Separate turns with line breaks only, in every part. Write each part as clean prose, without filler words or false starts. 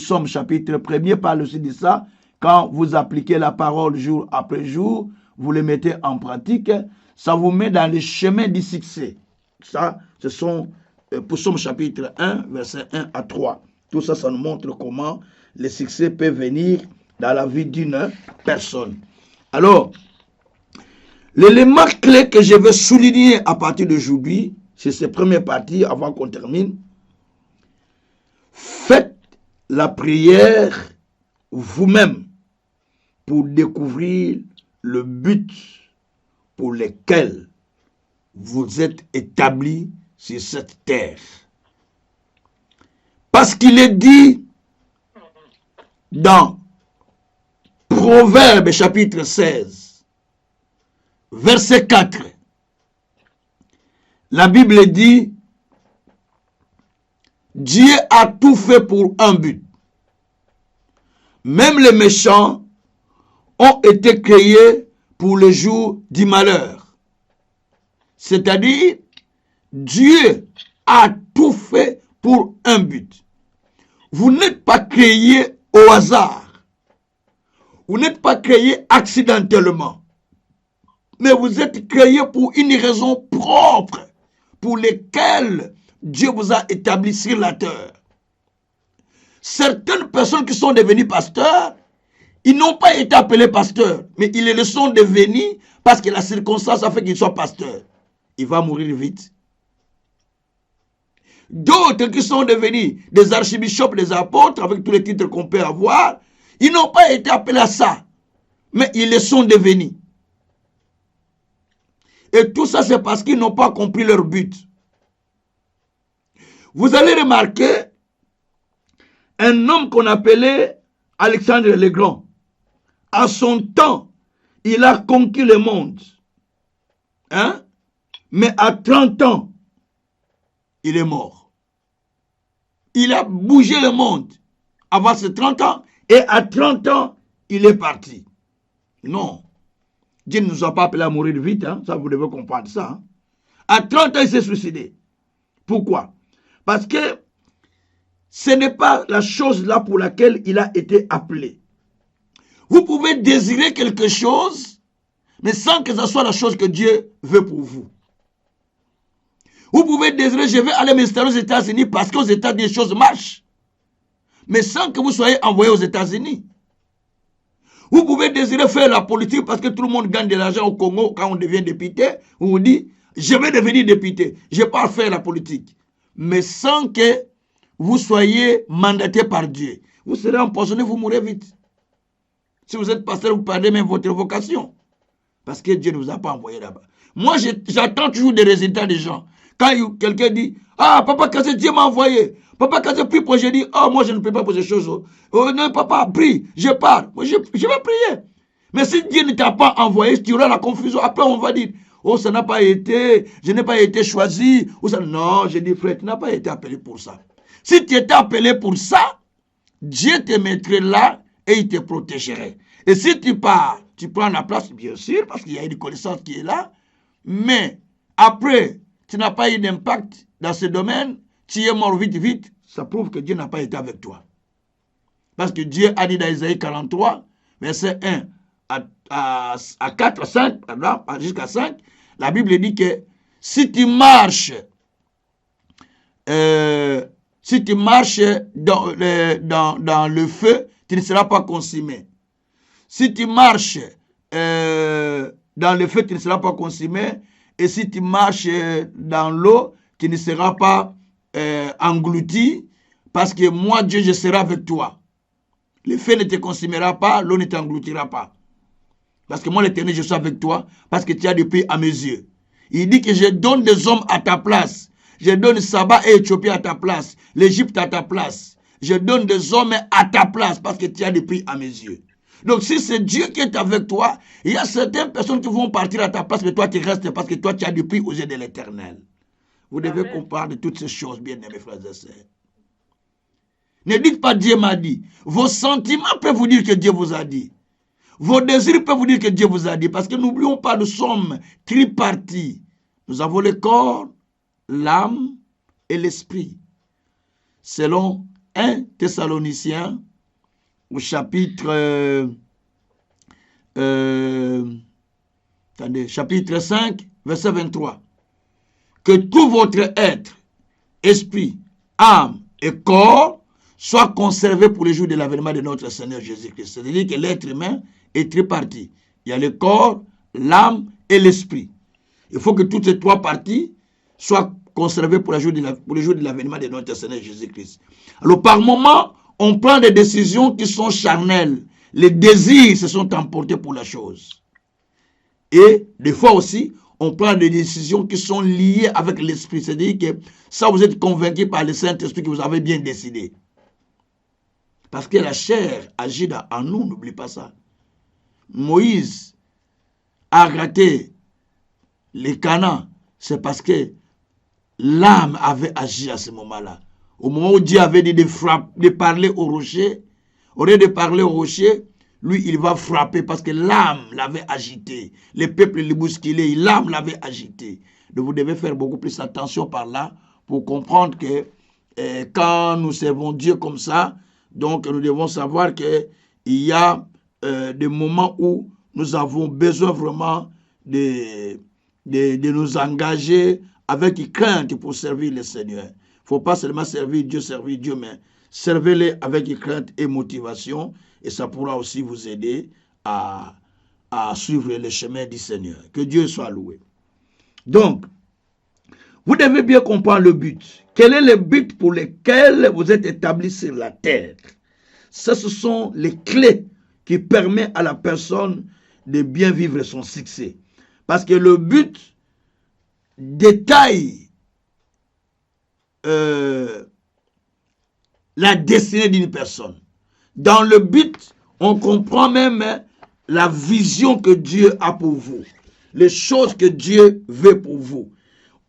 Somme chapitre 1er parle aussi de ça. Quand vous appliquez la parole jour après jour, vous le mettez en pratique, ça vous met dans le chemin du succès. Ça, ce sont pour Somme chapitre 1, verset 1 à 3. Tout ça, ça nous montre comment le succès peut venir dans la vie d'une personne. Alors, l'élément clé que je veux souligner à partir d'aujourd'hui, c'est cette première partie avant qu'on termine. Faites la prière vous-même pour découvrir le but pour lequel vous êtes établis sur cette terre. Parce qu'il est dit dans Proverbe chapitre 16, verset 4, la Bible dit, Dieu a tout fait pour un but. Même les méchants ont été créés pour le jour du malheur. C'est-à-dire, Dieu a tout fait pour un but. Vous n'êtes pas créé au hasard. Vous n'êtes pas créé accidentellement. Mais vous êtes créé pour une raison propre pour laquelle Dieu vous a établi sur la terre. Certaines personnes qui sont devenues pasteurs, ils n'ont pas été appelés pasteurs, mais ils le sont devenus parce que la circonstance a fait qu'ils soient pasteurs. Il va mourir vite. D'autres qui sont devenus des archibishops, des apôtres, avec tous les titres qu'on peut avoir, ils n'ont pas été appelés à ça, mais ils le sont devenus. Et tout ça, c'est parce qu'ils n'ont pas compris leur but. Vous allez remarquer un homme qu'on appelait Alexandre le Grand. À son temps, il a conquis le monde. Hein? Mais à 30 ans, il est mort. Il a bougé le monde avant ses 30 ans et à 30 ans, il est parti. Non. Dieu ne nous a pas appelés à mourir vite. Hein? Ça, vous devez comprendre ça. Hein? À 30 ans, il s'est suicidé. Pourquoi? Parce que ce n'est pas la chose là pour laquelle il a été appelé. Vous pouvez désirer quelque chose, mais sans que ce soit la chose que Dieu veut pour vous. Vous pouvez désirer, je vais aller m'installer aux États-Unis parce qu'aux États-Unis, les choses marchent. Mais sans que vous soyez envoyé aux États-Unis. Vous pouvez désirer faire la politique parce que tout le monde gagne de l'argent au Congo quand on devient député. On vous dit, je vais devenir député. Je ne vais pas faire la politique. Mais sans que vous soyez mandaté par Dieu. Vous serez empoisonné, vous mourrez vite. Si vous êtes pasteur, vous perdez même votre vocation. Parce que Dieu ne vous a pas envoyé là-bas. Moi, j'attends toujours des résultats des gens. Quand quelqu'un dit, ah, papa Kassé, Dieu m'a envoyé. Papa Kassé, prie pour, je dis, oh, moi, je ne peux pas pour ces choses. Oh, non, papa, prie, je pars. Moi, je vais prier. Mais si Dieu ne t'a pas envoyé, tu auras la confusion. Après, on va dire, oh, ça n'a pas été, je n'ai pas été choisi. Ou ça, non, je dis, frère, tu n'as pas été appelé pour ça. Si tu étais appelé pour ça, Dieu te mettrait là et il te protégerait. Et si tu pars, tu prends la place, bien sûr, parce qu'il y a une connaissance qui est là. Mais après, tu n'as pas eu d'impact dans ce domaine, tu es mort vite, vite, ça prouve que Dieu n'a pas été avec toi. Parce que Dieu a dit dans Isaïe 43, verset 1 à 4, à 5, jusqu'à 5, la Bible dit que si tu marches dans le feu, tu ne seras pas consumé. Si tu marches dans le feu, tu ne seras pas consumé. Et si tu marches dans l'eau, tu ne seras pas englouti. Parce que moi, Dieu, je serai avec toi. Le feu ne te consumera pas, l'eau ne t'engloutira pas. Parce que moi, l'Éternel, je suis avec toi. Parce que tu as des pays à mes yeux. Il dit que je donne des hommes à ta place. Je donne Saba et Éthiopie à ta place. L'Égypte à ta place. Je donne des hommes à ta place. Parce que tu as des pays à mes yeux. Donc, si c'est Dieu qui est avec toi, il y a certaines personnes qui vont partir à ta place, mais toi, tu restes parce que toi, tu as du prix aux yeux de l'Éternel. Vous devez comprendre toutes ces choses, bien aimés frères et sœurs. Ne dites pas Dieu m'a dit. Vos sentiments peuvent vous dire que Dieu vous a dit. Vos désirs peuvent vous dire que Dieu vous a dit. Parce que n'oublions pas, nous sommes tripartis. Nous avons le corps, l'âme et l'esprit. Selon 1 Thessaloniciens, au chapitre, chapitre 5, verset 23. Que tout votre être, esprit, âme et corps soit conservé pour les jours de l'avènement de notre Seigneur Jésus-Christ. C'est-à-dire que l'être humain est tripartite. Il y a le corps, l'âme et l'esprit. Il faut que toutes ces trois parties soient conservées pour les jours de l'avènement de notre Seigneur Jésus-Christ. Alors par moment, on prend des décisions qui sont charnelles. Les désirs se sont emportés pour la chose. Et des fois aussi, on prend des décisions qui sont liées avec l'esprit. C'est-à-dire que ça, vous êtes convaincu par le Saint-Esprit que vous avez bien décidé. Parce que la chair agit en nous, n'oublie pas ça. Moïse a raté les Canaan, c'est parce que l'âme avait agi à ce moment-là. Au moment où Dieu avait dit de parler au rocher, au lieu de parler au rocher, lui, il va frapper parce que l'âme l'avait agité. Les peuples le bousculaient, l'âme l'avait agité. Donc vous devez faire beaucoup plus attention par là pour comprendre que quand nous servons Dieu comme ça, donc nous devons savoir qu'il y a des moments où nous avons besoin vraiment de nous engager avec crainte pour servir le Seigneur. Il ne faut pas seulement servir Dieu, mais servez-le avec crainte et motivation, et ça pourra aussi vous aider à suivre le chemin du Seigneur. Que Dieu soit loué. Donc, vous devez bien comprendre le but. Quel est le but pour lequel vous êtes établis sur la terre? Ce sont les clés qui permettent à la personne de bien vivre son succès. Parce que le but détaille la destinée d'une personne. Dans le but, on comprend même la vision que Dieu a pour vous, les choses que Dieu veut pour vous.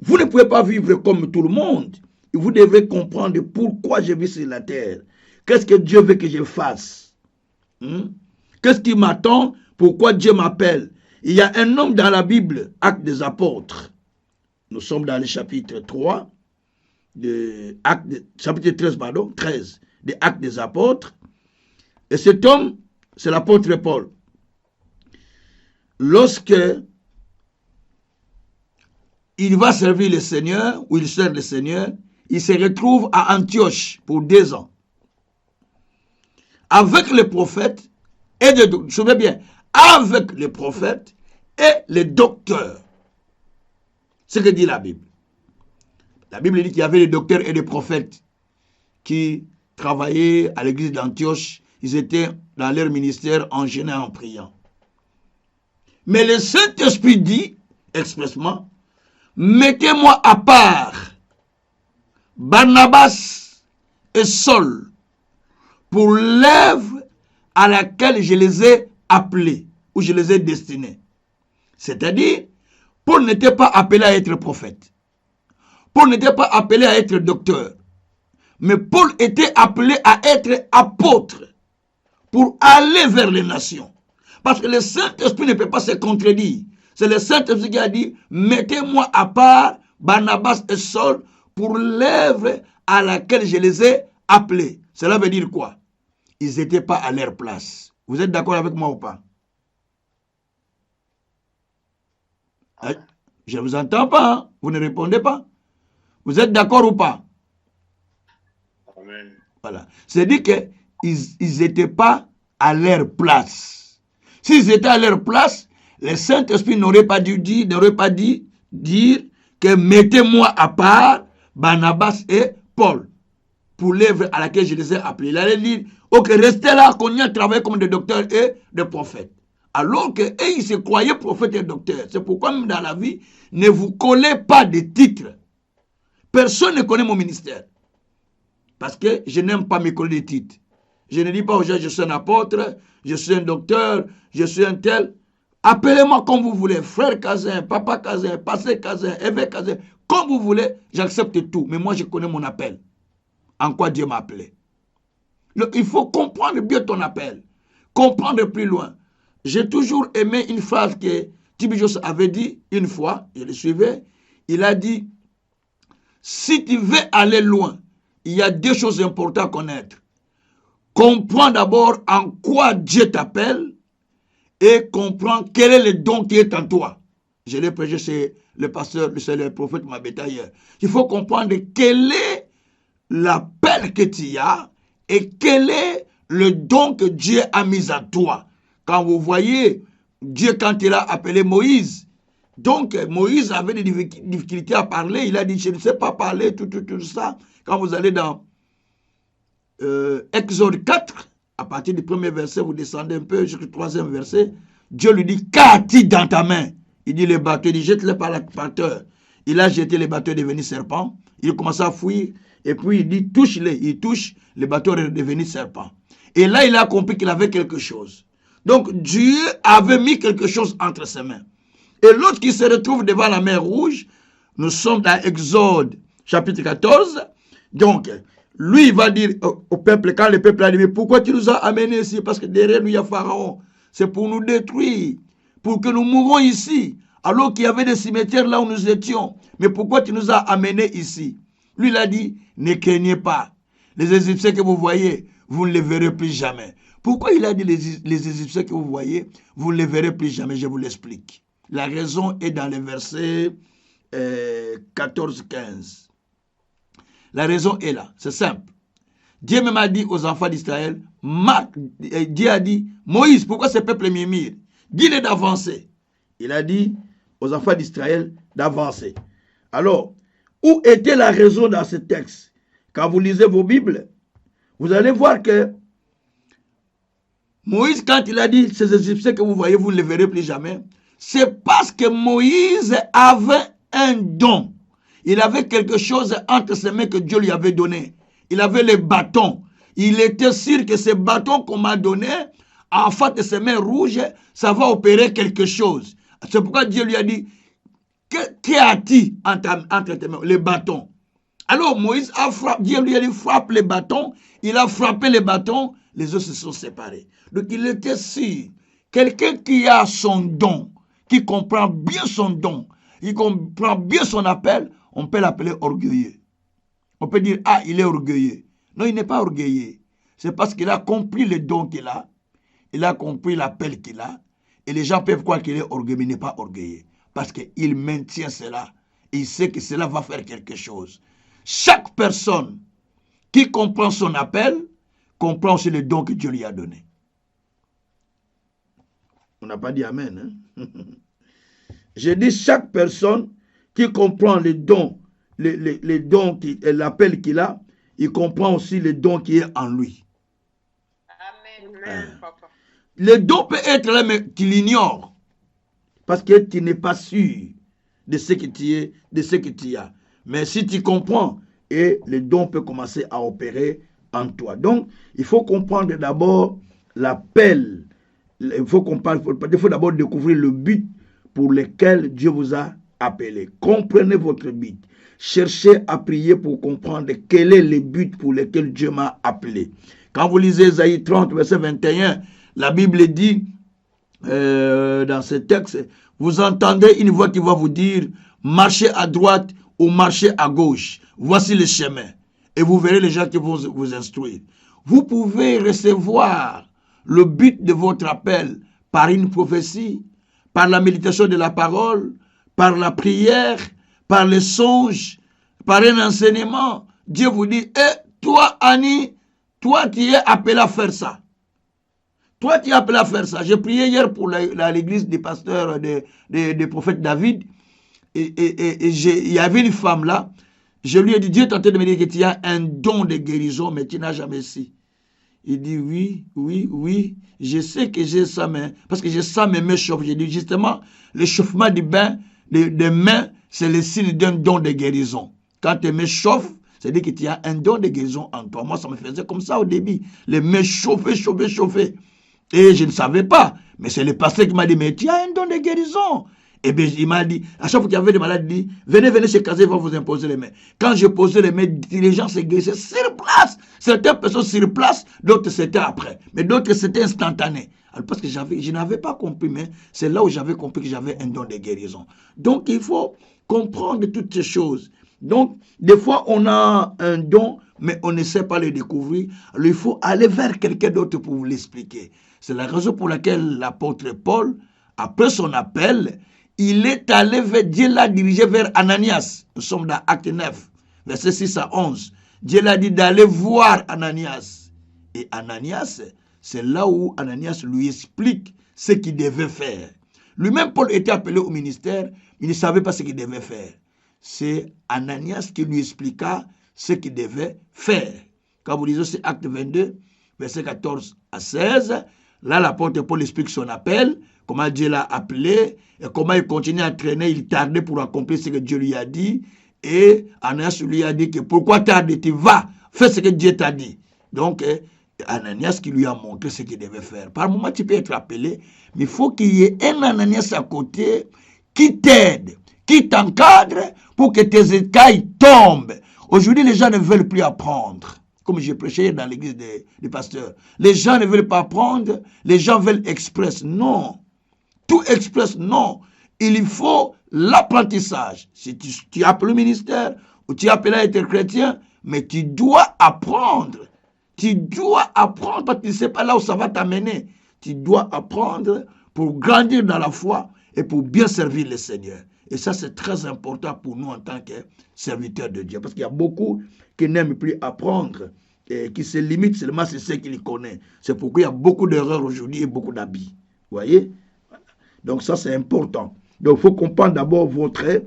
Vous ne pouvez pas vivre comme tout le monde. Vous devez comprendre pourquoi je vis sur la terre. Qu'est-ce que Dieu veut que je fasse? Qu'est-ce qui m'attend? Pourquoi Dieu m'appelle? Il y a un homme dans la Bible, Actes des Apôtres. Nous sommes dans le chapitre 3, chapitre 13 des Actes des Apôtres. Et cet homme, c'est l'apôtre Paul. Lorsque il va servir le Seigneur, ou il sert le Seigneur, il se retrouve à Antioche pour 2 ans. Avec les prophètes, et je souviens bien, avec les prophètes et les docteurs. C'est ce que dit la Bible. La Bible dit qu'il y avait des docteurs et des prophètes qui travaillaient à l'église d'Antioche. Ils étaient dans leur ministère en jeûnant, en priant. Mais le Saint-Esprit dit expressement, mettez-moi à part Barnabas et Saul pour l'œuvre à laquelle je les ai appelés ou je les ai destinés. C'est-à-dire, Paul n'était pas appelé à être prophète. Paul n'était pas appelé à être docteur. Mais Paul était appelé à être apôtre pour aller vers les nations. Parce que le Saint-Esprit ne peut pas se contredire. C'est le Saint-Esprit qui a dit, mettez-moi à part Barnabas et Saul pour l'œuvre à laquelle je les ai appelés. Cela veut dire quoi? Ils n'étaient pas à leur place. Vous êtes d'accord avec moi ou pas? Je ne vous entends pas, hein? Vous ne répondez pas. Vous êtes d'accord ou pas?
Amen.
Voilà. C'est-à-dire qu'ils n'étaient pas à leur place. S'ils étaient à leur place, le Saint-Esprit n'aurait pas dû dire que mettez-moi à part Barnabas et Paul pour l'œuvre à laquelle je les ai appelés. Il allait dire, ok, restez là, qu'on y a travaillé comme des docteurs et des prophètes. Alors qu'eux, ils se croyaient prophètes et docteurs. C'est pourquoi même dans la vie, ne vous collez pas de titres. Personne ne connaît mon ministère. Parce que je n'aime pas me coller des titres. Je ne dis pas aux gens, je suis un apôtre, je suis un docteur, je suis un tel. Appelez-moi comme vous voulez, frère Kazin, papa Kazin, pasteur Kazin, évêque Kazin, comme vous voulez, j'accepte tout. Mais moi, je connais mon appel. En quoi Dieu m'a appelé. Il faut comprendre bien ton appel. Comprendre plus loin. J'ai toujours aimé une phrase que T.B. Jones avait dit une fois, je le suivais. Il a dit, si tu veux aller loin, il y a deux choses importantes à connaître. Comprends d'abord en quoi Dieu t'appelle et comprends quel est le don qui est en toi. Je l'ai prêché chez le pasteur, c'est le prophète Mabeta hier. Il faut comprendre quel est l'appel que tu as et quel est le don que Dieu a mis en toi. Quand vous voyez Dieu, quand il a appelé Moïse, donc Moïse avait des difficultés à parler. Il a dit, je ne sais pas parler, tout ça. Quand vous allez dans Exode 4, à partir du premier verset, vous descendez un peu jusqu'au troisième verset, Dieu lui dit, qu'as-tu dans ta main? Il dit les bateaux, il dit jette-les par terre. Il a jeté les bateaux devenus serpents. Il commence à fuir. Et puis il dit touche-les. Il touche, les bateaux devenus serpents. Et là, il a compris qu'il avait quelque chose. Donc Dieu avait mis quelque chose entre ses mains. Et l'autre qui se retrouve devant la mer Rouge, nous sommes dans Exode chapitre 14. Donc, lui, il va dire au peuple, quand le peuple a dit, mais pourquoi tu nous as amenés ici? Parce que derrière nous, il y a Pharaon. C'est pour nous détruire, pour que nous mourons ici, alors qu'il y avait des cimetières là où nous étions. Mais pourquoi tu nous as amenés ici? Lui, il a dit, ne craignez pas. Les Égyptiens que vous voyez, vous ne les verrez plus jamais. Pourquoi il a dit les Égyptiens que vous voyez, vous ne les verrez plus jamais? Je vous l'explique. La raison est dans les versets 14-15. La raison est là, c'est simple. Dieu même a dit aux enfants d'Israël, Dieu a dit, Moïse, pourquoi ce peuple murmure? Dis-le d'avancer. Il a dit aux enfants d'Israël d'avancer. Alors, où était la raison dans ce texte? Quand vous lisez vos Bibles, vous allez voir que Moïse, quand il a dit, ces Égyptiens que vous voyez, vous ne les verrez plus jamais, c'est parce que Moïse avait un don. Il avait quelque chose entre ses mains que Dieu lui avait donné. Il avait les bâtons. Il était sûr que ces bâtons qu'on m'a donnés, en face de ses mains rouges, ça va opérer quelque chose. C'est pourquoi Dieu lui a dit, qu'as-tu entre tes mains? Les bâtons. Alors Moïse a frappé, Dieu lui a dit, frappe les bâtons. Il a frappé les bâtons, les autres se sont séparés. Donc il était sûr, quelqu'un qui a son don, qui comprend bien son don, qui comprend bien son appel, on peut l'appeler orgueilleux. On peut dire, ah, il est orgueilleux. Non, il n'est pas orgueilleux. C'est parce qu'il a compris le don qu'il a, il a compris l'appel qu'il a, et les gens peuvent croire qu'il est orgueilleux, mais il n'est pas orgueilleux. Parce qu'il maintient cela, et il sait que cela va faire quelque chose. Chaque personne qui comprend son appel, comprend aussi le don que Dieu lui a donné. On n'a pas dit Amen. Hein? J'ai dit chaque personne qui comprend les dons, les dons, l'appel qu'il a, il comprend aussi le don qui est en lui.
Amen, papa.
Le don peut être là, mais tu l'ignores. Parce que tu n'es pas sûr de ce que tu es, de ce que tu as. Mais si tu comprends, et le don peut commencer à opérer en toi. Donc, il faut comprendre d'abord l'appel. Il faut d'abord découvrir le but pour lequel Dieu vous a appelé. Comprenez votre but. Cherchez à prier pour comprendre quel est le but pour lequel Dieu m'a appelé. Quand vous lisez Ésaïe 30, verset 21, la Bible dit, dans ce texte, vous entendez une voix qui va vous dire, marchez à droite ou marchez à gauche. Voici le chemin. Et vous verrez les gens qui vont vous instruire. Vous pouvez recevoir le but de votre appel par une prophétie, par la méditation de la parole, par la prière, par les songes, par un enseignement. Dieu vous dit, toi, Annie, toi, tu es appelé à faire ça. Toi, tu es appelé à faire ça. J'ai prié hier pour l'église des pasteurs des prophètes David. Et il y avait une femme là. Je lui ai dit, Dieu est en train de me dire que tu as un don de guérison, mais tu n'as jamais su. Il dit, oui, je sais que j'ai ça, mais parce que j'ai ça, mes mains chauffent. J'ai dit, justement, l'échauffement des mains, c'est le signe d'un don de guérison. Quand tes mains chauffent, c'est-à-dire que tu as un don de guérison en toi. Moi, ça me faisait comme ça au début. Les mains chauffaient. Et je ne savais pas. Mais c'est le pasteur qui m'a dit, mais tu as un don de guérison. Et bien, il m'a dit, à chaque fois qu'il y avait des malades, il dit, venez chez Kazé, il va vous imposer les mains. Quand je posais les mains, les gens se guérissaient sur place. Certaines personnes sur place, d'autres c'était après. Mais d'autres c'était instantané. Alors, parce que je n'avais pas compris, mais c'est là où j'avais compris que j'avais un don de guérison. Donc, il faut comprendre toutes ces choses. Donc, des fois, on a un don, mais on ne sait pas le découvrir. Alors, il faut aller vers quelqu'un d'autre pour vous l'expliquer. C'est la raison pour laquelle l'apôtre Paul, après son appel, il est allé vers Dieu, l'a dirigé vers Ananias. Nous sommes dans Acte 9, versets 6 à 11. Dieu l'a dit d'aller voir Ananias. Et Ananias, c'est là où Ananias lui explique ce qu'il devait faire. Lui-même, Paul était appelé au ministère, il ne savait pas ce qu'il devait faire. C'est Ananias qui lui expliqua ce qu'il devait faire. Quand vous lisez c'est Acte 22, versets 14 à 16, là l'apôtre Paul explique son appel, comment Dieu l'a appelé, et comment il continue à traîner, il tardait pour accomplir ce que Dieu lui a dit, et Ananias lui a dit que pourquoi tarder-tu, va, fais ce que Dieu t'a dit. Donc, Ananias qui lui a montré ce qu'il devait faire. Par moment, tu peux être appelé, mais il faut qu'il y ait un Ananias à côté qui t'aide, qui t'encadre pour que tes écailles tombent. Aujourd'hui, les gens ne veulent plus apprendre. Comme j'ai prêché dans l'église des pasteurs. Les gens ne veulent pas apprendre, les gens veulent express. Non. Tout express, non. Il faut l'apprentissage. Si tu appelles le ministère ou tu appelles à être chrétien, mais tu dois apprendre. Tu dois apprendre parce que tu ne sais pas là où ça va t'amener. Tu dois apprendre pour grandir dans la foi et pour bien servir le Seigneur. Et ça, c'est très important pour nous en tant que serviteurs de Dieu. Parce qu'il y a beaucoup qui n'aiment plus apprendre et qui se limitent seulement à ce qu'ils connaissent. C'est pourquoi il y a beaucoup d'erreurs aujourd'hui et beaucoup d'habits. Vous voyez? Donc ça, c'est important. Donc il faut comprendre d'abord votre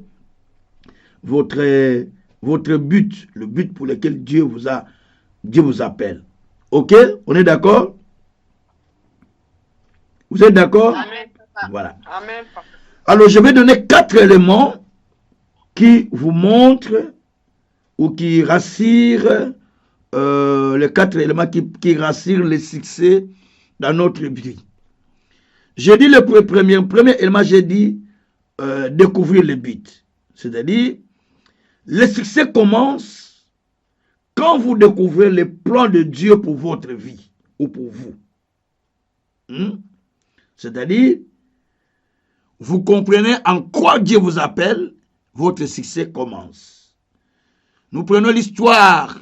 but, le but pour lequel Dieu vous appelle. Ok? On est d'accord? Vous êtes d'accord?
Amen.
Voilà.
Amen.
Alors, je vais donner 4 éléments qui vous montrent ou qui rassurent, les 4 éléments qui rassurent le succès dans notre vie. J'ai dit le premier élément, j'ai dit découvrir le but. C'est-à-dire, le succès commence quand vous découvrez le plan de Dieu pour votre vie ou pour vous. C'est-à-dire, vous comprenez en quoi Dieu vous appelle, votre succès commence. Nous prenons l'histoire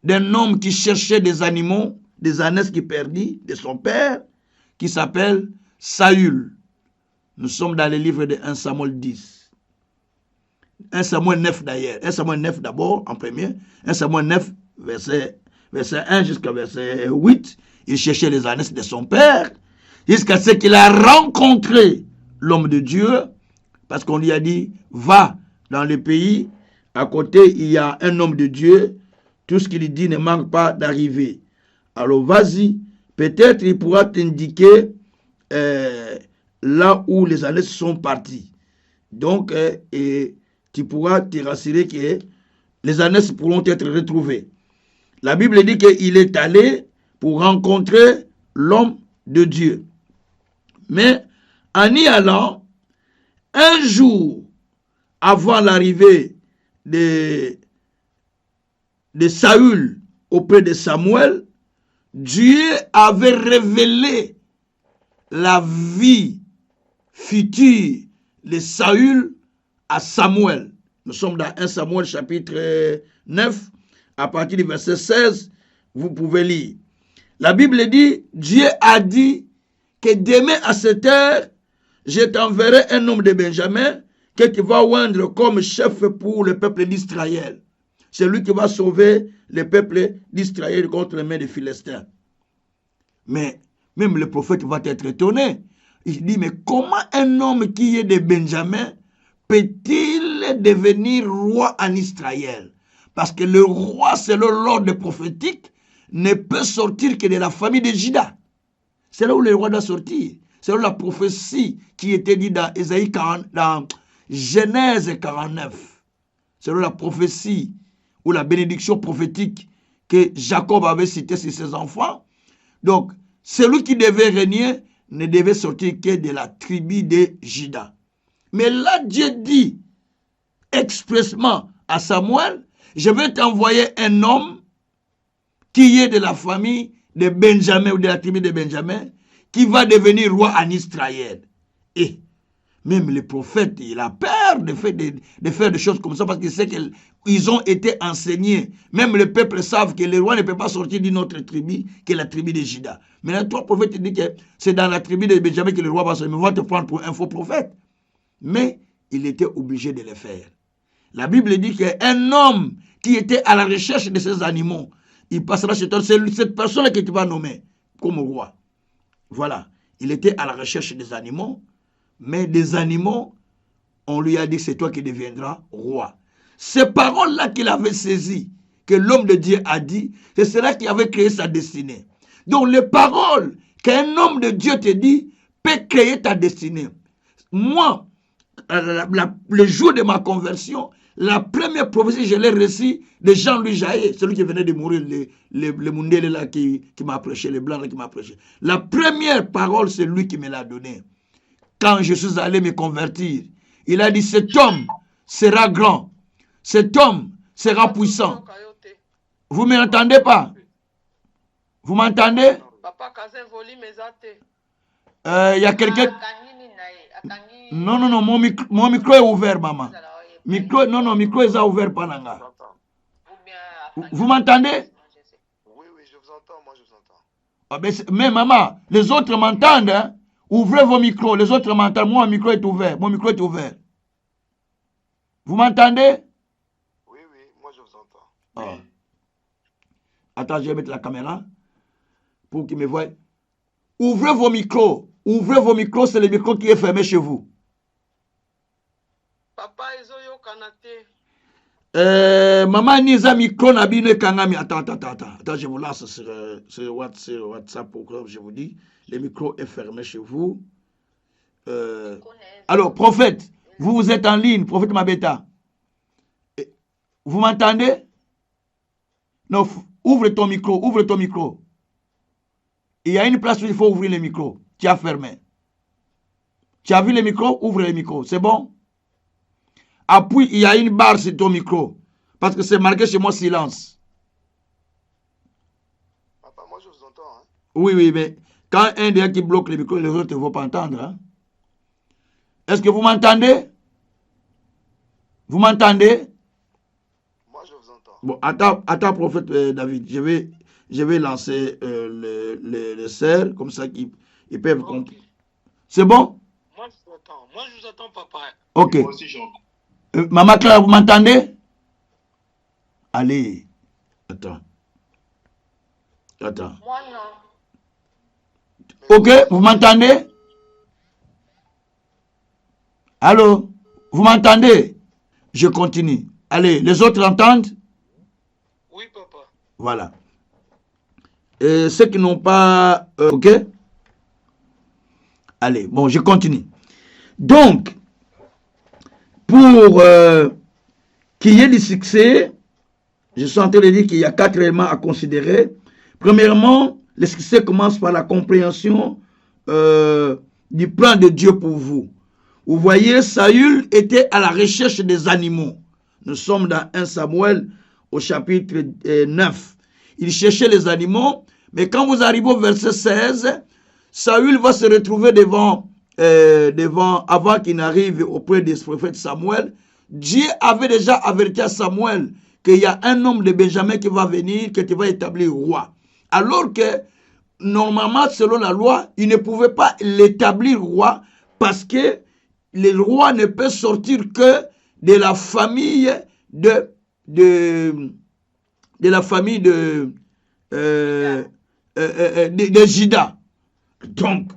d'un homme qui cherchait des animaux, des ânesses qui perdit de son père, qui s'appelle Saül. Nous sommes dans le livre de 1 Samuel 10. 1 Samuel 9 d'ailleurs. 1 Samuel 9 d'abord, en premier. 1 Samuel 9, verset 1 jusqu'à verset 8. Il cherchait les ânesses de son père, jusqu'à ce qu'il a rencontré l'homme de Dieu, parce qu'on lui a dit, va dans le pays, à côté il y a un homme de Dieu, tout ce qu'il dit ne manque pas d'arriver. Alors vas-y, peut-être il pourra t'indiquer là où les ânesses sont partis. Donc, et tu pourras te rassurer que les ânesses pourront être retrouvées. La Bible dit qu'il est allé pour rencontrer l'homme de Dieu. Mais en y allant, un jour avant l'arrivée de Saül auprès de Samuel, Dieu avait révélé la vie future de Saül à Samuel. Nous sommes dans 1 Samuel chapitre 9, à partir du verset 16, vous pouvez lire. La Bible dit, Dieu a dit que demain à cette heure, je t'enverrai un homme de Benjamin que tu vas oindre comme chef pour le peuple d'Israël. C'est lui qui va sauver le peuple d'Israël contre les mains des Philistins. Mais même le prophète va être étonné. Il dit, mais comment un homme qui est de Benjamin peut-il devenir roi en Israël? Parce que le roi, selon l'ordre prophétique, ne peut sortir que de la famille de Juda. C'est là où le roi doit sortir. C'est là la prophétie qui était dit dans Ésaïe 40, dans Genèse 49. C'est là la prophétie ou la bénédiction prophétique que Jacob avait citée sur ses enfants. Donc, celui qui devait régner ne devait sortir que de la tribu de Juda. Mais là, Dieu dit expressément à Samuel, je vais t'envoyer un homme qui est de la famille de Benjamin ou de la tribu de Benjamin, qui va devenir roi en Israël. Et Même les prophètes, il a peur de faire des choses comme ça parce qu'il sait qu'ils ont été enseignés. Même le peuple savent que le roi ne peut pas sortir d'une autre tribu que la tribu de Juda. Maintenant, toi, prophète, tu dis que c'est dans la tribu de Benjamin que le roi va sortir. Mais on va te prendre pour un faux prophète. Mais il était obligé de le faire. La Bible dit qu'un homme qui était à la recherche de ces animaux, il passera chez toi. C'est cette personne que tu vas nommer comme roi. Voilà. Il était à la recherche des animaux. Mais des animaux, on lui a dit, c'est toi qui deviendras roi. Ces paroles-là qu'il avait saisies, que l'homme de Dieu a dit, c'est cela qui avait créé sa destinée. Donc les paroles qu'un homme de Dieu te dit, peut créer ta destinée. Moi, le jour de ma conversion, la première prophétie, je l'ai reçue de Jean-Louis Jaillet, celui qui venait de mourir, le Mundele là qui m'a prêché, le blanc là qui m'a prêché. La première parole, c'est lui qui me l'a donnée. Quand je suis allé me convertir, il a dit, cet homme sera grand, cet homme sera puissant. Vous ne m'entendez pas? Vous m'entendez? Il y a quelqu'un... Non, non, non, mon micro est ouvert, maman. Non, micro est ouvert, Pananga. Vous m'entendez?
Oui, je vous entends, moi je vous entends.
Ah, mais maman, les autres m'entendent, hein? Ouvrez vos micros, les autres m'entendent. Moi, mon micro est ouvert. Mon micro est ouvert. Vous m'entendez?
Oui, moi je vous entends.
Ah. Attends, je vais mettre la caméra pour qu'ils me voient. Ouvrez vos micros. Ouvrez vos micros, c'est le micro qui est fermé chez vous.
Papa, ils ont yo kanate.
Maman Niza micro nabine kangami. Attends, je vous lance sur WhatsApp pour que je vous dis. Le micro est fermé chez vous. Alors, prophète, vous êtes en ligne, prophète Mabeta. Vous m'entendez? Non, ouvre ton micro. Il y a une place où il faut ouvrir le micro. Tu as fermé. Tu as vu le micro? Ouvre le micro. C'est bon? Appuie, il y a une barre sur ton micro. Parce que c'est marqué chez moi silence.
Papa, moi je vous entends. Hein?
Oui, mais quand un des qui bloque le micro, les autres ne vont pas entendre. Hein? Est-ce que vous m'entendez? Vous m'entendez?
Moi je vous entends.
Bon, attends prophète David. Je vais lancer les serres, comme ça qu'ils peuvent comprendre. C'est bon?
Moi je vous entends, papa.
Ok.
Moi aussi j'entends.
Maman Clara, vous m'entendez? Allez. Attends.
Moi non.
Ok, vous m'entendez? Allô? Vous m'entendez? Je continue. Allez, les autres entendent?
Oui, papa.
Voilà. Et ceux qui n'ont pas... ok? Allez, bon, je continue. Donc, pour qu'il y ait du succès, je suis en train de dire qu'il y a 4 éléments à considérer. Premièrement, le succès commence par la compréhension du plan de Dieu pour vous. Vous voyez, Saül était à la recherche des animaux. Nous sommes dans 1 Samuel au chapitre 9. Il cherchait les animaux, mais quand vous arrivez au verset 16, Saül va se retrouver devant, avant qu'il n'arrive auprès du prophète Samuel. Dieu avait déjà averti à Samuel qu'il y a un homme de Benjamin qui va venir, que tu vas établir roi. Alors que, normalement, selon la loi, il ne pouvait pas l'établir roi parce que le roi ne peut sortir que de la famille de Juda. Donc,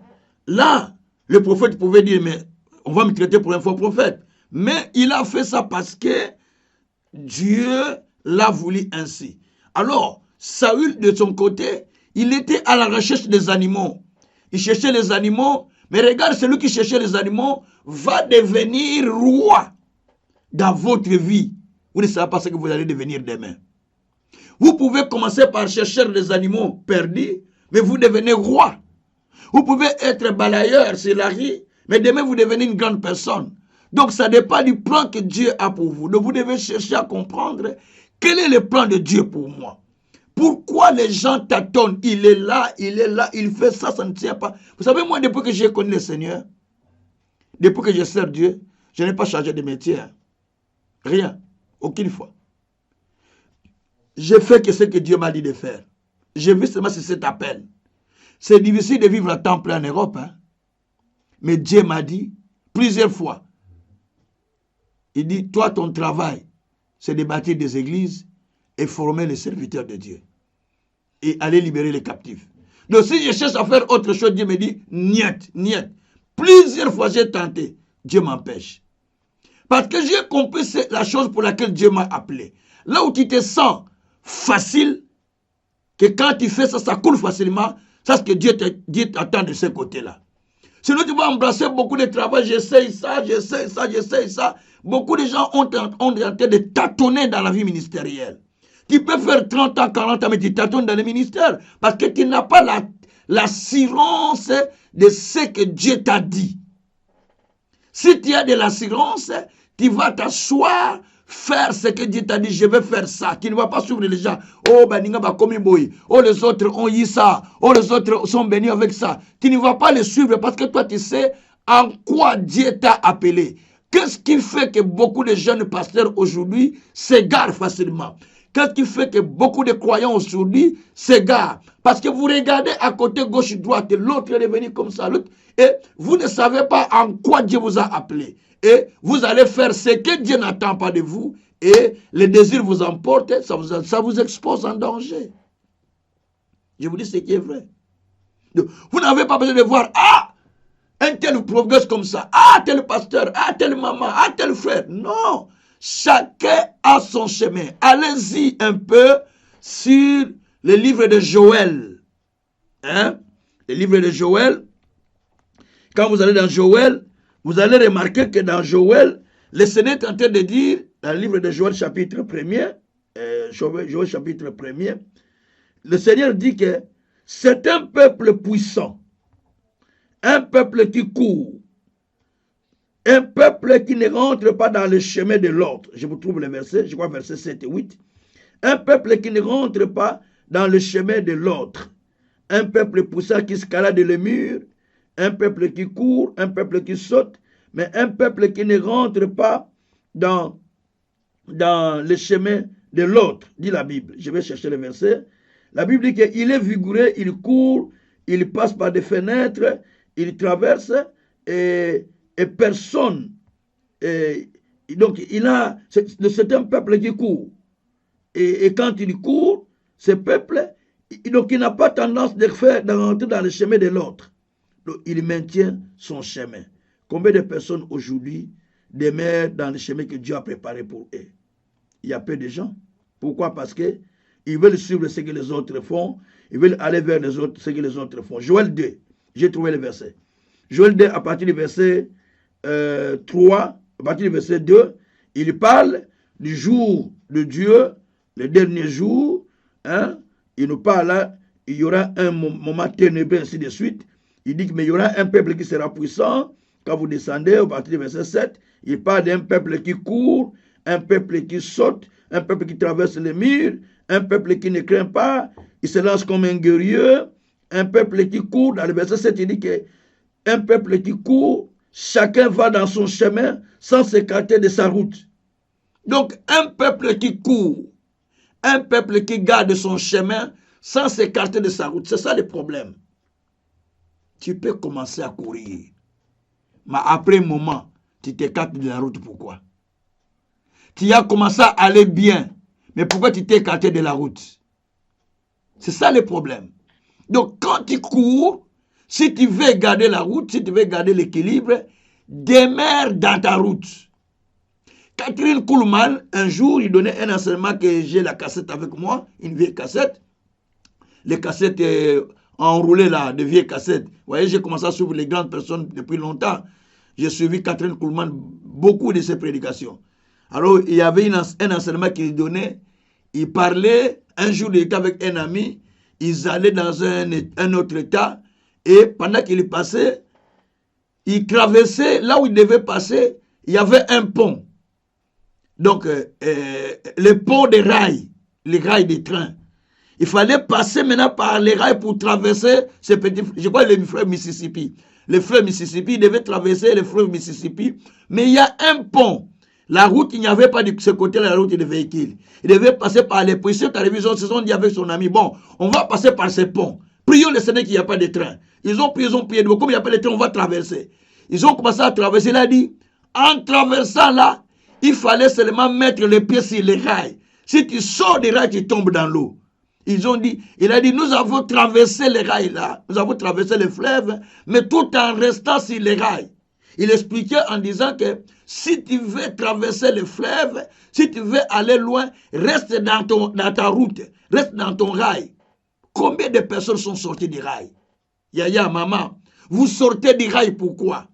là, le prophète pouvait dire, mais on va me traiter pour un faux prophète. Mais il a fait ça parce que Dieu l'a voulu ainsi. Alors, Saül, de son côté, il était à la recherche des animaux. Il cherchait les animaux, mais regarde, celui qui cherchait les animaux va devenir roi dans votre vie. Vous ne savez pas ce que vous allez devenir demain. Vous pouvez commencer par chercher les animaux perdus, mais vous devenez roi. Vous pouvez être balayeur sur la rue, mais demain vous devenez une grande personne. Donc ça dépend du plan que Dieu a pour vous. Donc vous devez chercher à comprendre quel est le plan de Dieu pour moi. Pourquoi les gens tâtonnent? Il est là, il fait ça, ça ne tient pas. Vous savez, moi, depuis que j'ai connu le Seigneur, Depuis que je sers Dieu, je n'ai pas changé de métier. Hein. Rien. Aucune fois. J'ai fait que ce que Dieu m'a dit de faire. J'ai vu seulement sur cet appel. C'est difficile de vivre à temps plein en Europe. Hein. Mais Dieu m'a dit plusieurs fois. Il dit, toi, ton travail, c'est de bâtir des églises et former les serviteurs de Dieu. Et aller libérer les captifs. Donc si je cherche à faire autre chose, Dieu me dit, niet, niet. Plusieurs fois j'ai tenté, Dieu m'empêche. Parce que j'ai compris la chose pour laquelle Dieu m'a appelé. Là où tu te sens facile, que quand tu fais ça, ça coule facilement, ça c'est ce que Dieu t'attend de ce côté-là. Sinon tu vas embrasser beaucoup de travail, j'essaye ça. Beaucoup de gens ont tenté de tâtonner dans la vie ministérielle. Tu peux faire 30 ans, 40 ans, mais tu tâtonnes dans le ministère parce que tu n'as pas l'assurance de ce que Dieu t'a dit. Si tu as de l'assurance, tu vas t'asseoir, faire ce que Dieu t'a dit, je vais faire ça. Tu ne vas pas suivre les gens. Oh, oh, les autres ont eu ça. Oh, les autres sont bénis avec ça. Tu ne vas pas les suivre parce que toi, tu sais en quoi Dieu t'a appelé. Qu'est-ce qui fait que beaucoup de jeunes pasteurs aujourd'hui s'égarent facilement? Qu'est-ce qui fait que beaucoup de croyants aujourd'hui s'égarent? Parce que vous regardez à côté gauche, droite, l'autre est venu comme ça, l'autre, et vous ne savez pas en quoi Dieu vous a appelé. Et vous allez faire ce que Dieu n'attend pas de vous, et les désirs vous emportent, ça vous expose en danger. Je vous dis ce qui est vrai. Donc, vous n'avez pas besoin de voir, un tel progresse comme ça, tel pasteur, tel maman, tel frère. Non, chacun a son chemin. Allez-y un peu sur le livre de Joël. Hein? Le livre de Joël. Quand vous allez dans Joël, vous allez remarquer que dans Joël, le Seigneur est en train de dire, dans le livre de Joël chapitre 1er, Joël chapitre 1er, le Seigneur dit que c'est un peuple puissant. Un peuple qui court, un peuple qui ne rentre pas dans le chemin de l'autre. Je vous trouve le verset, je crois verset 7 et 8. Un peuple qui ne rentre pas dans le chemin de l'autre. Un peuple puissant qui escalade le mur, un peuple qui court, un peuple qui saute, mais un peuple qui ne rentre pas dans le chemin de l'autre, dit la Bible. Je vais chercher le verset. La Bible dit qu'il est vigoureux, il court, il passe par des fenêtres, il traverse et personne. Donc, c'est un peuple qui court. Et quand il court, ce peuple, donc il n'a pas tendance de rentrer dans le chemin de l'autre. Donc, il maintient son chemin. Combien de personnes aujourd'hui demeurent dans le chemin que Dieu a préparé pour eux? Il y a peu de gens. Pourquoi? Parce qu'ils veulent suivre ce que les autres font. Ils veulent aller vers les autres, ce que les autres font. Joël 2. J'ai trouvé le verset. Joël 2, à partir du verset 3, à partir du verset 2, il parle du jour de Dieu, le dernier jour. Hein, il nous parle là, il y aura un moment ténébreux, ainsi de suite. Il dit qu'il y aura un peuple qui sera puissant. Quand vous descendez, à partir du verset 7, il parle d'un peuple qui court, un peuple qui saute, un peuple qui traverse les murs, un peuple qui ne craint pas, il se lance comme un guerrier. Un peuple qui court, dans le verset 7, il dit qu'un peuple qui court, chacun va dans son chemin sans s'écarter de sa route. Donc, un peuple qui court, un peuple qui garde son chemin sans s'écarter de sa route, c'est ça le problème. Tu peux commencer à courir, mais après un moment, tu t'écartes de la route. Pourquoi? Tu as commencé à aller bien, mais pourquoi tu t'es écarté de la route? C'est ça le problème. Donc, quand tu cours, si tu veux garder la route, si tu veux garder l'équilibre, demeure dans ta route. Catherine Kuhlman, un jour, il donnait un enseignement que j'ai la cassette avec moi, une vieille cassette. Les cassettes enroulées là, de vieilles cassettes. Vous voyez, j'ai commencé à suivre les grandes personnes depuis longtemps. J'ai suivi Catherine Kuhlman, beaucoup de ses prédications. Alors, il y avait un enseignement qu'il donnait. Il parlait, un jour, il était avec un ami. Ils allaient dans un autre état et pendant qu'il passait, ils traversaient, là où ils devaient passer, il y avait un pont. Donc, le pont des rails, les rails des trains. Il fallait passer maintenant par les rails pour traverser ces petits... Je crois les fleuves Mississippi. Les fleuves Mississippi, ils devaient traverser les fleuves Mississippi. Mais il y a un pont. La route, il n'y avait pas de ce côté la route des véhicules. Il devait passer par les policiers. Ils se sont dit avec son ami, bon, on va passer par ces ponts. Prions le Seigneur qu'il n'y a pas de train. Ils ont prié. Comme il n'y a pas de train, on va traverser. Ils ont commencé à traverser. Il a dit, en traversant là, il fallait seulement mettre les pieds sur les rails. Si tu sors des rails, tu tombes dans l'eau. Il a dit, nous avons traversé les rails là, nous avons traversé les fleuves, mais tout en restant sur les rails. Il expliquait en disant que si tu veux traverser les fleuves, si tu veux aller loin, reste dans ta route, reste dans ton rail. Combien de personnes sont sorties du rail? Yaya, maman, vous sortez du rail pourquoi?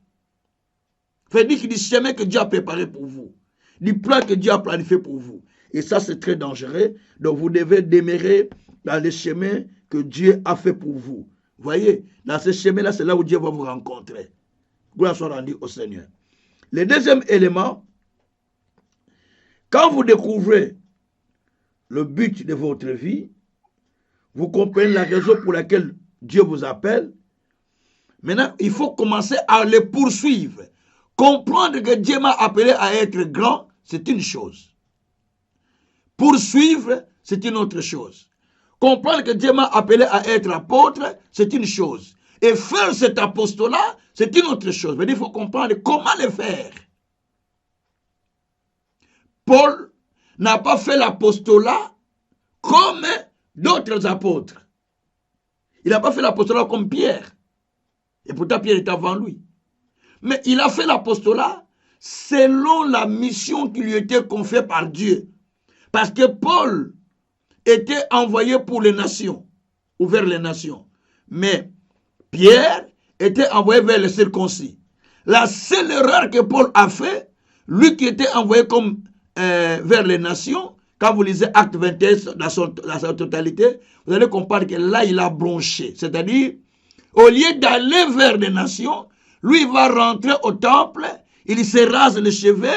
Faites dire du chemin que Dieu a préparé pour vous, du plan que Dieu a planifié pour vous. Et ça, c'est très dangereux. Donc, vous devez demeurer dans les chemins que Dieu a fait pour vous. Voyez, dans ce chemin-là, c'est là où Dieu va vous rencontrer. Gloire soit rendue au Seigneur. Le deuxième élément, quand vous découvrez le but de votre vie, vous comprenez la raison pour laquelle Dieu vous appelle. Maintenant, il faut commencer à le poursuivre. Comprendre que Dieu m'a appelé à être grand, c'est une chose. Poursuivre, c'est une autre chose. Comprendre que Dieu m'a appelé à être apôtre, c'est une chose. Et faire cet apostolat, c'est une autre chose. Il faut comprendre comment le faire. Paul n'a pas fait l'apostolat comme d'autres apôtres. Il n'a pas fait l'apostolat comme Pierre. Et pourtant Pierre est avant lui. Mais il a fait l'apostolat selon la mission qui lui était confiée par Dieu. Parce que Paul était envoyé pour les nations, ou vers les nations. Mais Pierre était envoyé vers les circoncis. La seule erreur que Paul a fait, lui qui était envoyé comme vers les nations, quand vous lisez Acte 21 dans sa totalité, vous allez comprendre que là, il a bronché. C'est-à-dire, au lieu d'aller vers les nations, lui, il va rentrer au temple, il se rase les cheveux,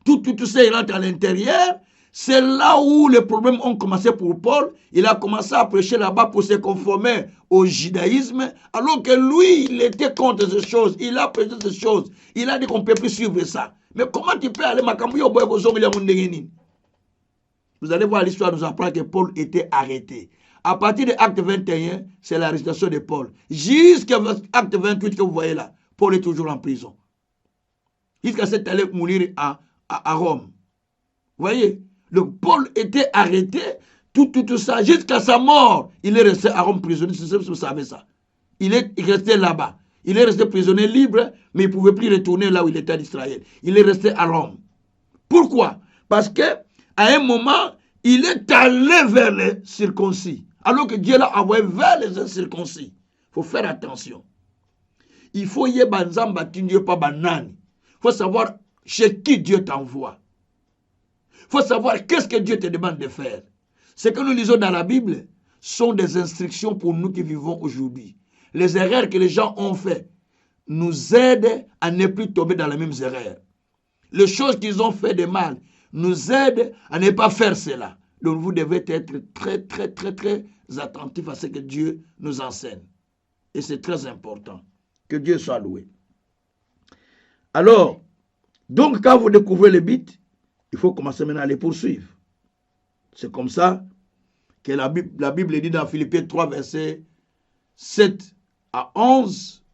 tout ça, il rentre à l'intérieur. C'est là où les problèmes ont commencé pour Paul. Il a commencé à prêcher là-bas pour se conformer au judaïsme, alors que lui, il était contre ces choses. Il a prêché ces choses. Il a dit qu'on ne peut plus suivre ça. Mais comment tu peux aller Vous allez voir, l'histoire nous apprend que Paul était arrêté. À partir de Acte 21, c'est l'arrestation de Paul. Jusqu'à Acte 28 que vous voyez là, Paul est toujours en prison. Jusqu'à ce qu'il allait mourir à Rome. Vous voyez? Donc Paul était arrêté, tout ça, jusqu'à sa mort. Il est resté à Rome prisonnier, vous savez ça. Il est resté là-bas. Il est resté prisonnier libre, mais il ne pouvait plus retourner là où il était en Israël. Il est resté à Rome. Pourquoi? Parce qu'à un moment, il est allé vers les circoncis, alors que Dieu l'a envoyé vers les incirconcis. Il faut faire attention. Il faut y Il faut savoir chez qui Dieu t'envoie. Il faut savoir qu'est-ce que Dieu te demande de faire. Ce que nous lisons dans la Bible sont des instructions pour nous qui vivons aujourd'hui. Les erreurs que les gens ont faites nous aident à ne plus tomber dans les mêmes erreurs. Les choses qu'ils ont fait de mal nous aident à ne pas faire cela. Donc vous devez être très, très, très, très attentifs à ce que Dieu nous enseigne. Et c'est très important. Que Dieu soit loué. Alors, donc quand vous découvrez le but, il faut commencer maintenant à les poursuivre. C'est comme ça que la Bible dit dans Philippiens 3, versets 7 à 11.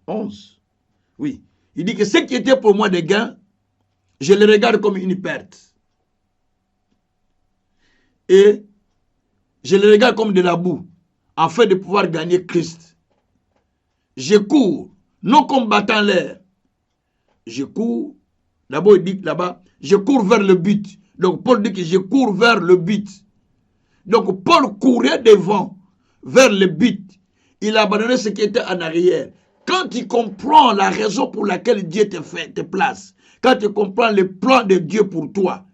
11. Oui. Il dit que ce qui était pour moi des gains, je les regarde comme une perte. Et je les regarde comme de la boue, afin de pouvoir gagner Christ. Je cours, non combattant l'air. Je cours. D'abord, il dit là-bas, je cours vers le but. Donc, Paul dit que je cours vers le but. Donc, Paul courait devant, vers le but. Il a abandonné ce qui était en arrière. Quand tu comprends la raison pour laquelle Dieu te place, quand tu comprends le plan de Dieu pour toi,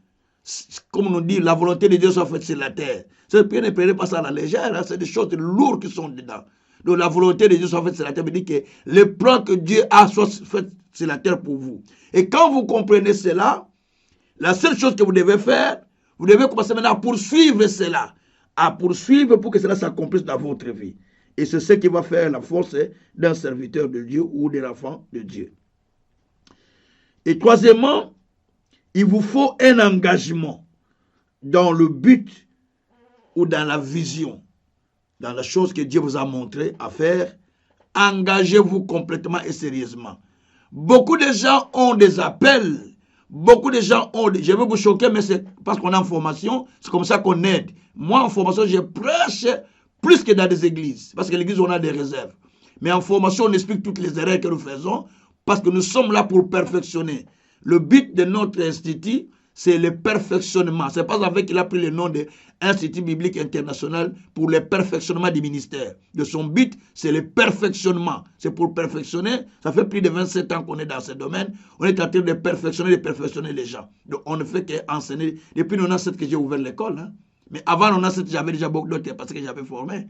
comme on dit, la volonté de Dieu soit faite sur la terre. Ne prenez pas ça à la légère, hein, c'est des choses lourdes qui sont dedans. Donc, la volonté de Dieu soit faite sur la terre, veut dire que le plan que Dieu a soit fait sur la terre pour vous. Et quand vous comprenez cela, la seule chose que vous devez faire, Vous devez commencer maintenant à poursuivre cela. À poursuivre pour que cela s'accomplisse dans votre vie. Et c'est ce qui va faire la force d'un serviteur de Dieu ou d'un enfant de Dieu. Et troisièmement, il vous faut un engagement dans le but ou dans la vision, dans la chose que Dieu vous a montré à faire. Engagez-vous complètement et sérieusement. Beaucoup de gens ont des appels. Beaucoup de gens ont... Je vais vous choquer, mais c'est parce qu'on est en formation, c'est comme ça qu'on aide. Moi, en formation, je prêche plus que dans des églises. Parce que l'église, on a des réserves. Mais en formation, on explique toutes les erreurs que nous faisons parce que nous sommes là pour perfectionner. Le but de notre institut, c'est le perfectionnement. C'est pas avec qu'il a pris le nom d'Institut biblique international pour le perfectionnement du ministère. De son but, c'est le perfectionnement. C'est pour perfectionner. Ça fait plus de 27 ans qu'on est dans ce domaine. On est en train de perfectionner les gens. Donc, on ne fait qu'enseigner. Depuis 97 que j'ai ouvert l'école. Hein. Mais avant 97, j'avais déjà beaucoup d'autres parce que j'avais formé.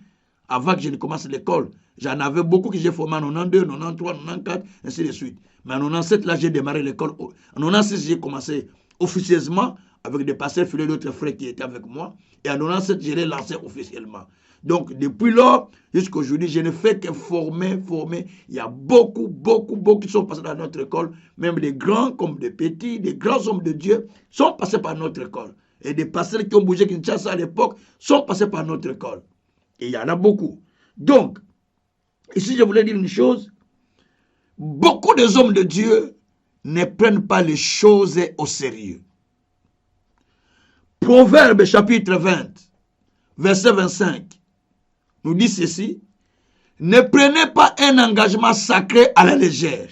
Avant que je ne commence l'école, j'en avais beaucoup que j'ai formé en 92, 93, 94, ainsi de suite. Mais en 97, là, j'ai démarré l'école. En 96, j'ai commencé officieusement avec des pasteurs filés d'autres frères qui étaient avec moi. Et en 97, je l'ai lancé officiellement. Donc, depuis lors, jusqu'à aujourd'hui, je ne fais que former. Il y a beaucoup qui sont passés dans notre école. Même des grands comme des petits, des grands hommes de Dieu sont passés par notre école. Et des pasteurs qui ont bougé Kinshasa à l'époque sont passés par notre école. Et il y en a beaucoup. Donc, ici, je voulais dire une chose. Beaucoup des hommes de Dieu ne prennent pas les choses au sérieux. Proverbe chapitre 20, verset 25, nous dit ceci. Ne prenez pas un engagement sacré à la légère.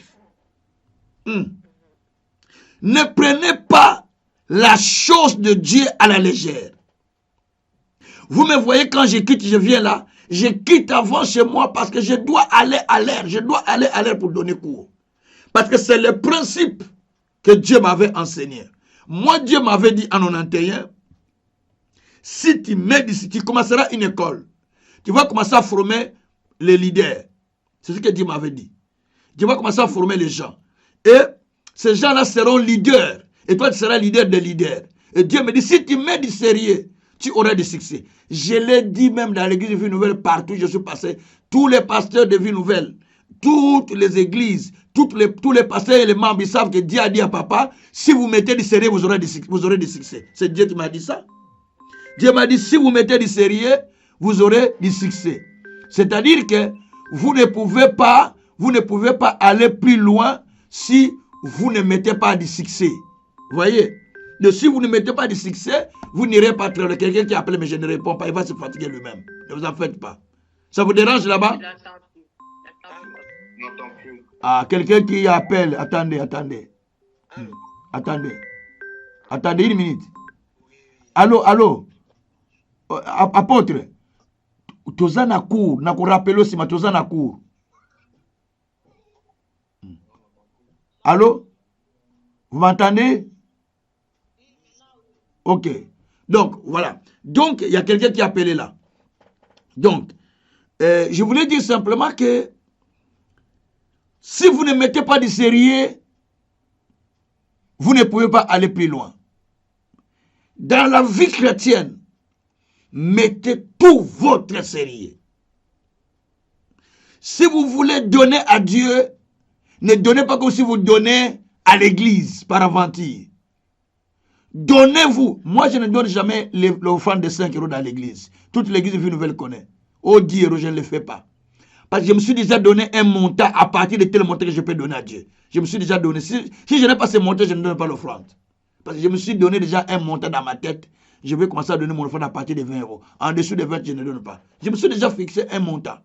Ne prenez pas la chose de Dieu à la légère. Vous me voyez quand je quitte, je viens là, je quitte avant chez moi parce que je dois aller à l'air. Je dois aller à l'air pour donner cours. Parce que c'est le principe que Dieu m'avait enseigné. Moi, Dieu m'avait dit en 91, si tu commenceras une école, tu vas commencer à former les leaders. C'est ce que Dieu m'avait dit. Tu vas commencer à former les gens. Et ces gens-là seront leaders. Et toi, tu seras leader des leaders. Et Dieu me dit, si tu mets du sérieux, tu auras du succès. Je l'ai dit même dans l'église de Vie Nouvelle, partout où je suis passé. Tous les pasteurs de Vie Nouvelle, toutes les églises, tous les pasteurs et les membres, ils savent que Dieu a dit à papa, si vous mettez du sérieux, vous aurez du succès. C'est Dieu qui m'a dit ça. Dieu m'a dit, si vous mettez du sérieux, vous aurez du succès. C'est-à-dire que vous ne pouvez pas aller plus loin si vous ne mettez pas du succès. Vous voyez? Donc, si vous ne mettez pas de succès, vous n'irez pas très loin. Quelqu'un qui appelle mais je ne réponds pas, il va se fatiguer lui-même. Ne vous en faites pas. Ça vous dérange là-bas?
N'entends plus.
Ah, quelqu'un qui appelle. Attendez. Attendez une minute. Allô? Apôtre. Toza na cour. Na ko rappelo si ma toza na cour. Allô? Vous m'entendez? Ok. Donc, voilà. Donc, il y a quelqu'un qui a appelé là. Donc, je voulais dire simplement que si vous ne mettez pas de sérieux, vous ne pouvez pas aller plus loin. Dans la vie chrétienne, mettez tout votre sérieux. Si vous voulez donner à Dieu, ne donnez pas comme si vous donnez à l'église par aventure. Donnez-vous. Moi, je ne donne jamais l'offrande de 5 euros dans l'église. Toute l'église de Vie Nouvelle connaît. Oh, 10 euros, je ne le fais pas. Parce que je me suis déjà donné un montant à partir de tel montant que je peux donner à Dieu. Je me suis déjà donné. Si je n'ai pas ce montant, je ne donne pas l'offrande. Parce que je me suis donné déjà un montant dans ma tête. Je vais commencer à donner mon offrande à partir de 20 euros. En dessous de 20, je ne donne pas. Je me suis déjà fixé un montant.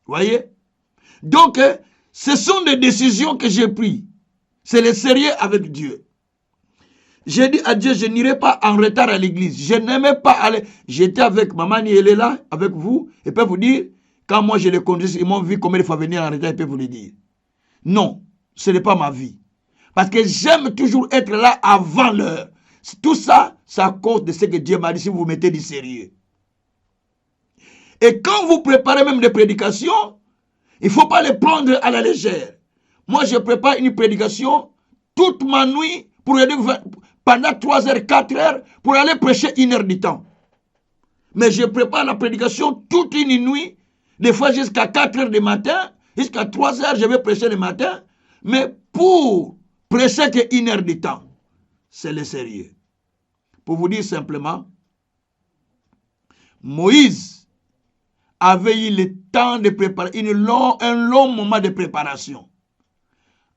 Vous voyez? Donc, ce sont des décisions que j'ai prises. C'est le sérieux avec Dieu. J'ai dit à Dieu, je n'irai pas en retard à l'église. Je n'aimais pas aller. J'étais avec maman, elle est là, avec vous. Et peut vous dire, quand moi je les conduis, ils m'ont vu combien il faut venir en retard, ils peuvent vous le dire. Non, ce n'est pas ma vie. Parce que j'aime toujours être là avant l'heure. Tout ça, c'est à cause de ce que Dieu m'a dit si vous mettez du sérieux. Et quand vous préparez même des prédications, il ne faut pas les prendre à la légère. Moi, je prépare une prédication toute ma nuit pour pendant 3 heures, 4 heures pour aller prêcher 1 heure du temps. Mais je prépare la prédication toute une nuit, des fois jusqu'à 4 heures du matin, jusqu'à 3 heures, je vais prêcher le matin. Mais pour prêcher que 1 heure du temps, c'est le sérieux. Pour vous dire simplement, Moïse avait eu le temps de préparer, un long moment de préparation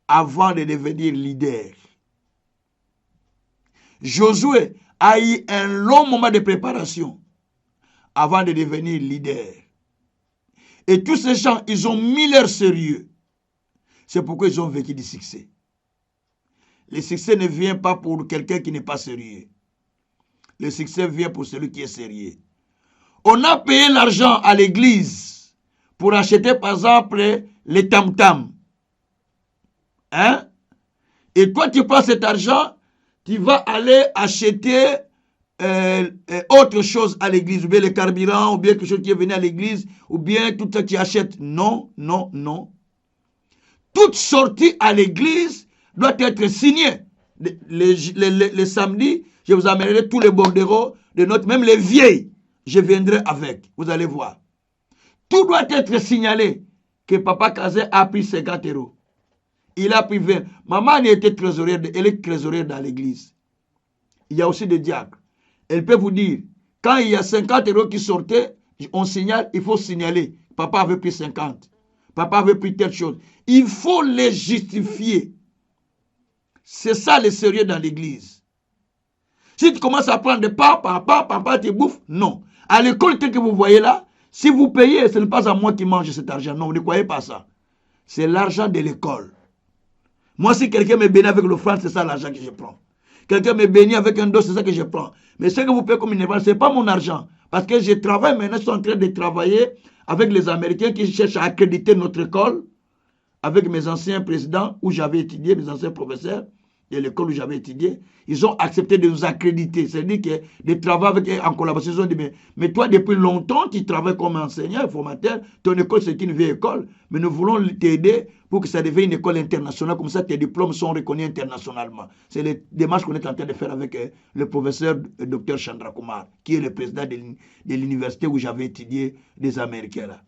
avant de devenir leader. Josué a eu un long moment de préparation avant de devenir leader. Et tous ces gens, ils ont mis leur sérieux. C'est pourquoi ils ont vécu du succès. Le succès ne vient pas pour quelqu'un qui n'est pas sérieux. Le succès vient pour celui qui est sérieux. On a payé l'argent à l'église pour acheter par exemple les tam-tams. Hein? Et toi tu prends cet argent, tu vas aller acheter autre chose à l'église, ou bien le carburant, ou bien quelque chose qui est venu à l'église, ou bien tout ça que tu achètes. Non, non, non. Toute sortie à l'église doit être signée. Les samedis, je vous amènerai tous les bordereaux de notre, même les vieilles, je viendrai avec. Vous allez voir. Tout doit être signalé que Papa Kazé a pris 50 €. Il a pris 20. Maman était trésorière, elle est trésorière dans l'église. Il y a aussi des diacres. Elle peut vous dire, quand il y a 50 € qui sortaient, on signale, il faut signaler. Papa avait pris 50. Papa avait pris telle chose. Il faut les justifier. C'est ça le sérieux dans l'église. Si tu commences à prendre des papa, tu bouffes, non. À l'école, tel que vous voyez là, si vous payez, ce n'est pas à moi qui mange cet argent. Non, ne croyez pas ça. C'est l'argent de l'école. Moi, si quelqu'un me bénit avec l'offrande, c'est ça l'argent que je prends. Quelqu'un me bénit avec un dos, c'est ça que je prends. Mais ce que vous payez comme une épargne, ce n'est pas mon argent. Parce que je travaille maintenant, je suis en train de travailler avec les Américains qui cherchent à accréditer notre école, avec mes anciens présidents où j'avais étudié, mes anciens professeurs de l'école où j'avais étudié. Ils ont accepté de nous accréditer. C'est-à-dire que de travailler en collaboration, ils ont dit, mais toi, depuis longtemps, tu travailles comme enseignant, formateur, ton école, c'est une vieille école, mais nous voulons t'aider pour que ça devienne une école internationale, comme ça tes diplômes sont reconnus internationalement. C'est les démarches qu'on est en train de faire avec le professeur Dr Chandra Kumar, qui est le président de l'université où j'avais étudié des Américains là.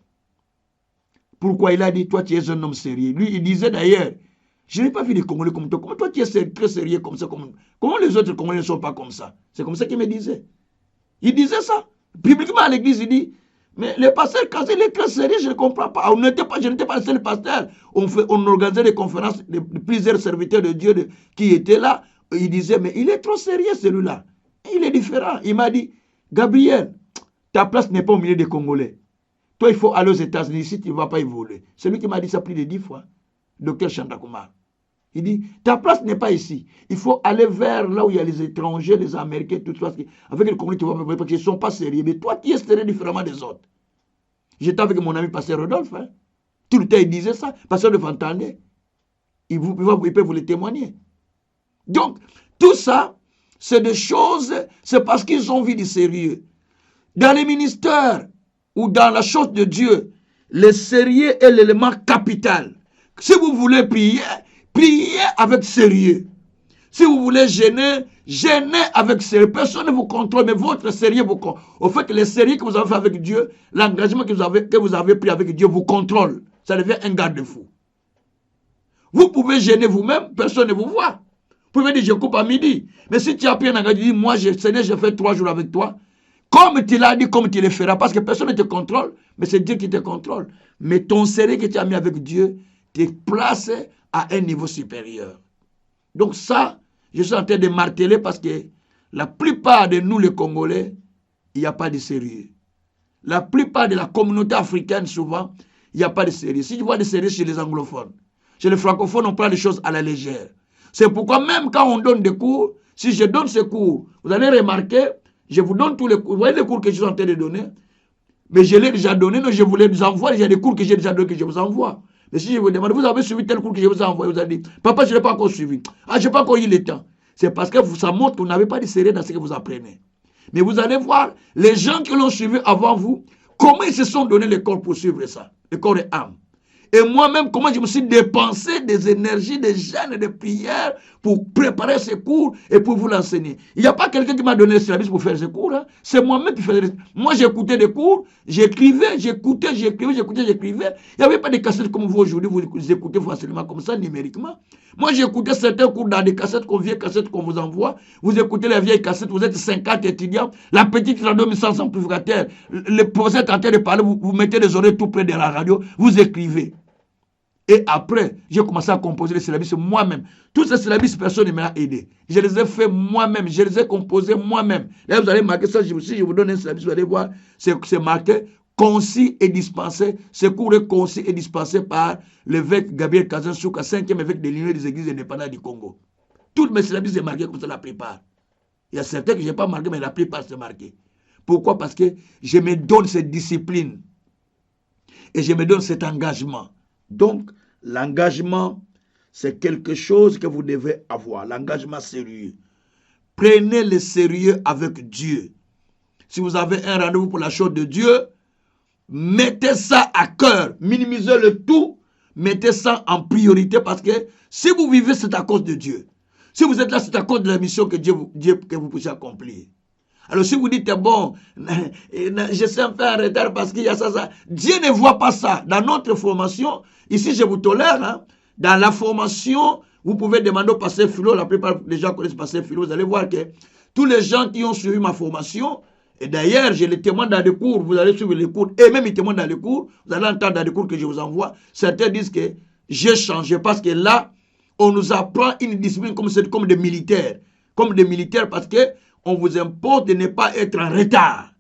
Pourquoi il a dit, toi tu es un homme sérieux. Lui, il disait d'ailleurs, je n'ai pas vu les Congolais comme toi. Comment toi tu es très sérieux comme ça? Comment les autres Congolais ne sont pas comme ça? C'est comme ça qu'il me disait. Il disait ça. Publiquement à l'église, il dit, mais le pasteur, quand il est très sérieux, je ne comprends pas. Je n'étais pas le seul pasteur. On organisait des conférences de plusieurs serviteurs de Dieu qui étaient là. Il disait, mais il est trop sérieux celui-là. Il est différent. Il m'a dit, Gabriel, ta place n'est pas au milieu des Congolais. Toi, il faut aller aux États-Unis. Ici, tu ne vas pas évoluer. C'est lui qui m'a dit ça plus de 10 fois. Dr Chandra Kumar. Il dit, ta place n'est pas ici. Il faut aller vers là où il y a les étrangers, les Américains, tout ça. Avec les Congolais, tu vas parce qu'ils ne sont pas sérieux. Mais toi, tu es sérieux différemment des autres. J'étais avec mon ami Pasteur Rodolphe. Hein. Tout le temps, il disait ça. Pasteur de Fontanet. Il peut vous le témoigner. Donc, tout ça, c'est des choses, c'est parce qu'ils ont vu du sérieux. Dans les ministères ou dans la chose de Dieu, le sérieux est l'élément capital. Si vous voulez prier, priez avec sérieux. Si vous voulez gêner, gênez avec sérieux. Personne ne vous contrôle, mais votre sérieux vous contrôle. Au fait, le sérieux que vous avez fait avec Dieu, l'engagement que vous avez pris avec Dieu vous contrôle. Ça devient un garde-fou. Vous pouvez gêner vous-même, personne ne vous voit. Vous pouvez dire, je coupe à midi. Mais si tu as pris un engagement, tu dis, moi, Seigneur, j'ai fait 3 jours avec toi. Comme tu l'as dit, comme tu le feras. Parce que personne ne te contrôle, mais c'est Dieu qui te contrôle. Mais ton sérieux que tu as mis avec Dieu te place à un niveau supérieur. Donc ça, je suis en train de marteler parce que la plupart de nous, les Congolais, il n'y a pas de sérieux. La plupart de la communauté africaine, souvent, il n'y a pas de sérieux. Si tu vois de sérieux chez les anglophones, chez les francophones, on prend les choses à la légère. C'est pourquoi même quand on donne des cours, si je donne ce cours, vous allez remarquer, je vous donne tous les cours. Vous voyez les cours que je suis en train de donner? Mais je l'ai déjà donné, non, je vous les envoie. Il y a des cours que j'ai déjà donnés que je vous envoie. Mais si je vous demande, vous avez suivi tel cours que je vous ai envoyé, vous allez dire, papa, je ne l'ai pas encore suivi. Ah, je n'ai pas encore eu le temps. C'est parce que ça montre que vous n'avez pas de sérieux dans ce que vous apprenez. Mais vous allez voir, les gens qui l'ont suivi avant vous, comment ils se sont donné le corps pour suivre ça, le corps et âme. Et moi-même, comment je me suis dépensé des énergies, des gênes, des prières pour préparer ces cours et pour vous l'enseigner. Il n'y a pas quelqu'un qui m'a donné le service pour faire ces cours. Hein. C'est moi-même qui faisais. Moi, j'écoutais des cours, j'écrivais, j'écoutais. Il n'y avait pas de cassettes comme vous aujourd'hui, vous écoutez facilement comme ça, numériquement. Moi, j'écoutais certains cours dans des cassettes, vieilles cassettes qu'on vous envoie. Vous écoutez les vieilles cassettes, vous êtes 50 étudiants. La petite radio sans amplificateur, le professeur est en train de parler, vous mettez les oreilles tout près de la radio, vous écrivez. Et après, j'ai commencé à composer les syllabes moi-même. Tous ces syllabes, personne ne m'a aidé. Je les ai fait moi-même, je les ai composés moi-même. Là, vous allez marquer ça, si je vous donne un syllabe, vous allez voir, c'est marqué concis et dispensé. Ce cours est concis et dispensé par l'évêque Gabriel Kazan-Souka, 5e évêque de l'Union des Églises indépendantes du Congo. Toutes mes syllabes sont marquées comme ça la plupart. Il y a certains que je n'ai pas marqué, mais la plupart sont marquées. Pourquoi? Parce que je me donne cette discipline. Et je me donne cet engagement. Donc, l'engagement, c'est quelque chose que vous devez avoir. L'engagement sérieux. Prenez le sérieux avec Dieu. Si vous avez un rendez-vous pour la chose de Dieu, mettez ça à cœur. Minimisez le tout. Mettez ça en priorité parce que si vous vivez, c'est à cause de Dieu. Si vous êtes là, c'est à cause de la mission que que vous puissiez accomplir. Alors si vous dites, bon, je suis un peu en retard parce qu'il y a ça. Dieu ne voit pas ça. Dans notre formation, ici je vous tolère, hein, dans la formation, vous pouvez demander au pasteur Philo, la plupart des gens connaissent pasteur Philo, vous allez voir que tous les gens qui ont suivi ma formation, et d'ailleurs je les témoigne dans les cours, vous allez suivre les cours, et même ils témoignent dans les cours, vous allez entendre dans les cours que je vous envoie, certains disent que j'ai changé parce que là, on nous apprend une discipline comme des militaires. Comme des militaires parce que on vous impose de ne pas être en retard.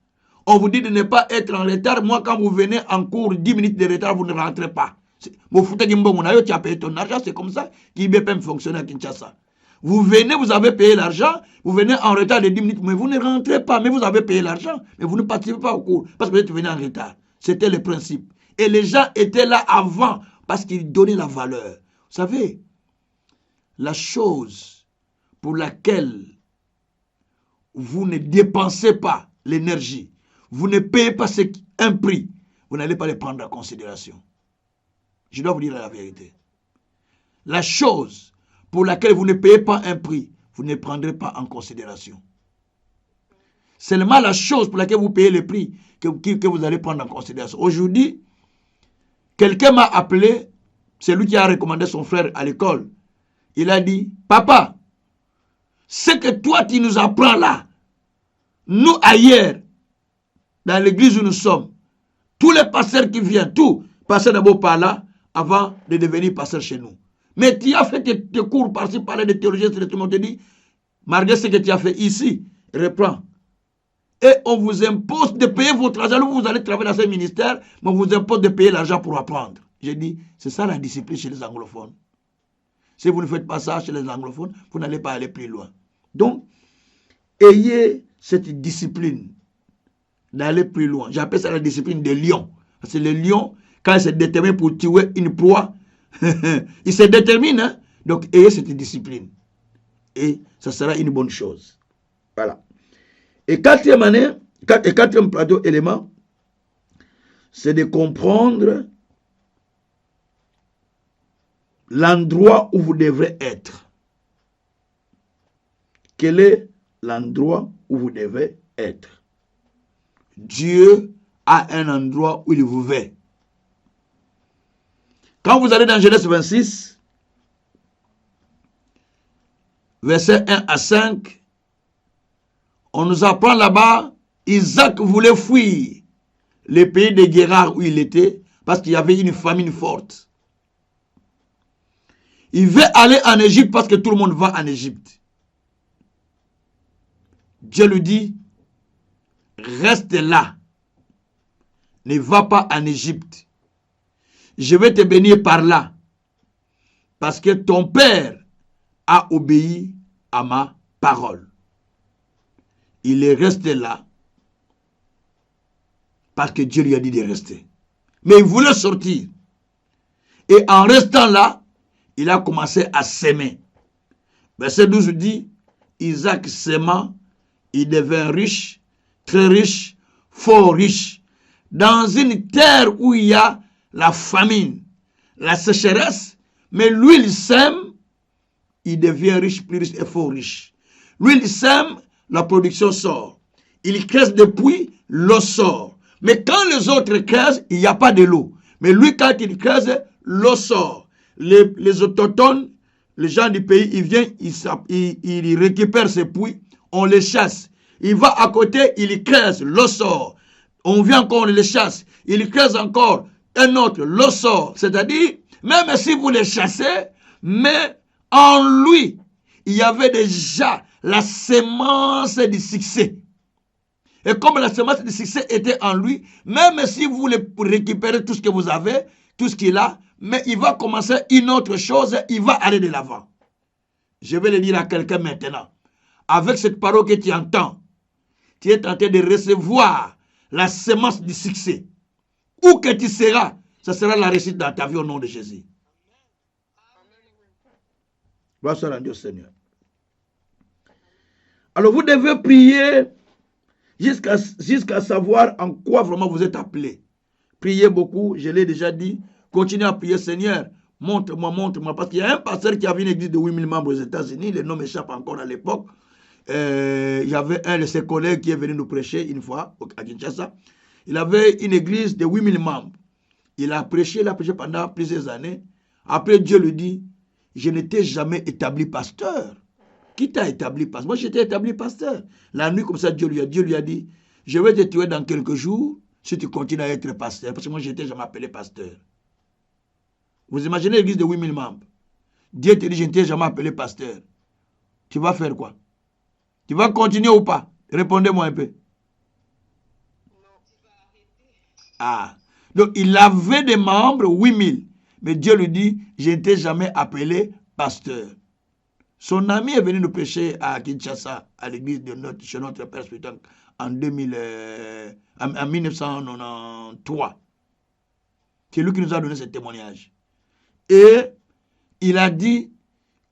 On vous dit de ne pas être en retard. Moi, quand vous venez en cours, 10 minutes de retard, vous ne rentrez pas. Vous foutez tu as payé ton argent, c'est comme ça qu'IBPM fonctionne à Kinshasa. Vous venez, vous avez payé l'argent, vous venez en retard de 10 minutes, mais vous ne rentrez pas, mais vous avez payé l'argent, mais vous ne participez pas au cours parce que vous êtes venu en retard. C'était le principe. Et les gens étaient là avant parce qu'ils donnaient la valeur. Vous savez, la chose pour laquelle vous ne dépensez pas l'énergie, vous ne payez pas un prix, vous n'allez pas le prendre en considération. Je dois vous dire la vérité. La chose pour laquelle vous ne payez pas un prix, vous ne prendrez pas en considération. Seulement la chose pour laquelle vous payez le prix que vous allez prendre en considération. Aujourd'hui, quelqu'un m'a appelé, c'est lui qui a recommandé son frère à l'école. Il a dit, papa, ce que toi tu nous apprends là, nous ailleurs, dans l'église où nous sommes, tous les pasteurs qui viennent, tout, passaient d'abord par là, avant de devenir pasteur chez nous. Mais tu as fait tes cours par-ci, par-là de théologie, tout le monde te dit, malgré ce que tu as fait ici, reprends. Et on vous impose de payer votre argent, vous allez travailler dans ce ministère, mais on vous impose de payer l'argent pour apprendre. J'ai dit, c'est ça la discipline chez les anglophones. Si vous ne faites pas ça chez les anglophones, vous n'allez pas aller plus loin. Donc, ayez cette discipline d'aller plus loin. J'appelle ça la discipline des lions. Parce que le lion, quand il se détermine pour tuer une proie, il se détermine. Hein? Donc, ayez cette discipline. Et ça sera une bonne chose. Voilà. Et quatrième élément, c'est de comprendre l'endroit où vous devrez être. Quel est l'endroit où vous devez être? Dieu a un endroit où il vous veut. Quand vous allez dans Genèse 26, versets 1 à 5, on nous apprend là-bas, Isaac voulait fuir le pays de Guérard où il était, parce qu'il y avait une famine forte. Il veut aller en Égypte parce que tout le monde va en Égypte. Dieu lui dit, reste là. Ne va pas en Égypte. Je vais te bénir par là. Parce que ton père a obéi à ma parole. Il est resté là. Parce que Dieu lui a dit de rester. Mais il voulait sortir. Et en restant là, il a commencé à s'aimer. Verset 12 dit, Isaac s'aimant, il devint riche, très riche, fort riche. Dans une terre où il y a la famine, la sécheresse, mais lui il sème il devient riche, plus riche et fort riche. Lui, il sème, la production sort. Il creuse des puits, l'eau sort. Mais quand les autres creusent, il n'y a pas de l'eau. Mais lui, quand il creuse, l'eau sort. Les autochtones, les gens du pays, ils viennent, ils récupèrent ces puits, on les chasse. Il va à côté, il creuse, l'eau sort. On vient encore, on les chasse. Il creuse encore, un autre, l'eau sort. C'est-à-dire, même si vous les chassez, mais en lui, il y avait déjà la semence du succès. Et comme la semence du succès était en lui, même si vous voulez récupérer tout ce que vous avez, tout ce qu'il a, mais il va commencer une autre chose, il va aller de l'avant. Je vais le dire à quelqu'un maintenant. Avec cette parole que tu entends, tu es tenté de recevoir la semence du succès. Où que tu seras, ça sera la réussite dans ta vie au nom de Jésus. Gloire soit rendue au Seigneur. Alors vous devez prier jusqu'à savoir en quoi vraiment vous êtes appelé. Priez beaucoup, je l'ai déjà dit. Continuez à prier, Seigneur, montre-moi, montre-moi. Parce qu'il y a un pasteur qui avait une église de 8000 membres aux États-Unis, le nom m'échappe encore à l'époque. Il y avait un de ses collègues qui est venu nous prêcher une fois à Kinshasa. Il avait une église de 8000 membres. Il a prêché pendant plusieurs années. Après, Dieu lui dit, je n'étais jamais établi pasteur. Qui t'a établi pasteur? Moi, j'étais établi pasteur. La nuit, comme ça, Dieu lui a dit, je vais te tuer dans quelques jours si tu continues à être pasteur. Parce que moi, je n'étais jamais appelé pasteur. Vous imaginez l'église de 8000 membres. Dieu te dit, je ne t'ai jamais appelé pasteur. Tu vas faire quoi? Tu vas continuer ou pas? Répondez-moi un peu. Non, tu vas arrêter. Ah. Donc, il avait des membres, 8000. Mais Dieu lui dit, je ne t'ai jamais appelé pasteur. Son ami est venu nous prêcher à Kinshasa, à l'église de chez notre Père spirituel, en 1993. C'est lui qui nous a donné ce témoignage. Et il a dit,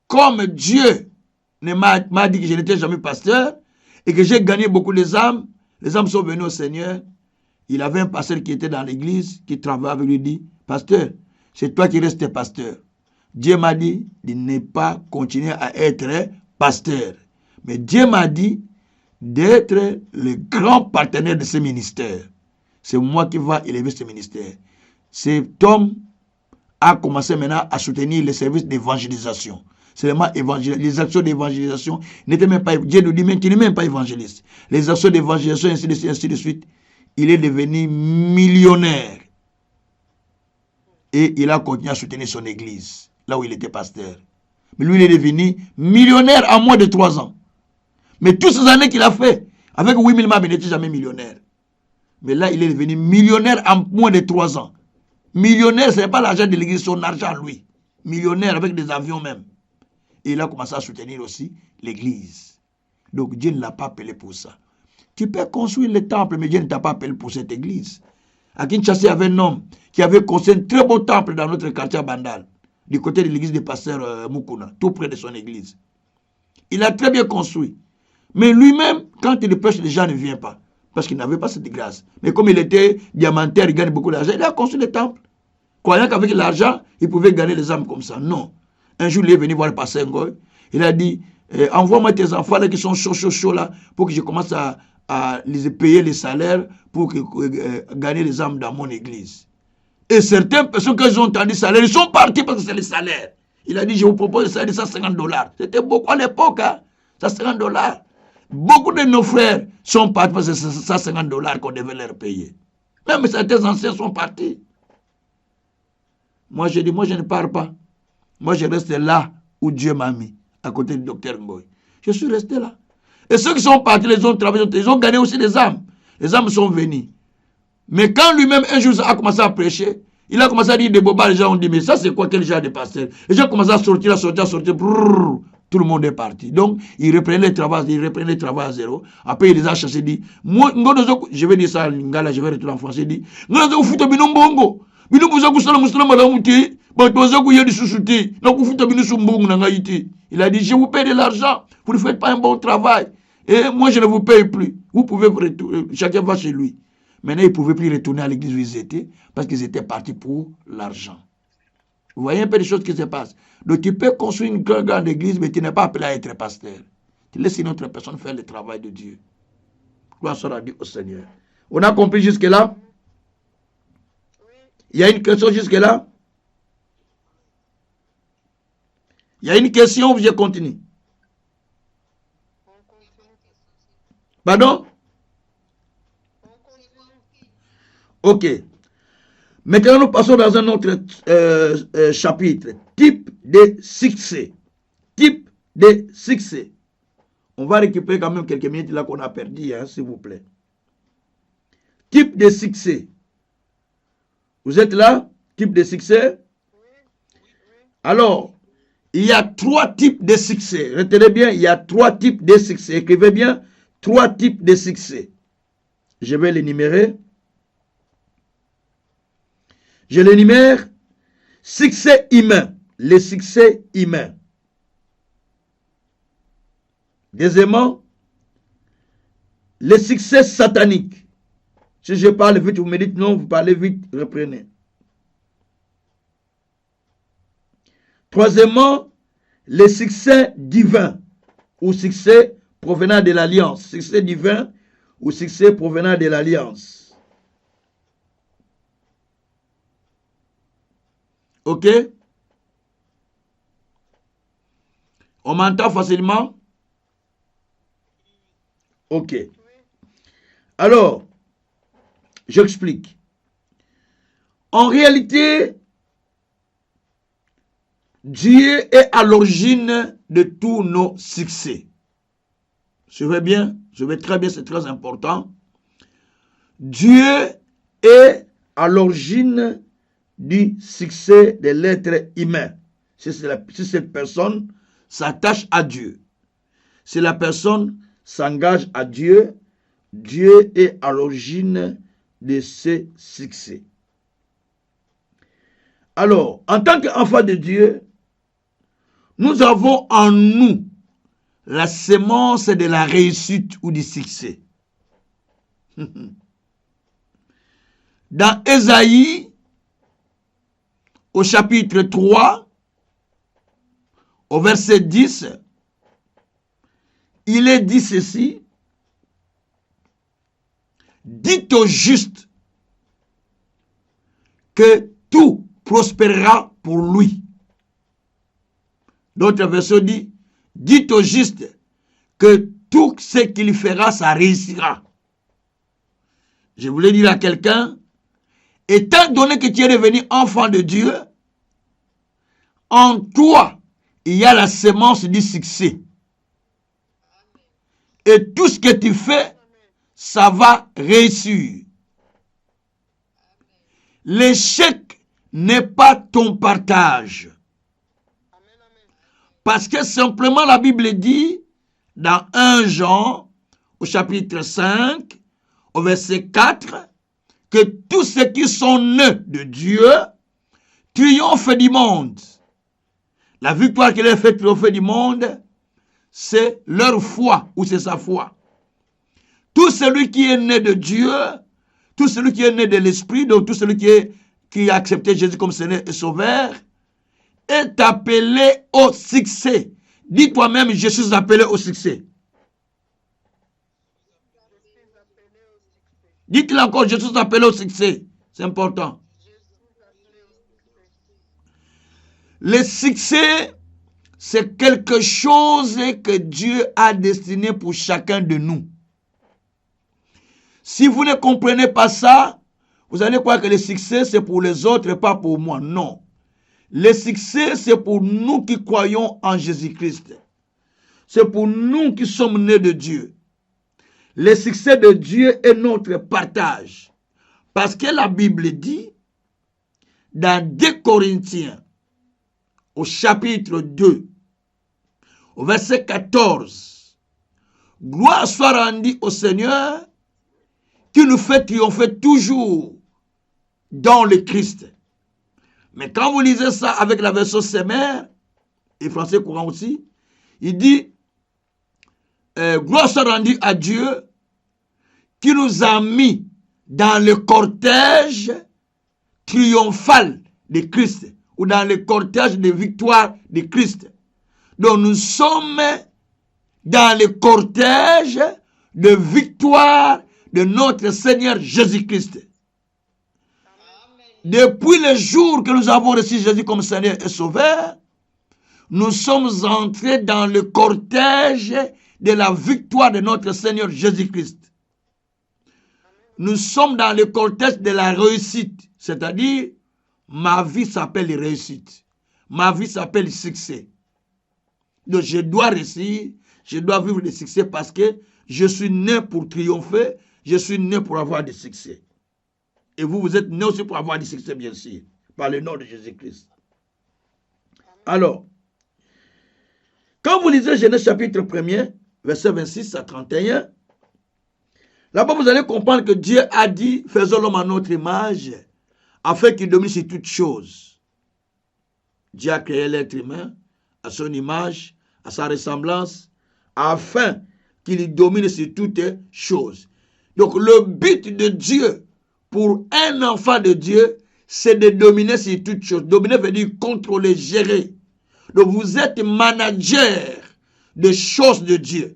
comme Dieu m'a dit que je n'étais jamais pasteur et que j'ai gagné beaucoup les âmes sont venues au Seigneur. Il avait un pasteur qui était dans l'église, qui travaillait avec lui, il dit, pasteur, c'est toi qui restes pasteur. Dieu m'a dit de ne pas continuer à être pasteur. Mais Dieu m'a dit d'être le grand partenaire de ce ministère. C'est moi qui va élever ce ministère. Cet homme a commencé maintenant à soutenir les services d'évangélisation. Seulement les actions d'évangélisation n'étaient même pas. Dieu nous dit même qu'il n'est même pas évangéliste. Les actions d'évangélisation, ainsi de suite. Il est devenu millionnaire. Et il a continué à soutenir son église, là où il était pasteur. Mais lui, il est devenu millionnaire en moins de 3 ans. Mais toutes ces années qu'il a fait, avec 8000 membres, il n'était jamais millionnaire. Mais là, il est devenu millionnaire en moins de 3 ans. Millionnaire, ce n'est pas l'argent de l'église, son argent, lui. Millionnaire avec des avions même. Et il a commencé à soutenir aussi l'église. Donc Dieu ne l'a pas appelé pour ça. Tu peux construire le temple, mais Dieu ne t'a pas appelé pour cette église. À Kinshasa, il y avait un homme qui avait construit un très beau temple dans notre quartier à Bandal, du côté de l'église du pasteur Mukuna, tout près de son église. Il a très bien construit. Mais lui-même, quand il prêche, les gens ne viennent pas. Parce qu'il n'avait pas cette grâce. Mais comme il était diamantaire, il gagne beaucoup d'argent, il a construit le temple. Croyant qu'avec l'argent, il pouvait gagner les âmes comme ça. Non. Un jour, il est venu voir le pasteur Ngoy. Il a dit, envoie-moi tes enfants là qui sont chauds là, pour que je commence à les payer les salaires pour gagner les âmes dans mon église. Et certaines personnes, quand ils ont entendu salaire, ils sont partis parce que c'est les salaires. Il a dit, je vous propose le salaire de $150. C'était beaucoup à l'époque, hein, $150. Beaucoup de nos frères sont partis parce que c'est $150 qu'on devait leur payer. Même certains anciens sont partis. Moi, je dis, moi, je ne pars pas. Moi, je reste là où Dieu m'a mis, à côté du docteur Ngoy. Je suis resté là. Et ceux qui sont partis, les ont travaillé, ils ont gagné aussi des âmes. Les âmes sont venues. Mais quand lui-même, un jour, a commencé à prêcher, il a commencé à dire des bobas, les gens ont dit, mais ça, c'est quoi, quel genre de pasteur? Les gens ont commencé à sortir, brrr, tout le monde est parti. Donc, il reprenait le travail à zéro. Après, il les a chassés, il dit, moi, je vais dire ça en lingala, je vais retourner en français, il dit, il a dit, je vous paye de l'argent, vous ne faites pas un bon travail. Et moi, je ne vous paye plus. Vous pouvez retourner, chacun va chez lui. Maintenant, ils ne pouvaient plus retourner à l'église où ils étaient, parce qu'ils étaient partis pour l'argent. Vous voyez un peu les choses qui se passent. Donc tu peux construire une grande église, mais tu n'es pas appelé à être pasteur. Tu laisses une autre personne faire le travail de Dieu. Gloire soit rendue au Seigneur. On a compris jusque-là? Il y a une question jusque-là? Il y a une question ou je continue? Pardon? Ok. Maintenant, nous passons dans un autre chapitre. Type de succès. Type de succès. On va récupérer quand même quelques minutes là qu'on a perdu, hein, s'il vous plaît. Type de succès. Vous êtes là? Type de succès? Alors, il y a 3 types de succès. Retenez bien, il y a 3 types de succès. Écrivez bien, 3 types de succès. Je vais les énumérer. Je l'énumère. Succès humain. Les succès humains. Deuxièmement, les succès sataniques. Si je parle vite, vous me dites non, vous parlez vite, reprenez. Troisièmement, les succès divins ou succès provenant de l'alliance. Succès divin ou succès provenant de l'alliance. Ok? On m'entend facilement? Ok. Alors, j'explique. En réalité, Dieu est à l'origine de tous nos succès. Suivez bien, suivez très bien, c'est très important. Dieu est à l'origine du succès de l'être humain. Si cette personne s'attache à Dieu, si la personne s'engage à Dieu, Dieu est à l'origine de ce succès. Alors, en tant qu'enfant de Dieu, nous avons en nous la sémence de la réussite ou du succès. Dans Ésaïe, au chapitre 3, au verset 10, il est dit ceci: dites au juste que tout prospérera pour lui. D'autres versions disent: dites au juste que tout ce qu'il fera, ça réussira. Je voulais dire à quelqu'un, étant donné que tu es devenu enfant de Dieu, en toi, il y a la sémence du succès. Et tout ce que tu fais, ça va réussir. L'échec n'est pas ton partage. Parce que simplement la Bible dit, dans 1 Jean, au chapitre 5, au verset 4, que tous ceux qui sont nés de Dieu triomphent du monde. La victoire qu'il a fait triompher du monde, c'est leur foi ou c'est sa foi. Tout celui qui est né de Dieu, tout celui qui est né de l'Esprit, donc tout celui qui a accepté Jésus comme Seigneur et Sauveur, est appelé au succès. Dis toi-même, je suis appelé au succès. Dites-le encore, je suis appelé au succès. C'est important. Le succès, c'est quelque chose que Dieu a destiné pour chacun de nous. Si vous ne comprenez pas ça, vous allez croire que le succès, c'est pour les autres et pas pour moi. Non. Le succès, c'est pour nous qui croyons en Jésus-Christ. C'est pour nous qui sommes nés de Dieu. Le succès de Dieu est notre partage. Parce que la Bible dit, dans 2 Corinthiens, au chapitre 2, au verset 14, gloire soit rendue au Seigneur qui nous fait triompher toujours dans le Christ. Mais quand vous lisez ça avec la version Semmer, et français courant aussi, il dit, gloire soit rendue à Dieu qui nous a mis dans le cortège triomphal de Christ, ou dans le cortège de victoire de Christ. Donc nous sommes dans le cortège de victoire de notre Seigneur Jésus-Christ. Depuis le jour que nous avons reçu Jésus comme Seigneur et Sauveur, nous sommes entrés dans le cortège de la victoire de notre Seigneur Jésus-Christ. Nous sommes dans le cortège de la réussite, c'est-à-dire ma vie s'appelle réussite, ma vie s'appelle succès. Donc je dois réussir, je dois vivre le succès parce que je suis né pour triompher, je suis né pour avoir du succès. Et vous, vous êtes né aussi pour avoir du succès, bien sûr, par le nom de Jésus-Christ. Alors, quand vous lisez Genèse chapitre 1er, verset 26 à 31, là-bas vous allez comprendre que Dieu a dit, faisons l'homme à notre image, afin qu'il domine sur toutes choses. Dieu a créé l'être humain à son image, à sa ressemblance, afin qu'il domine sur toutes choses. Donc le but de Dieu pour un enfant de Dieu, c'est de dominer sur toutes choses. Dominer veut dire contrôler, gérer. Donc vous êtes manager des choses de Dieu.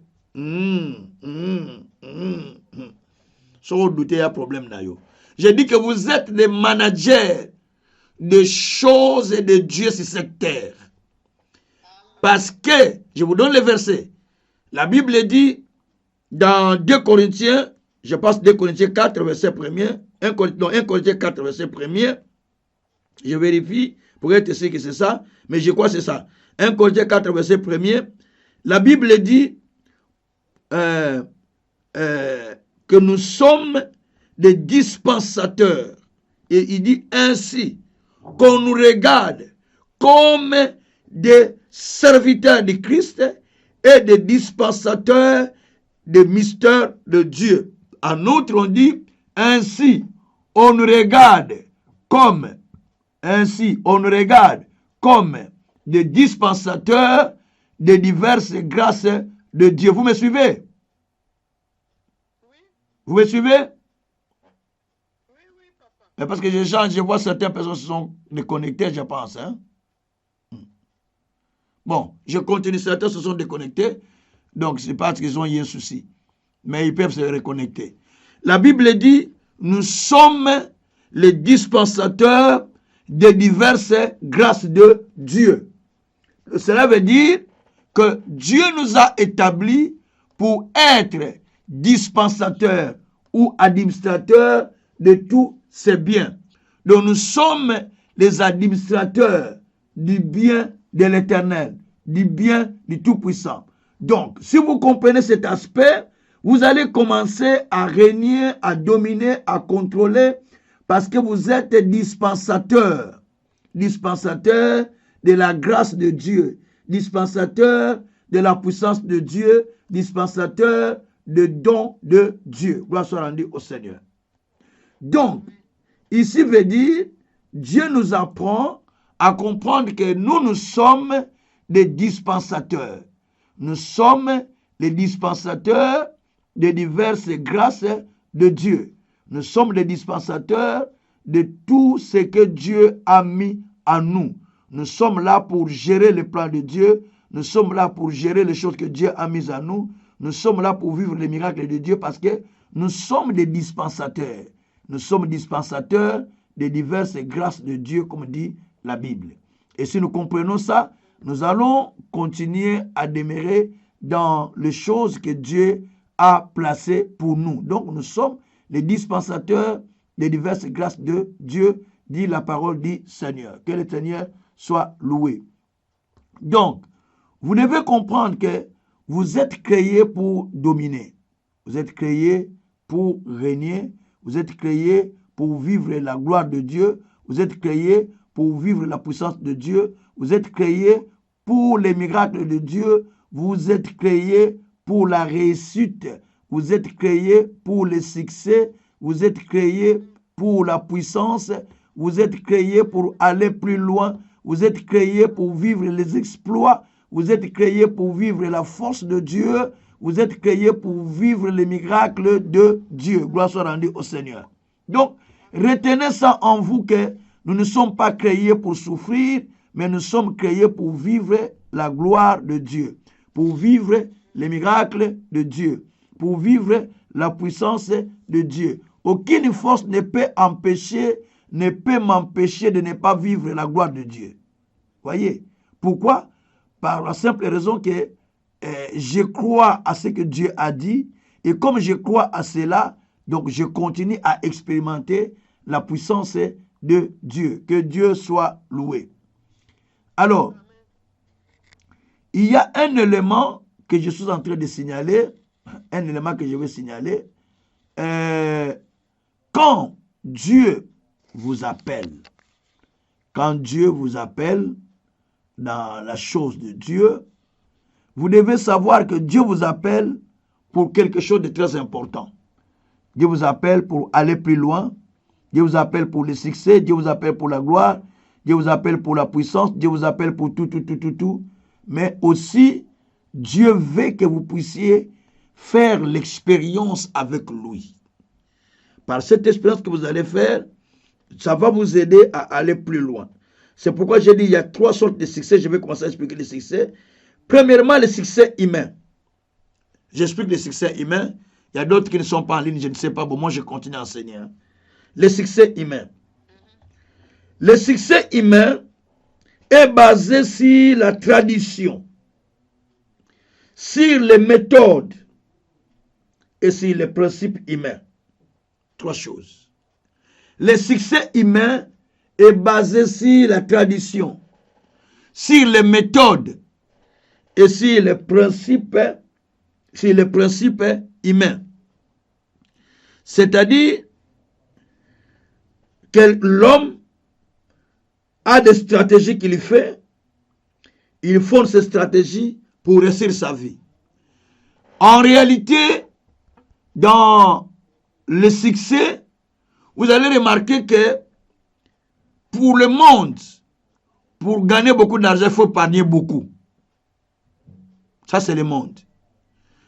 Si vous doutez, il y a un problème là. J'ai dit que vous êtes des managers des choses de Dieu sur cette terre. Parce que, je vous donne le verset. La Bible dit dans 2 Corinthiens, je passe 2 Corinthiens 4, verset 1er, 1 Corinthiens 4, verset 1er, je vérifie pour être sûr que c'est ça, mais je crois que c'est ça. 1 Corinthiens 4, verset 1er, la Bible dit que nous sommes des dispensateurs. Et il dit ainsi, qu'on nous regarde comme des serviteurs de Christ et des dispensateurs des mystères de Dieu. En outre, on dit, ainsi, on nous regarde comme des dispensateurs de diverses grâces de Dieu. Vous me suivez?
Oui.
Vous me suivez?
Oui, papa.
Mais parce que je vois certaines personnes se sont déconnectées, je pense. Hein? Bon, je continue. Certains se sont déconnectés. Donc, c'est parce qu'ils ont eu un souci. Mais ils peuvent se reconnecter. La Bible dit, nous sommes les dispensateurs de diverses grâces de Dieu. Cela veut dire que Dieu nous a établis pour être dispensateurs ou administrateurs de tous ses biens. Donc nous sommes les administrateurs du bien de l'Éternel, du bien du Tout-Puissant. Donc, si vous comprenez cet aspect, vous allez commencer à régner, à dominer, à contrôler, parce que vous êtes dispensateurs. Dispensateurs de la grâce de Dieu. Dispensateurs de la puissance de Dieu. Dispensateurs de dons de Dieu. Gloire soit rendue au Seigneur. Donc, ici veut dire, Dieu nous apprend à comprendre que nous sommes des dispensateurs. Nous sommes les dispensateurs de diverses grâces de Dieu. Nous sommes les dispensateurs de tout ce que Dieu a mis en nous. Nous sommes là pour gérer le plan de Dieu. Nous sommes là pour gérer les choses que Dieu a mises en nous. Nous sommes là pour vivre les miracles de Dieu parce que nous sommes des dispensateurs. Nous sommes dispensateurs de diverses grâces de Dieu, comme dit la Bible. Et si nous comprenons ça, nous allons continuer à demeurer dans les choses que Dieu a placées pour nous. Donc, nous sommes les dispensateurs des diverses grâces de Dieu, dit la parole du Seigneur. Que le Seigneur soit loué. Donc, vous devez comprendre que vous êtes créés pour dominer. Vous êtes créés pour régner. Vous êtes créés pour vivre la gloire de Dieu. Vous êtes créés pour vivre la puissance de Dieu. Vous êtes créés pour les miracles de Dieu. Vous êtes créés pour la réussite. Vous êtes créés pour le succès. Vous êtes créés pour la puissance. Vous êtes créés pour aller plus loin. Vous êtes créés pour vivre les exploits. Vous êtes créés pour vivre la force de Dieu. Vous êtes créés pour vivre les miracles de Dieu. Gloire soit rendue au Seigneur. Donc, retenez ça en vous que nous ne sommes pas créés pour souffrir, mais nous sommes créés pour vivre la gloire de Dieu, pour vivre les miracles de Dieu, pour vivre la puissance de Dieu. Aucune force ne peut m'empêcher de ne pas vivre la gloire de Dieu. Voyez? Pourquoi? Par la simple raison que je crois à ce que Dieu a dit, et comme je crois à cela, donc je continue à expérimenter la puissance de Dieu. Que Dieu soit loué. Alors, il y a un élément que je suis en train de signaler, un élément que je veux signaler. Quand Dieu vous appelle, dans la chose de Dieu, vous devez savoir que Dieu vous appelle pour quelque chose de très important. Dieu vous appelle pour aller plus loin. Dieu vous appelle pour le succès. Dieu vous appelle pour la gloire. Dieu vous appelle pour la puissance. Dieu vous appelle pour tout. Mais aussi, Dieu veut que vous puissiez faire l'expérience avec lui. Par cette expérience que vous allez faire, ça va vous aider à aller plus loin. C'est pourquoi j'ai dit il y a 3 sortes de succès. Je vais commencer à expliquer les succès. Premièrement, le succès humain. J'explique les succès humains. Il y a d'autres qui ne sont pas en ligne, je ne sais pas. Bon, moi, je continue à enseigner. Le succès humain. Le succès humain est basé sur la tradition, sur les méthodes et sur les principes humains. 3 choses. Le succès humain est basé sur la tradition, sur les méthodes et sur les principes humains. C'est-à-dire que l'homme a des stratégies qu'il fait, il fonde ces stratégies pour réussir sa vie. En réalité, dans le succès, vous allez remarquer que pour le monde, pour gagner beaucoup d'argent, il faut épargner beaucoup. Ça, c'est le monde.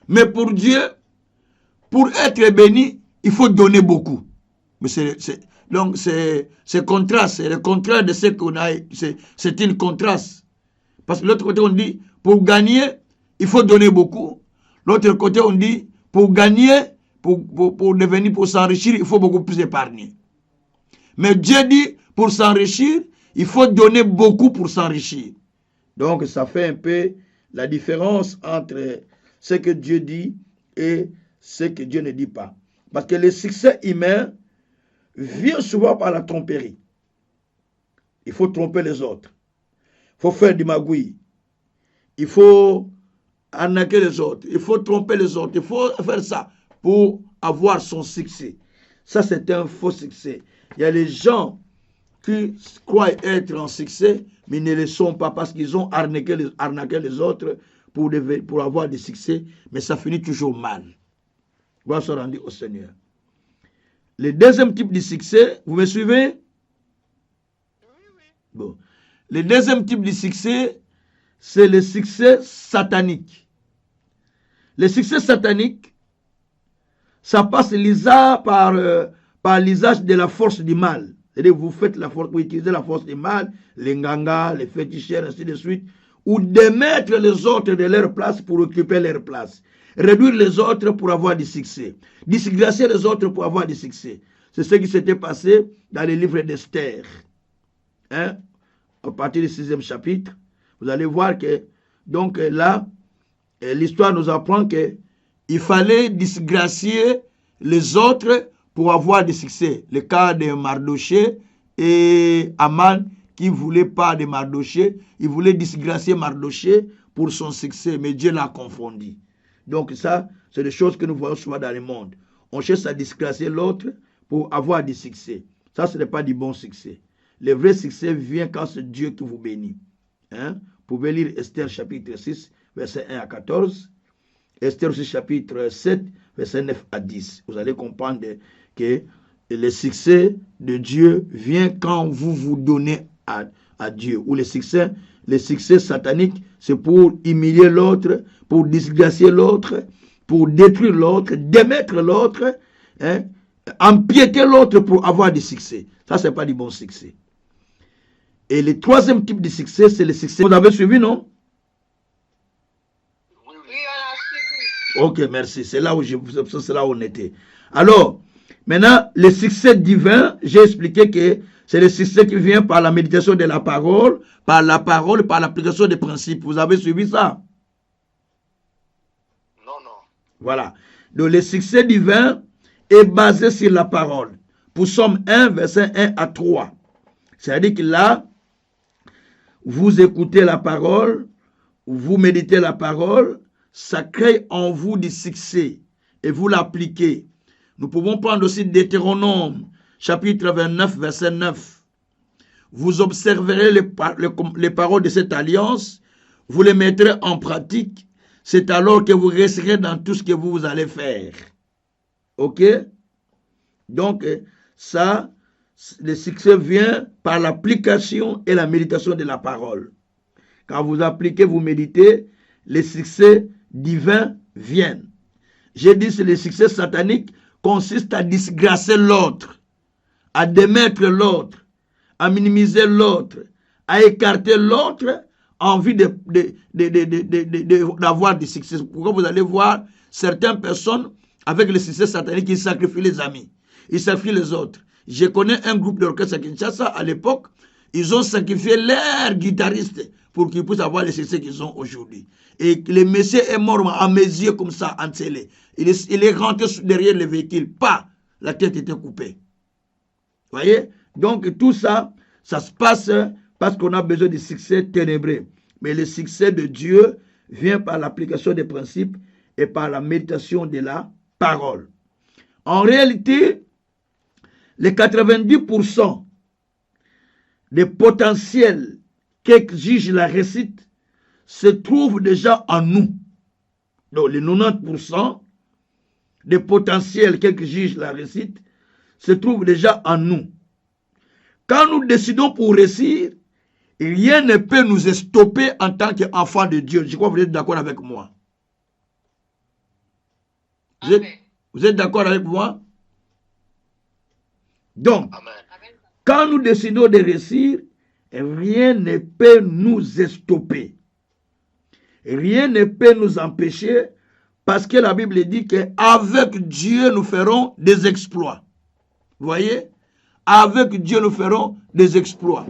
Mais pour Dieu, pour être béni, il faut donner beaucoup. Mais donc, c'est contraste. C'est le contraire de ce qu'on a. C'est une contraste. Parce que l'autre côté, on dit, pour gagner, il faut donner beaucoup. L'autre côté, on dit, pour gagner, pour devenir, pour s'enrichir, il faut beaucoup plus épargner. Mais Dieu dit, pour s'enrichir, il faut donner beaucoup pour s'enrichir. Donc, ça fait un peu la différence entre ce que Dieu dit et ce que Dieu ne dit pas. Parce que le succès humain vient souvent par la tromperie. Il faut tromper les autres. Il faut faire du magouille. Il faut arnaquer les autres. Il faut tromper les autres. Il faut faire ça pour avoir son succès. Ça, c'est un faux succès. Il y a les gens qui croient être en succès, mais ne le sont pas parce qu'ils ont arnaqué les autres pour avoir du succès, mais ça finit toujours mal. Gloire soit rendue au Seigneur. Le deuxième type de succès, vous me suivez?
Oui.
Bon. Le deuxième type de succès, c'est le succès satanique. Le succès satanique, ça passe par l'usage de la force du mal. C'est-à-dire vous utilisez la force du mal, les nganga, les féticheurs, ainsi de suite, ou démettre les autres de leur place pour occuper leur place. Réduire les autres pour avoir du succès. Disgracier les autres pour avoir du succès. C'est ce qui s'était passé dans le livre d'Esther. À partir du 6e chapitre, vous allez voir que, donc là, l'histoire nous apprend qu'il fallait disgracier les autres pour avoir du succès. Le cas de Mardoché et Aman qui ne voulait pas de Mardoché, il voulait disgracier Mardoché pour son succès, mais Dieu l'a confondu. Donc ça, c'est des choses que nous voyons souvent dans le monde. On cherche à disgracier l'autre pour avoir du succès. Ça, ce n'est pas du bon succès. Le vrai succès vient quand c'est Dieu qui vous bénit. Vous pouvez lire Esther chapitre 6, verset 1 à 14. Esther aussi chapitre 7, verset 9 à 10. Vous allez comprendre que le succès de Dieu vient quand vous vous donnez à Dieu. Ou le succès satanique, c'est pour humilier l'autre, pour disgracier l'autre, pour détruire l'autre, démettre l'autre, empiéter l'autre pour avoir du succès. Ça, ce n'est pas du bon succès. Et le troisième type de succès, c'est le succès. Vous avez suivi, non?
Oui, on a suivi.
Ok, merci. C'est là où on était. Alors, maintenant, le succès divin, j'ai expliqué que c'est le succès qui vient par la méditation de la parole, par l'application des principes. Vous avez suivi ça?
Non.
Voilà. Donc, le succès divin est basé sur la parole. Pour Somme 1, verset 1 à 3. C'est-à-dire que là, vous écoutez la parole, vous méditez la parole, ça crée en vous du succès et vous l'appliquez. Nous pouvons prendre aussi Deutéronome, chapitre 29, verset 9. Vous observerez les paroles de cette alliance, vous les mettrez en pratique, c'est alors que vous réussirez dans tout ce que vous allez faire. Ok? Donc, ça, le succès vient par l'application et la méditation de la parole. Quand vous appliquez, vous méditez, les succès divins viennent. J'ai dit que le succès satanique consiste à disgracer l'autre, à démettre l'autre, à minimiser l'autre, à écarter l'autre en vue d'avoir du succès. Pourquoi vous allez voir certaines personnes avec le succès satanique qui sacrifient les amis, ils sacrifient les autres. Je connais un groupe d'orchestre à Kinshasa à l'époque, ils ont sacrifié leur guitariste pour qu'ils puissent avoir le succès qu'ils ont aujourd'hui. Et le monsieur est mort à mes yeux comme ça, en télé. Il est rentré derrière le véhicule. Pas, la tête était coupée. Vous voyez? Donc tout ça, ça se passe parce qu'on a besoin de succès ténébreux. Mais le succès de Dieu vient par l'application des principes et par la méditation de la parole. En réalité, les 90% des potentiels qu'exige la réussite se trouvent déjà en nous. Donc les 90% des potentiels qu'exige la réussite se trouvent déjà en nous. Quand nous décidons pour réussir, rien ne peut nous stopper en tant qu'enfants de Dieu. Je crois que vous êtes d'accord avec moi. Vous êtes d'accord avec moi? Donc,
Amen.
quand nous décidons de réussir, rien ne peut nous stopper. Rien ne peut nous empêcher parce que la Bible dit qu'avec Dieu, nous ferons des exploits. Vous voyez? Avec Dieu, nous ferons des exploits.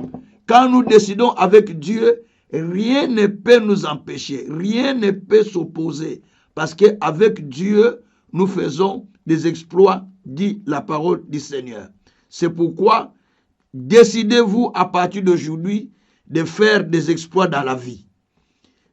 Quand nous décidons avec Dieu, rien ne peut nous empêcher. Rien ne peut s'opposer. Parce qu'avec Dieu, nous faisons des exploits, dit la parole du Seigneur. C'est pourquoi, décidez-vous à partir d'aujourd'hui de faire des exploits dans la vie.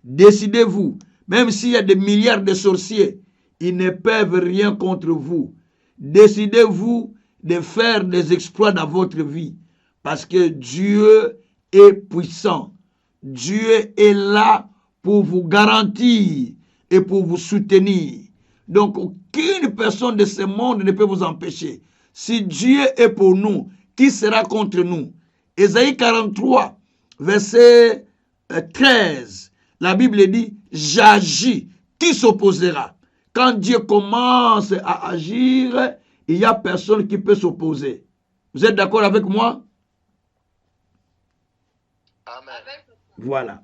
Décidez-vous, même s'il y a des milliards de sorciers, ils ne peuvent rien contre vous. Décidez-vous de faire des exploits dans votre vie. Parce que Dieu est puissant. Dieu est là pour vous garantir et pour vous soutenir. Donc, aucune personne de ce monde ne peut vous empêcher. Si Dieu est pour nous, qui sera contre nous? Ésaïe 43, verset 13. La Bible dit, j'agis. Qui s'opposera? Quand Dieu commence à agir, il n'y a personne qui peut s'opposer. Vous êtes d'accord avec moi?
Amen.
Voilà.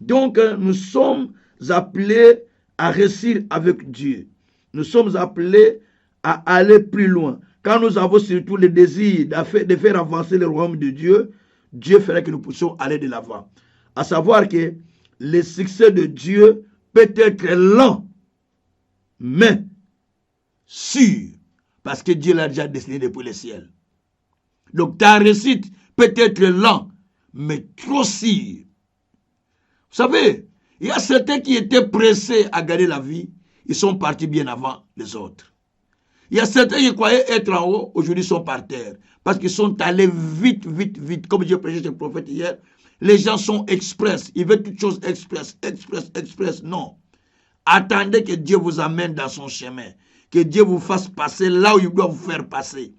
Donc, nous sommes appelés à réussir avec Dieu. Nous sommes appelés à aller plus loin. Quand nous avons surtout le désir de faire avancer le royaume de Dieu, Dieu ferait que nous puissions aller de l'avant. À savoir que le succès de Dieu peut être lent, mais sûr, parce que Dieu l'a déjà destiné depuis le ciel. Donc ta réussite peut être lent, mais trop sûr. Vous savez, il y a certains qui étaient pressés à gagner la vie, ils sont partis bien avant les autres. Il y a certains qui croyaient être en haut, aujourd'hui sont par terre, parce qu'ils sont allés vite, vite, vite. Comme Dieu prêchait chez le prophète hier, les gens sont express, ils veulent toutes choses express, express, express. Non. Attendez que Dieu vous amène dans son chemin, que Dieu vous fasse passer là où il doit vous faire passer.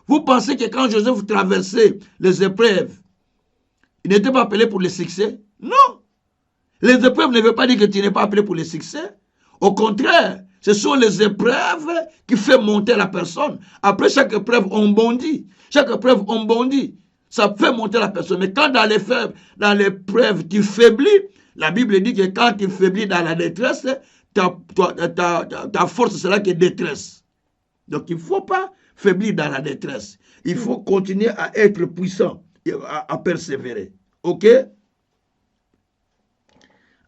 Vous pensez que quand Joseph traversait les épreuves, il n'était pas appelé pour le succès? Non. Les épreuves ne veulent pas dire que tu n'es pas appelé pour le succès. Au contraire, ce sont les épreuves qui font monter la personne. Après chaque épreuve, on bondit. Chaque épreuve, on bondit. ça fait monter la personne. Mais quand dans l'épreuve, tu faiblis, la Bible dit que quand tu faiblis dans la détresse, ta force sera que détresse. Donc il ne faut pas faiblir dans la détresse. Il faut continuer à être puissant, à persévérer. Ok?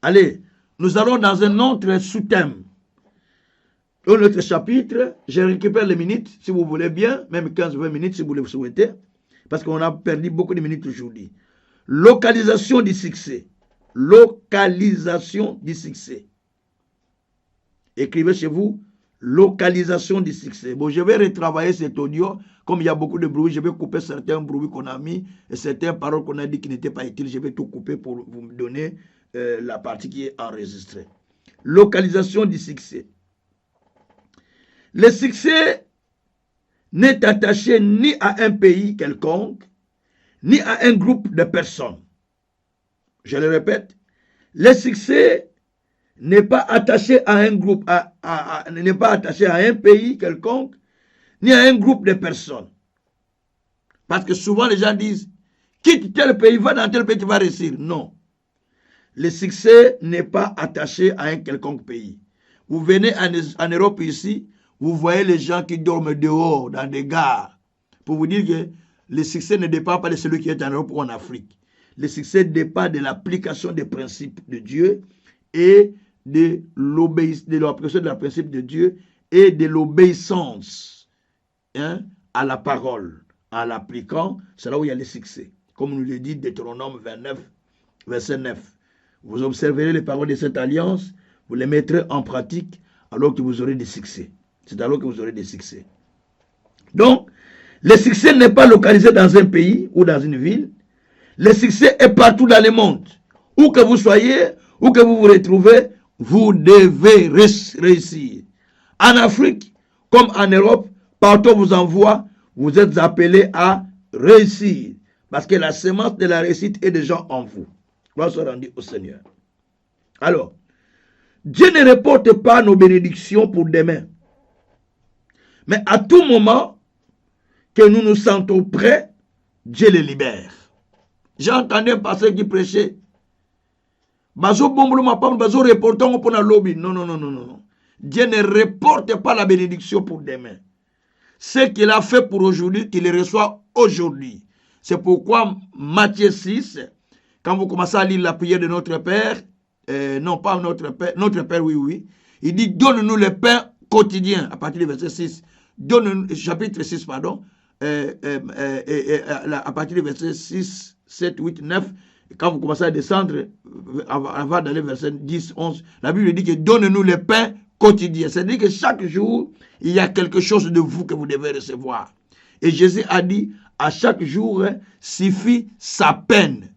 Allez, nous allons dans un autre sous-thème. Dans notre chapitre, je récupère les minutes, si vous voulez bien, même 15-20 minutes si vous le souhaitez, parce qu'on a perdu beaucoup de minutes aujourd'hui. Localisation du succès. Localisation du succès. Écrivez chez vous, localisation du succès. Bon, je vais retravailler cet audio. Comme il y a beaucoup de bruit, je vais couper certains bruits qu'on a mis et certaines paroles qu'on a dit qui n'étaient pas utiles. Je vais tout couper pour vous me donner la partie qui est enregistrée. Localisation du succès. Le succès n'est attaché ni à un pays quelconque, ni à un groupe de personnes. Je le répète, le succès n'est pas attaché à un groupe, n'est pas attaché à un pays quelconque, ni à un groupe de personnes. Parce que souvent les gens disent, quitte tel pays, va dans tel pays, tu vas réussir. Non. Le succès n'est pas attaché à un quelconque pays. Vous venez en Europe ici, vous voyez les gens qui dorment dehors, dans des gares, pour vous dire que le succès ne dépend pas de celui qui est en Europe ou en Afrique. Le succès dépend de l'application des principes de Dieu et de l'application de la principe de Dieu et de l'obéissance à la parole. En l'appliquant, c'est là où il y a le succès. Comme nous le dit Deutéronome 29, verset 9. Vous observerez les paroles de cette alliance, vous les mettrez en pratique alors que vous aurez des succès. C'est alors que vous aurez des succès. Donc, le succès n'est pas localisé dans un pays ou dans une ville. Le succès est partout dans le monde. Où que vous soyez, où que vous vous retrouvez, vous devez réussir. En Afrique, comme en Europe, partout où vous envoie, vous êtes appelés à réussir. Parce que la semence de la réussite est déjà en vous. Gloire soit rendue au Seigneur. Alors, Dieu ne reporte pas nos bénédictions pour demain. Mais à tout moment que nous nous sentons prêts, Dieu les libère. J'ai entendu un pasteur qui prêchait. Bazo bombolo ma pam bazo reportant pour la lobby. Non, non, non, non, non. Dieu ne reporte pas la bénédiction pour demain. Ce qu'il a fait pour aujourd'hui, qu'il le reçoit aujourd'hui. C'est pourquoi Matthieu 6, quand vous commencez à lire la prière de notre Père, non pas notre Père, oui, il dit donne-nous le pain quotidien, à partir du verset 6. Chapitre 6, pardon, à partir du verset 6, 7, 8, 9, quand vous commencez à descendre, avant d'aller verset 10, 11, la Bible dit que donne-nous le pain quotidien. C'est-à-dire que chaque jour, il y a quelque chose de vous que vous devez recevoir. Et Jésus a dit, à chaque jour suffit sa peine.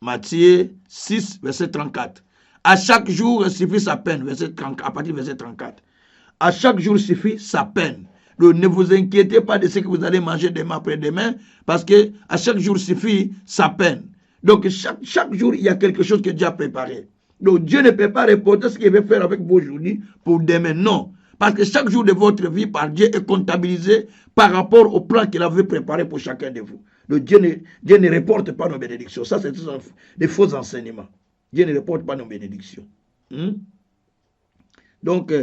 Matthieu 6, verset 34. À chaque jour suffit sa peine, à partir du verset 34. À chaque jour suffit sa peine. Donc ne vous inquiétez pas de ce que vous allez manger demain après-demain, parce que à chaque jour suffit sa peine. Donc chaque jour, il y a quelque chose que Dieu a préparé. Donc Dieu ne peut pas reporter ce qu'il veut faire avec vous aujourd'hui pour demain, non. Parce que chaque jour de votre vie par Dieu est comptabilisé par rapport au plan qu'il avait préparé pour chacun de vous. Donc Dieu ne reporte pas nos bénédictions. Ça, c'est des faux enseignements. Dieu ne reporte pas nos bénédictions. Donc,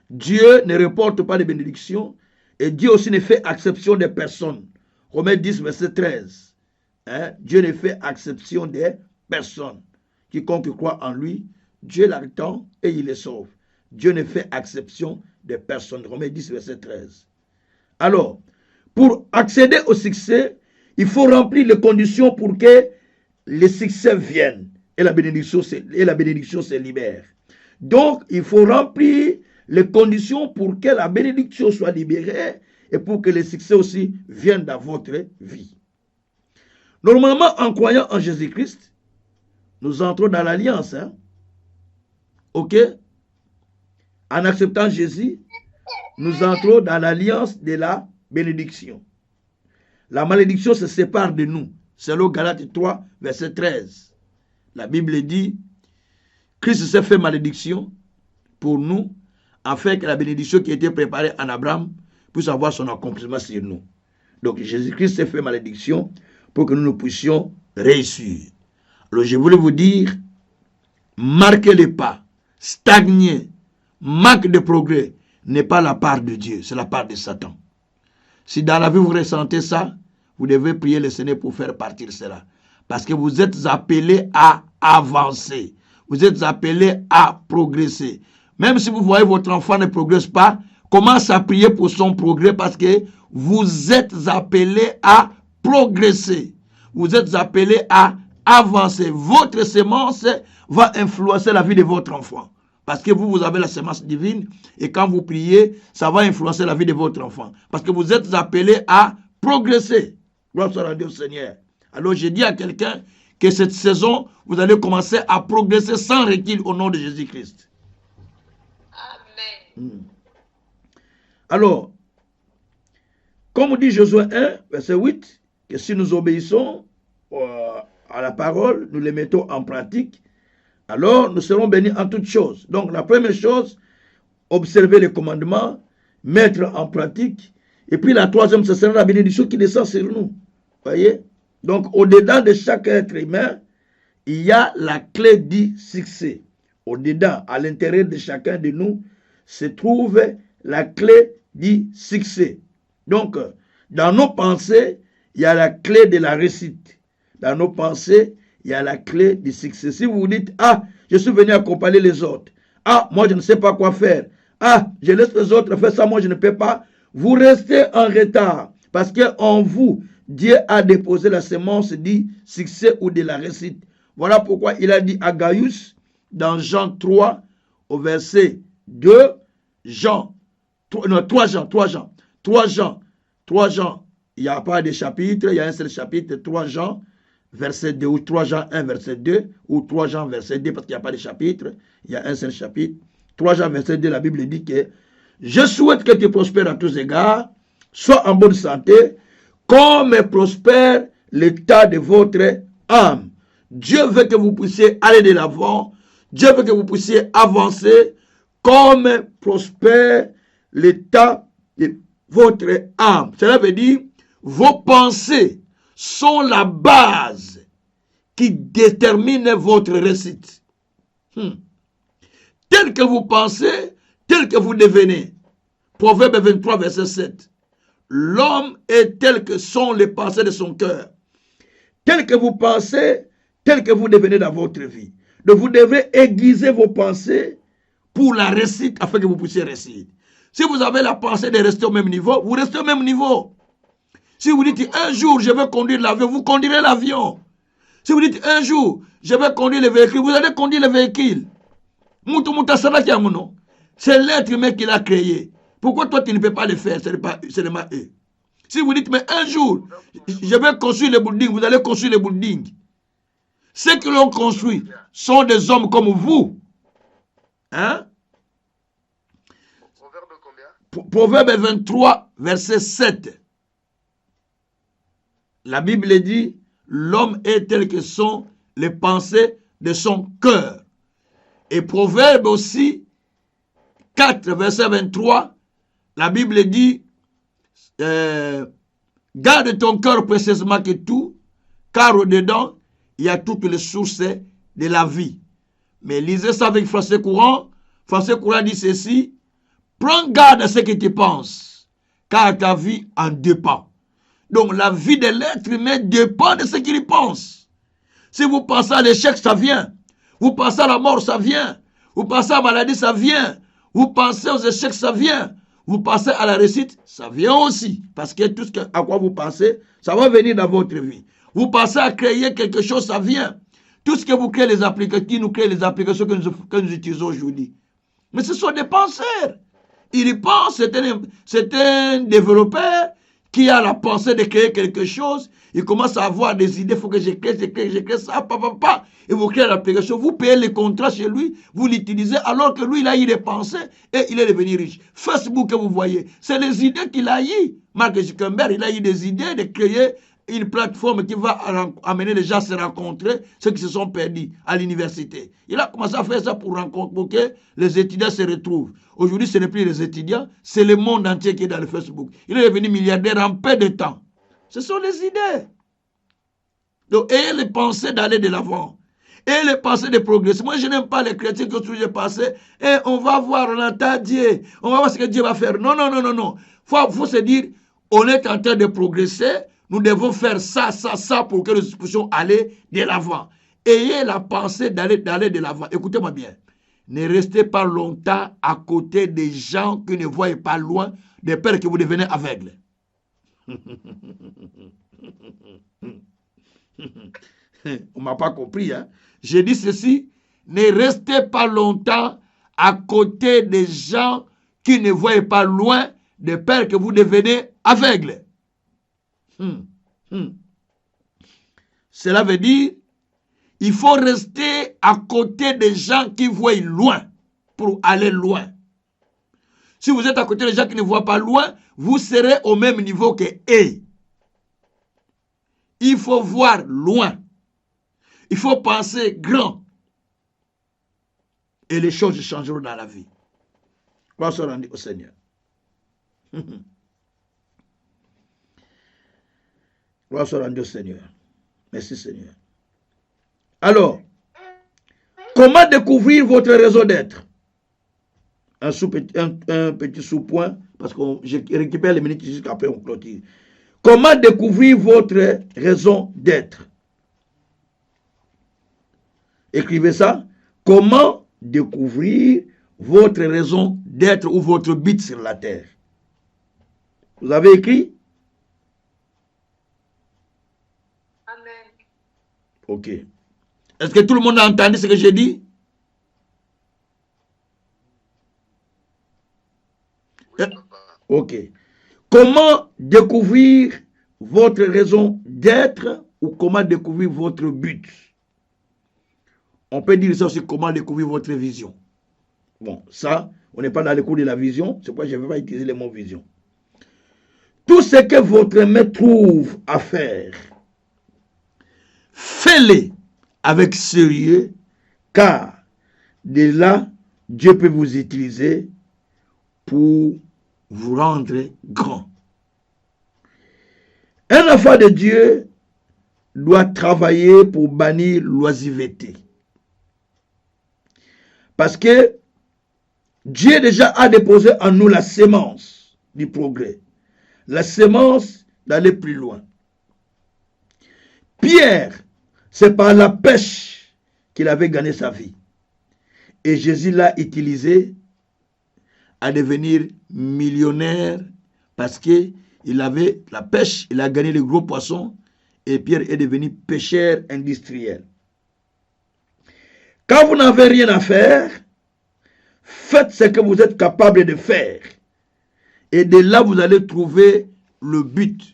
Dieu ne reporte pas les bénédictions et Dieu aussi ne fait exception des personnes. Romains 10, verset 13. Dieu ne fait exception des personnes. Quiconque croit en lui, Dieu l'attend et il les sauve. Dieu ne fait exception des personnes. Romains 10, verset 13. Alors, pour accéder au succès, il faut remplir les conditions pour que le succès vienne et la bénédiction se libère. Donc, il faut remplir les conditions pour que la bénédiction soit libérée et pour que le succès aussi vienne dans votre vie. Normalement, en croyant en Jésus-Christ, nous entrons dans l'alliance. Ok? En acceptant Jésus, nous entrons dans l'alliance de la bénédiction. La malédiction se sépare de nous. Selon Galates 3, verset 13. La Bible dit, Christ s'est fait malédiction pour nous, afin que la bénédiction qui était préparée en Abraham puisse avoir son accomplissement sur nous. Donc Jésus-Christ s'est fait malédiction pour que nous puissions réussir. Alors je voulais vous dire, marquez les pas, stagner, manque de progrès n'est pas la part de Dieu, c'est la part de Satan. Si dans la vie vous ressentez ça, vous devez prier le Seigneur pour faire partir cela. Parce que vous êtes appelés à avancer. Vous êtes appelés à progresser. Même si vous voyez votre enfant ne progresse pas, commencez à prier pour son progrès parce que vous êtes appelés à progresser. Vous êtes appelés à avancer. Votre semence va influencer la vie de votre enfant. Parce que vous avez la semence divine et quand vous priez, ça va influencer la vie de votre enfant. Parce que vous êtes appelés à progresser. Gloire soit à Dieu Seigneur. Alors je dis à quelqu'un que cette saison, vous allez commencer à progresser sans recul au nom de Jésus-Christ.
Amen.
Alors, comme dit Josué 1, verset 8, que si nous obéissons à la parole, nous les mettons en pratique, alors nous serons bénis en toutes choses. Donc la première chose, observer les commandements, mettre en pratique. Et puis la troisième, ce sera la bénédiction qui descend sur nous. Voyez? Donc au-dedans de chaque être humain, il y a la clé du succès. Au-dedans, à l'intérieur de chacun de nous, se trouve la clé du succès. Donc, dans nos pensées, il y a la clé de la réussite. Dans nos pensées, il y a la clé du succès. Si vous vous dites, ah, je suis venu accompagner les autres. Ah, moi je ne sais pas quoi faire. Ah, je laisse les autres faire ça, moi je ne peux pas. Vous restez en retard. Parce qu'en vous, Dieu a déposé la semence du succès ou de la réussite. Voilà pourquoi il a dit à Gaius, dans Jean 3, au verset 2, Jean, 3 Jean, il n'y a pas de chapitre, il y a un seul chapitre, 3 Jean, verset 2, ou 3 Jean 1, verset 2, ou 3 Jean, verset 2, parce qu'il n'y a pas de chapitre, il y a un seul chapitre. 3 Jean, verset 2, la Bible dit que je souhaite que tu prospères à tous égards, sois en bonne santé, comme prospère l'état de votre âme. Dieu veut que vous puissiez aller de l'avant, Dieu veut que vous puissiez avancer, comme prospère l'état de votre âme. Cela veut dire, vos pensées sont la base qui détermine votre réussite. Tel que vous pensez, tel que vous devenez. Proverbe 23, verset 7. L'homme est tel que sont les pensées de son cœur. Tel que vous pensez, tel que vous devenez dans votre vie. Donc vous devez aiguiser vos pensées pour la réussite afin que vous puissiez réussir. Si vous avez la pensée de rester au même niveau, vous restez au même niveau. Si vous dites un jour je vais conduire l'avion, vous conduirez l'avion. Si vous dites un jour je vais conduire le véhicule, vous allez conduire le véhicule. C'est l'être humain qui l'a créé. Pourquoi toi tu ne peux pas le faire? Ce n'est pas eux. Si vous dites mais un jour je vais construire le building, vous allez construire le building. Ceux qui l'ont construit sont des hommes comme vous. Hein? Proverbe 23, verset 7. La Bible dit, l'homme est tel que sont les pensées de son cœur. Et Proverbe aussi, 4, verset 23, la Bible dit, garde ton cœur précisément que tout, car au-dedans, il y a toutes les sources de la vie. Mais lisez ça avec Français courant. Français courant dit ceci, prends garde à ce que tu penses, car ta vie en dépend. Donc la vie de l'être humain dépend de ce qu'il pense. Si vous pensez à l'échec, ça vient. Vous pensez à la mort, ça vient. Vous pensez à la maladie, ça vient. Vous pensez aux échecs, ça vient. Vous pensez à la réussite, ça vient aussi. Parce que tout ce à quoi vous pensez, ça va venir dans votre vie. Vous pensez à créer quelque chose, ça vient. Tout ce que vous créez, les applications, qui nous créent les applications que nous utilisons aujourd'hui. Mais ce sont des penseurs. Il pense, c'est un développeur qui a la pensée de créer quelque chose. Il commence à avoir des idées, il faut que je crée ça, papa. Et vous créez l'application, vous payez les contrats chez lui, vous l'utilisez, alors que lui, il a eu des pensées et il est devenu riche. Facebook que vous voyez, c'est les idées qu'il a eues. Mark Zuckerberg, il a eu des idées de créer une plateforme qui va amener les gens à se rencontrer, ceux qui se sont perdus à l'université. Il a commencé à faire ça pour que les étudiants se retrouvent. Aujourd'hui, ce n'est plus les étudiants, c'est le monde entier qui est dans le Facebook. Il est devenu milliardaire en peu de temps. Ce sont les idées. Donc, ayez les pensées d'aller de l'avant. Et les pensées de progresser. Moi, je n'aime pas les chrétiens qui ont toujours passé. Et on va voir, on entend Dieu. On va voir ce que Dieu va faire. Non, non, non, non, non. Faut se dire, on est en train de progresser. Nous devons faire ça, ça, ça pour que nous puissions aller de l'avant. Ayez la pensée d'aller de l'avant. Écoutez-moi bien. Ne restez pas longtemps à côté des gens qui ne voient pas loin, de peur que vous devenez aveugles. On ne m'a pas compris. Hein? J'ai dit ceci, ne restez pas longtemps à côté des gens qui ne voient pas loin, de peur que vous devenez aveugles. Cela veut dire, il faut rester à côté des gens qui voient loin pour aller loin. Si vous êtes à côté des gens qui ne voient pas loin, vous serez au même niveau que eux. Il faut voir loin. Il faut penser grand. Et les choses changeront dans la vie. Gloire soit rendue au Seigneur. Gloire soit rendue au Seigneur. Merci Seigneur. Alors, comment découvrir votre raison d'être? Un petit sous-point, parce que je récupère les minutes jusqu'après on clôture. Comment découvrir votre raison d'être? Écrivez ça. Comment découvrir votre raison d'être ou votre but sur la terre? Vous avez écrit?
Amen.
Ok. Est-ce que tout le monde a entendu ce que j'ai dit?
Oui,
Ok. Comment découvrir votre raison d'être ou comment découvrir votre but? On peut dire ça aussi, comment découvrir votre vision. Bon, ça, on n'est pas dans le cours de la vision, c'est pourquoi je ne vais pas utiliser le mot vision. Tout ce que votre main trouve à faire, faites-le avec sérieux, car de là, Dieu peut vous utiliser pour vous rendre grand. Un enfant de Dieu doit travailler pour bannir l'oisiveté. Parce que Dieu déjà a déposé en nous la sémence du progrès. La sémence d'aller plus loin. Pierre, c'est par la pêche qu'il avait gagné sa vie. Et Jésus l'a utilisé à devenir millionnaire parce qu'il avait la pêche, il a gagné les gros poissons et Pierre est devenu pêcheur industriel. Quand vous n'avez rien à faire, faites ce que vous êtes capable de faire. Et de là, vous allez trouver le but.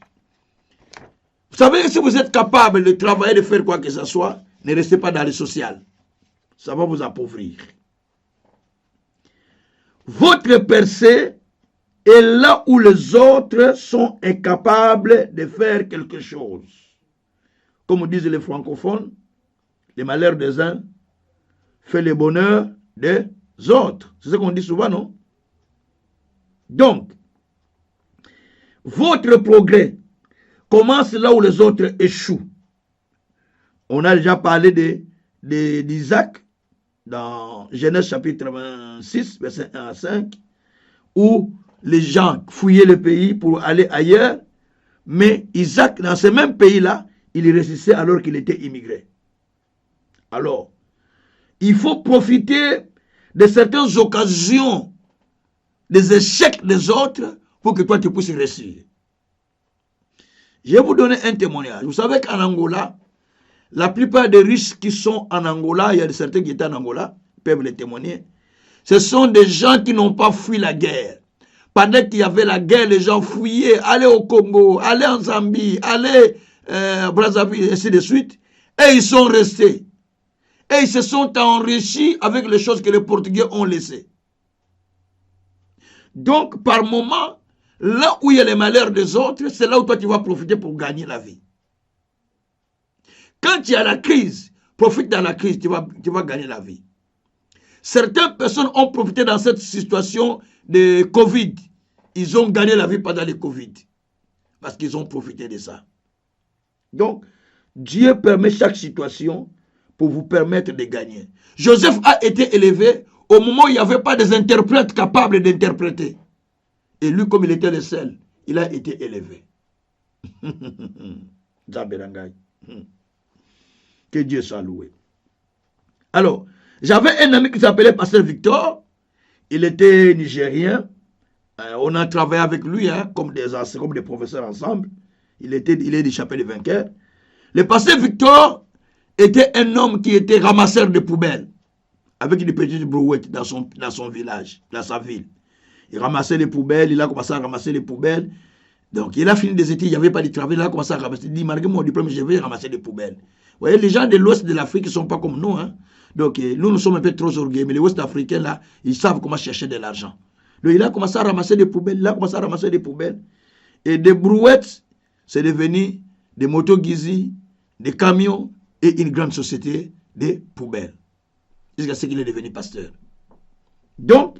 Vous savez que si vous êtes capable de travailler, de faire quoi que ce soit, ne restez pas dans le social. Ça va vous appauvrir. Votre percée est là où les autres sont incapables de faire quelque chose. Comme disent les francophones, le malheur des uns fait le bonheur des autres. C'est ce qu'on dit souvent, non? Donc, votre progrès commence là où les autres échouent. On a déjà parlé d'Isaac dans Genèse chapitre 26, verset 1 à 5, où les gens fouillaient le pays pour aller ailleurs, mais Isaac, dans ce même pays-là, il réussissait alors qu'il était immigré. Alors, il faut profiter de certaines occasions, des échecs des autres, pour que toi tu puisses réussir. Je vais vous donner un témoignage. Vous savez qu'en Angola, la plupart des riches qui sont en Angola, il y a certains qui étaient en Angola, peuvent les témoigner, ce sont des gens qui n'ont pas fui la guerre. Pendant qu'il y avait la guerre, les gens fouillaient, allaient au Congo, allaient en Zambie, allaient Brazzaville, et ainsi de suite, et ils sont restés. Et ils se sont enrichis avec les choses que les Portugais ont laissées. Donc, par moment, là où il y a les malheurs des autres, c'est là où toi tu vas profiter pour gagner la vie. Quand il y a la crise, profite dans la crise, tu vas gagner la vie. Certaines personnes ont profité dans cette situation de Covid. Ils ont gagné la vie pendant le Covid. parce qu'ils ont profité de ça. Donc, Dieu permet chaque situation pour vous permettre de gagner. Joseph a été élevé au moment où il n'y avait pas des interprètes capables d'interpréter. Et lui, comme il était le seul, il a été élevé. Que Dieu soit loué. Alors, j'avais un ami qui s'appelait Pasteur Victor. Il était nigérien. On a travaillé avec lui comme des professeurs ensemble. Il est du chapelet des vainqueurs. Le pasteur Victor était un homme qui était ramasseur de poubelles avec une petite brouette dans son village, dans sa ville. Il ramassait les poubelles, il a commencé à ramasser les poubelles. Donc, il a fini des études, il n'y avait pas de travail, il a commencé à ramasser. Il dit, malgré mon diplôme, je vais ramasser des poubelles. Vous voyez, les gens de l'ouest de l'Afrique ne sont pas comme nous. Donc, nous sommes un peu trop orgueilleux, mais les ouest africains, là, ils savent comment chercher de l'argent. Donc, il a commencé à ramasser des poubelles, Et des brouettes, c'est devenu des motos Gizi, des camions et une grande société de poubelles. Jusqu'à ce qu'il est devenu pasteur. Donc,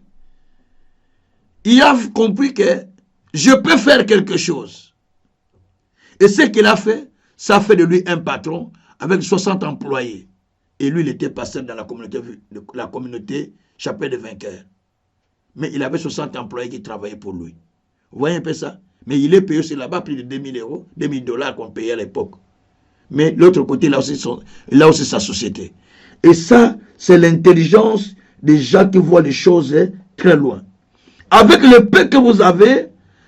il a compris que je peux faire quelque chose. Et ce qu'il a fait, ça fait de lui un patron avec 60 employés. Et lui, il était pasteur dans la communauté Chapelle des Vainqueurs. Mais il avait 60 employés qui travaillaient pour lui. Vous voyez un peu ça? Mais il est payé aussi là-bas plus de 2000 euros, 2000 dollars qu'on payait à l'époque. Mais l'autre côté, là aussi sa société. Et ça, c'est l'intelligence des gens qui voient les choses très loin. Avec le peu que vous avez,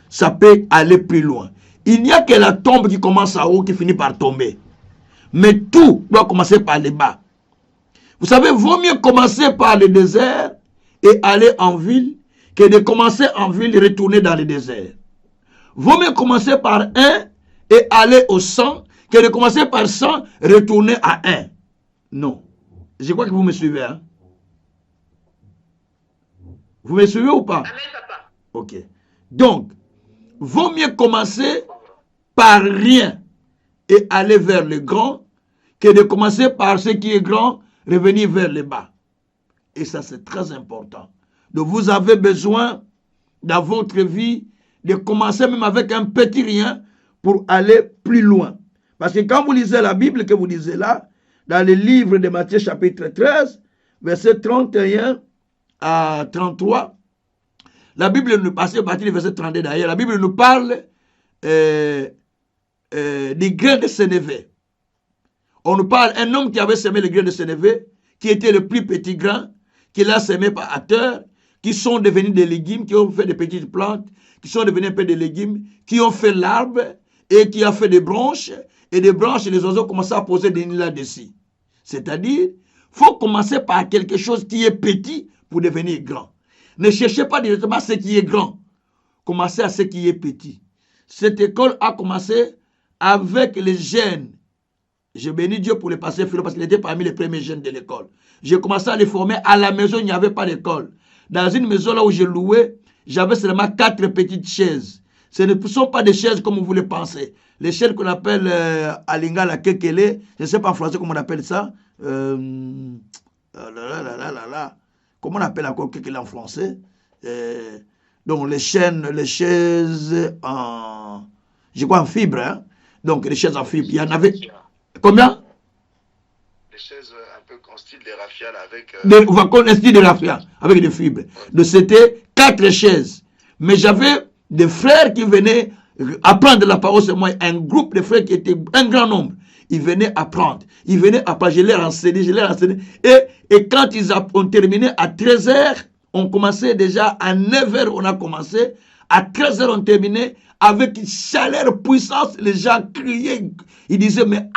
ça peut aller plus loin. Il n'y a que la tombe qui commence en haut, qui finit par tomber. Mais tout doit commencer par les bas. Vous savez, vaut mieux commencer par le désert et aller en ville que de commencer en ville et retourner dans le désert. Vaut mieux commencer par 1 et aller au 100 que de commencer par 100 et retourner à 1. Non. Je crois que vous me suivez. Vous me suivez ou pas?
Amen, papa.
Ok. Donc, vaut mieux commencer par rien et aller vers le grand que de commencer par ce qui est grand, revenir vers le bas. Et ça, c'est très important. Donc, vous avez besoin, dans votre vie, de commencer même avec un petit rien pour aller plus loin. Parce que quand vous lisez la Bible que vous lisez là, dans le livre de Matthieu chapitre 13, verset 31 à 33, la Bible nous passe, à partir du verset 32 d'ailleurs, la Bible nous parle des grains de sénévé. On nous parle d'un homme qui avait semé les grains de sénévé, qui était le plus petit grain, qui l'a semé à terre, qui sont devenus des légumes, qui ont fait des petites plantes, qui sont devenus un peu des légumes, qui ont fait l'arbre, et qui a fait des branches, et des branches, et les oiseaux commencent à poser des nids là-dessus. C'est-à-dire, il faut commencer par quelque chose qui est petit pour devenir grand. Ne cherchez pas directement ce qui est grand. Commencez à ce qui est petit. Cette école a commencé avec les jeunes. Je bénis Dieu pour le pasteur Philo parce qu'il était parmi les premiers jeunes de l'école. J'ai commencé à les former à la maison, il n'y avait pas d'école. Dans une maison là où je louais, j'avais seulement 4 petites chaises. Ce ne sont pas des chaises comme vous le pensez. Les chaises qu'on appelle Alinga la Kekele, je ne sais pas en français comment on appelle ça. Comment on appelle encore Kekele en français? Donc les chaises en, je crois en fibre. Hein? Donc les chaises en fibre, il y en avait... Combien?
Des chaises un peu en style de raffia avec...
On va connaître un style de raffia avec des fibres. Donc c'était 4 chaises. Mais j'avais des frères qui venaient apprendre la parole sur moi. Un groupe de frères qui était un grand nombre. Ils venaient apprendre. Je les enseignais. Et quand ils ont terminé à 13h, on commençait déjà à 9h, on a commencé. À 13h, on terminait avec une chaleur puissance. Les gens criaient. Ils disaient, mais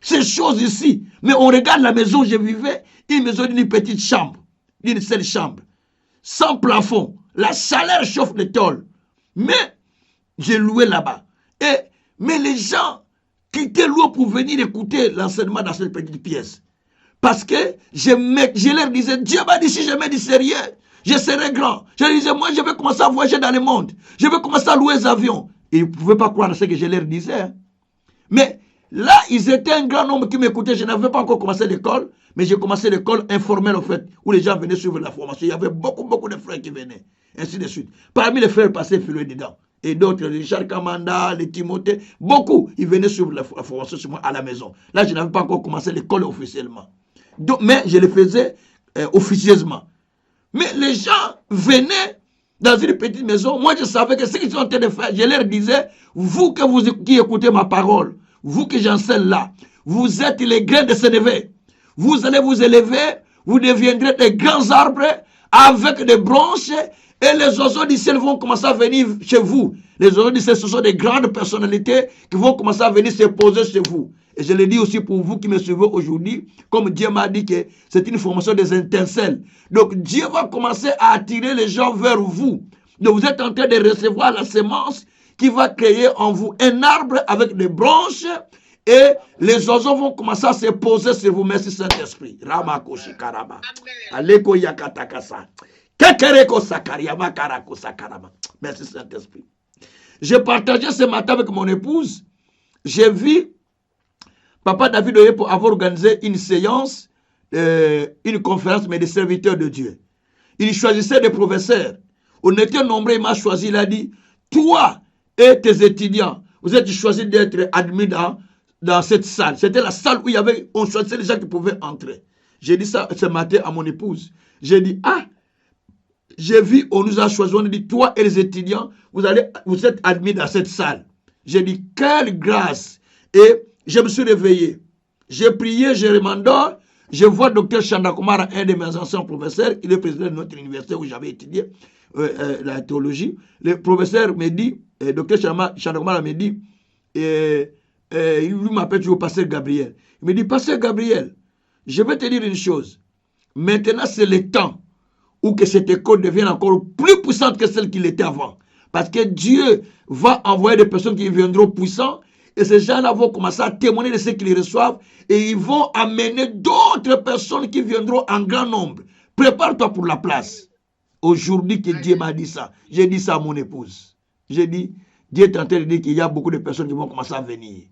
ces choses ici. Mais on regarde la maison où je vivais, une maison d'une petite chambre, d'une seule chambre, sans plafond. La chaleur chauffe le tôle. Mais j'ai loué là-bas. Mais les gens quittaient l'eau pour venir écouter l'enseignement dans cette petite pièce. Parce que je leur disais, Dieu m'a dit, si je me dis sérieux, je serai grand. Je leur disais, moi je vais commencer à voyager dans le monde. Je vais commencer à louer des avions. Et ils ne pouvaient pas croire à ce que je leur disais. Mais là, ils étaient un grand nombre qui m'écoutaient. Je n'avais pas encore commencé l'école, mais j'ai commencé l'école informelle, en fait, où les gens venaient suivre la formation. Il y avait beaucoup de frères qui venaient, ainsi de suite. Parmi les frères passés Philo dedans. et d'autres, Richard Kamanda, les Timothée, beaucoup, ils venaient suivre la formation sur moi à la maison. Là, je n'avais pas encore commencé l'école officiellement. Donc, mais je le faisais officieusement. Mais les gens venaient dans une petite maison. Moi, je savais que ce qu'ils sont en train de faire, je leur disais, vous qui écoutez ma parole, vous qui j'enseigne là, vous êtes les grains de Sénévé. Vous allez vous élever, vous deviendrez des grands arbres avec des branches et les oiseaux du ciel vont commencer à venir chez vous. Les oiseaux du ciel, ce sont des grandes personnalités qui vont commencer à venir se poser chez vous. Et je le dis aussi pour vous qui me suivez aujourd'hui, comme Dieu m'a dit que c'est une formation des étincelles. Donc Dieu va commencer à attirer les gens vers vous. Donc vous êtes en train de recevoir la semence qui va créer en vous un arbre avec des branches et les oiseaux vont commencer à se poser sur vous. Merci Saint-Esprit. Ramakoshi Karama. Aleko Yakatakasa. Kekereko Sakariyama Karako Sakarama. Merci Saint-Esprit. J'ai partagé ce matin avec mon épouse. J'ai vu Papa David Oyepo avoir organisé une séance, une conférence, mais des serviteurs de Dieu. Il choisissait des professeurs. On était nombreux, il m'a choisi, il a dit, toi et tes étudiants, vous êtes choisis d'être admis dans cette salle. C'était la salle où on choisissait les gens qui pouvaient entrer. J'ai dit ça ce matin à mon épouse. J'ai dit, j'ai vu, on nous a choisi, on a dit, toi et les étudiants, vous êtes admis dans cette salle. J'ai dit, quelle grâce. Et je me suis réveillé. J'ai prié, je m'endors. Je vois Dr Chandakumara, un de mes anciens professeurs. Il est président de notre université où j'avais étudié la théologie. Le professeur me dit, Dr Chandakumara me dit, il m'appelle toujours Pasteur Gabriel. Il me dit, Pasteur Gabriel, je vais te dire une chose. Maintenant, c'est le temps où que cette école devienne encore plus puissante que celle qu'il était avant. Parce que Dieu va envoyer des personnes qui viendront puissants. Et ces gens-là vont commencer à témoigner de ce qu'ils reçoivent et ils vont amener d'autres personnes qui viendront en grand nombre. Prépare-toi pour la place. Aujourd'hui que Dieu m'a dit ça, j'ai dit ça à mon épouse. J'ai dit, Dieu est en train de dire qu'il y a beaucoup de personnes qui vont commencer à venir.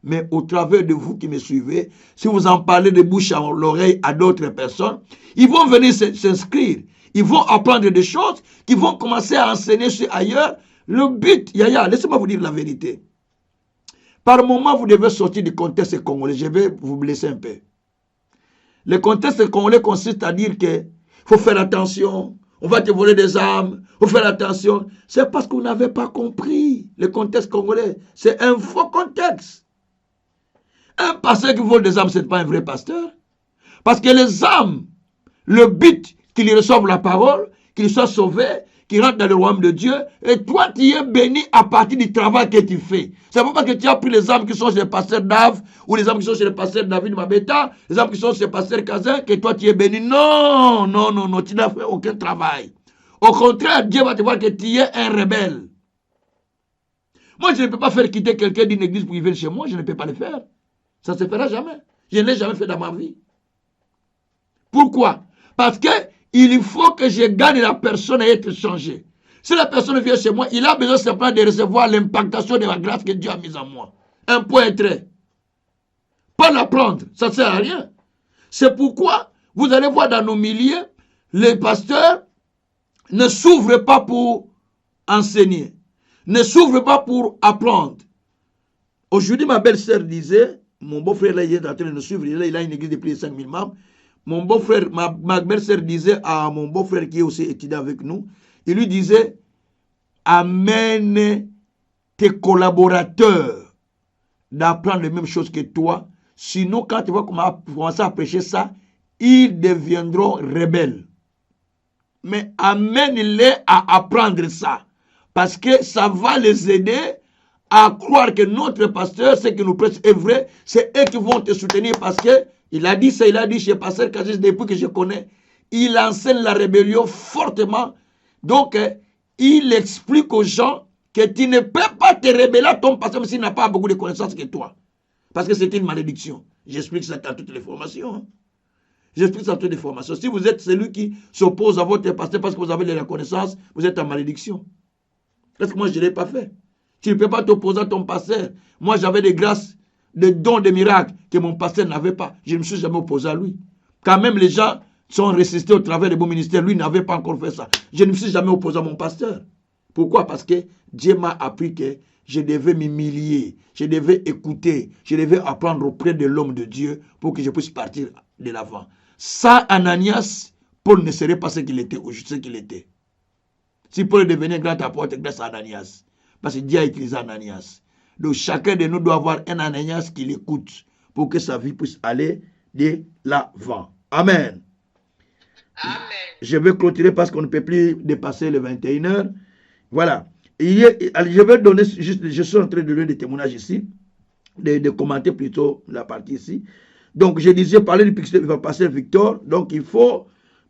Mais au travers de vous qui me suivez, si vous en parlez de bouche à l'oreille à d'autres personnes, ils vont venir s'inscrire. Ils vont apprendre des choses, qui vont commencer à enseigner sur ailleurs. Le but, Yaya, laissez-moi vous dire la vérité. Par moment, vous devez sortir du contexte congolais. Je vais vous blesser un peu. Le contexte congolais consiste à dire qu'il faut faire attention, on va te voler des armes, il faut faire attention. C'est parce que vous n'avez pas compris le contexte congolais. C'est un faux contexte. Un pasteur qui vole des armes, ce n'est pas un vrai pasteur. Parce que les armes, le but qu'ils reçoivent la parole, qu'ils soient sauvés, qui rentre dans le royaume de Dieu, et toi tu es béni à partir du travail que tu fais. C'est pas parce que tu as pris les âmes qui sont chez le pasteur Dave, ou les âmes qui sont chez le pasteur David Mabeta, les âmes qui sont chez le pasteur Kazin, que toi tu es béni. Non, non, non, non, tu n'as fait aucun travail. Au contraire, Dieu va te voir que tu es un rebelle. Moi, je ne peux pas faire quitter quelqu'un d'une église pour qu'il vienne chez moi, je ne peux pas le faire. Ça ne se fera jamais. Je ne l'ai jamais fait dans ma vie. Pourquoi? Parce que il faut que je gagne la personne à être changée. Si la personne vient chez moi, il a besoin simplement de recevoir l'impactation de la grâce que Dieu a mise en moi. Un point et trait. Pas l'apprendre, ça ne sert à rien. C'est pourquoi vous allez voir dans nos milieux, les pasteurs ne s'ouvrent pas pour enseigner, ne s'ouvrent pas pour apprendre. Aujourd'hui, ma belle-sœur disait, mon beau-frère là, il est en train de nous suivre, il a une église de plus de 5000 membres. Mon beau-frère, ma belle-sœur disait à mon beau-frère qui est aussi étudiant avec nous, il lui disait, amène tes collaborateurs d'apprendre les mêmes choses que toi, sinon quand tu vas commencer à prêcher ça, ils deviendront rebelles. Mais amène-les à apprendre ça, parce que ça va les aider à croire que notre pasteur, ce qui nous prêche est vrai, c'est eux qui vont te soutenir parce que il a dit ça, il a dit chez Pasteur Kazis, depuis que je connais, il enseigne la rébellion fortement. Donc, il explique aux gens que tu ne peux pas te rebeller à ton pasteur s'il n'a pas beaucoup de connaissances que toi. Parce que c'est une malédiction. J'explique ça dans toutes les formations. Hein. J'explique ça dans toutes les formations. Si vous êtes celui qui s'oppose à votre pasteur parce que vous avez de la connaissance, vous êtes en malédiction. Parce que moi, je ne l'ai pas fait. Tu ne peux pas t'opposer à ton pasteur. Moi, j'avais des grâces, des dons, des miracles que mon pasteur n'avait pas. Je ne me suis jamais opposé à lui. Quand même, les gens sont résistés au travers des beaux ministères. Lui n'avait pas encore fait ça. Je ne me suis jamais opposé à mon pasteur. Pourquoi? Parce que Dieu m'a appris que je devais m'humilier, je devais écouter, je devais apprendre auprès de l'homme de Dieu pour que je puisse partir de l'avant. Sans Ananias, Paul ne serait pas ce qu'il était aujourd'hui, ce qu'il était. Si Paul est devenu un grand apôtre grâce à Ananias, parce que Dieu a utilisé Ananias. Donc chacun de nous doit avoir un Ananias qui l'écoute pour que sa vie puisse aller de l'avant. Amen.
Amen.
Je vais clôturer parce qu'on ne peut plus dépasser les 21h. Voilà. Je vais donner, je suis en train de donner des témoignages ici, de commenter plutôt la partie ici. Donc, je disais, parler du pasteur Victor. Donc, il faut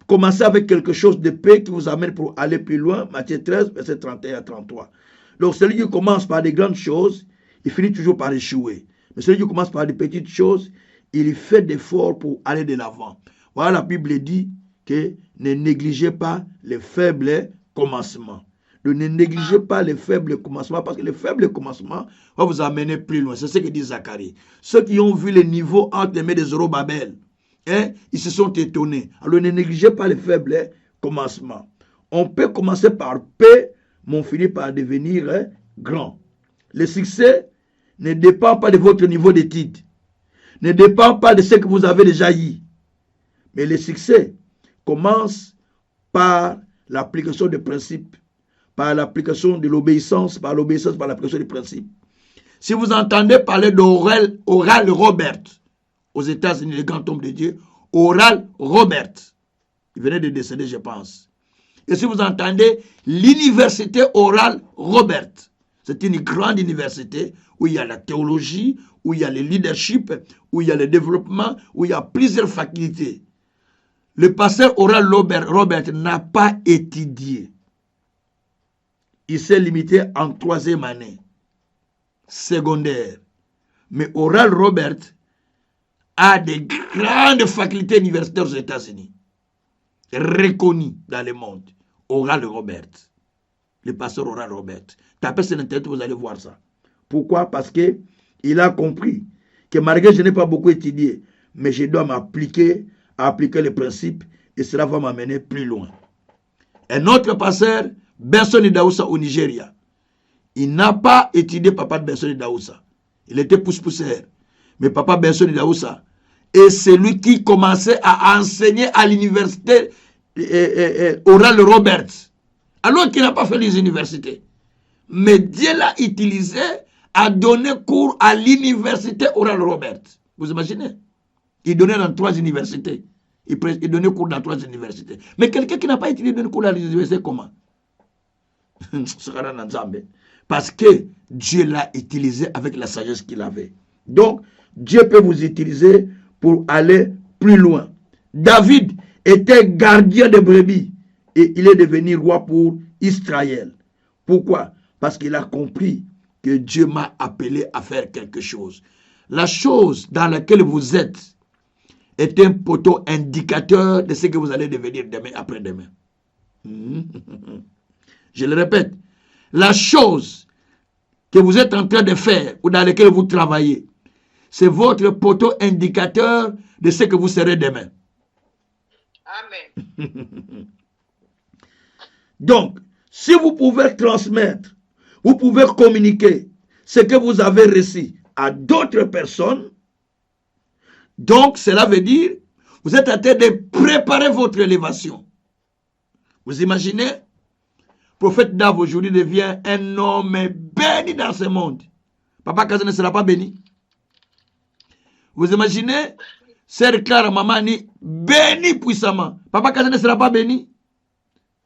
commencer avec quelque chose de paix qui vous amène pour aller plus loin. Matthieu 13, verset 31 à 33. Donc, celui qui commence par des grandes choses, il finit toujours par échouer. Mais celui qui commence par des petites choses, il fait d'efforts pour aller de l'avant. Voilà, la Bible dit que ne négligez pas les faibles commencements. Ne négligez pas les faibles commencements, parce que les faibles commencements vont vous amener plus loin. C'est ce que dit Zacharie. Ceux qui ont vu le niveau entre les mains de Zorobabel, ils se sont étonnés. Alors ne négligez pas les faibles commencements. On peut commencer par paix, mais on finit par devenir grand. Le succès ne dépend pas de votre niveau d'étude, ne dépend pas de ce que vous avez déjà eu. Mais le succès commence par l'application des principes, par l'application de l'obéissance, par l'obéissance, par l'application des principes. Si vous entendez parler d'Oral Robert aux États-Unis, le grand homme de Dieu, Oral Robert, il venait de décéder, je pense. Et si vous entendez l'université Oral Robert, c'est une grande université où il y a la théologie, où il y a le leadership, où il y a le développement, où il y a plusieurs facultés. Le pasteur Oral Robert n'a pas étudié. Il s'est limité en 3e année secondaire. Mais Oral Robert a des grandes facultés universitaires aux États-Unis, reconnues dans le monde. Oral Robert, le pasteur Oral Robert. Tapez sur Internet, vous allez voir ça. Pourquoi? Parce qu'il a compris que malgré que je n'ai pas beaucoup étudié, mais je dois m'appliquer à appliquer les principes et cela va m'amener plus loin. Un autre pasteur, Benson Idaoussa au Nigeria, il n'a pas étudié papa de Benson Idaoussa. Il était pousse-pousseur. Mais papa Benson Idaoussa est celui qui commençait à enseigner à l'université Oral Robert, alors qu'il n'a pas fait les universités. Mais Dieu l'a utilisé à donner cours à l'université Oral Robert. Vous imaginez? Il donnait dans 3 universités. Il donnait cours dans 3 universités. Mais quelqu'un qui n'a pas étudié donne cours à l'université, comment? Parce que Dieu l'a utilisé avec la sagesse qu'il avait. Donc, Dieu peut vous utiliser pour aller plus loin. David était gardien de brebis et il est devenu roi pour Israël. Pourquoi? Parce qu'il a compris que Dieu m'a appelé à faire quelque chose. La chose dans laquelle vous êtes est un poteau indicateur de ce que vous allez devenir demain, après-demain. Je le répète, la chose que vous êtes en train de faire ou dans laquelle vous travaillez, c'est votre poteau indicateur de ce que vous serez demain.
Amen.
Donc, si vous pouvez transmettre, vous pouvez communiquer ce que vous avez reçu à d'autres personnes, donc cela veut dire vous êtes en train de préparer votre élévation. Vous imaginez? Prophète Dav aujourd'hui devient un homme béni dans ce monde. Papa Kazé ne sera pas béni. Vous imaginez? Sœur Clara Mamani béni puissamment. Papa Kazé ne sera pas béni.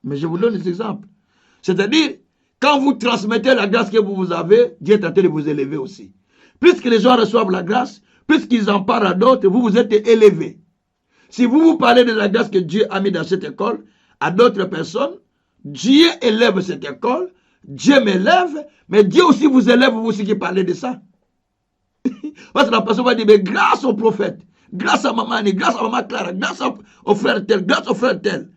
Mais je vous donne des exemples. C'est-à-dire, quand vous transmettez la grâce que vous avez, Dieu est en train de vous élever aussi. Puisque les gens reçoivent la grâce, puisqu'ils en parlent à d'autres, vous vous êtes élevés. Si vous parlez de la grâce que Dieu a mis dans cette école à d'autres personnes, Dieu élève cette école, Dieu m'élève, mais Dieu aussi vous élève, vous aussi qui parlez de ça. Parce que la personne va dire, mais grâce au prophète, grâce à Mamani, grâce à Maman Clara, grâce au frère tel, grâce au frère tel,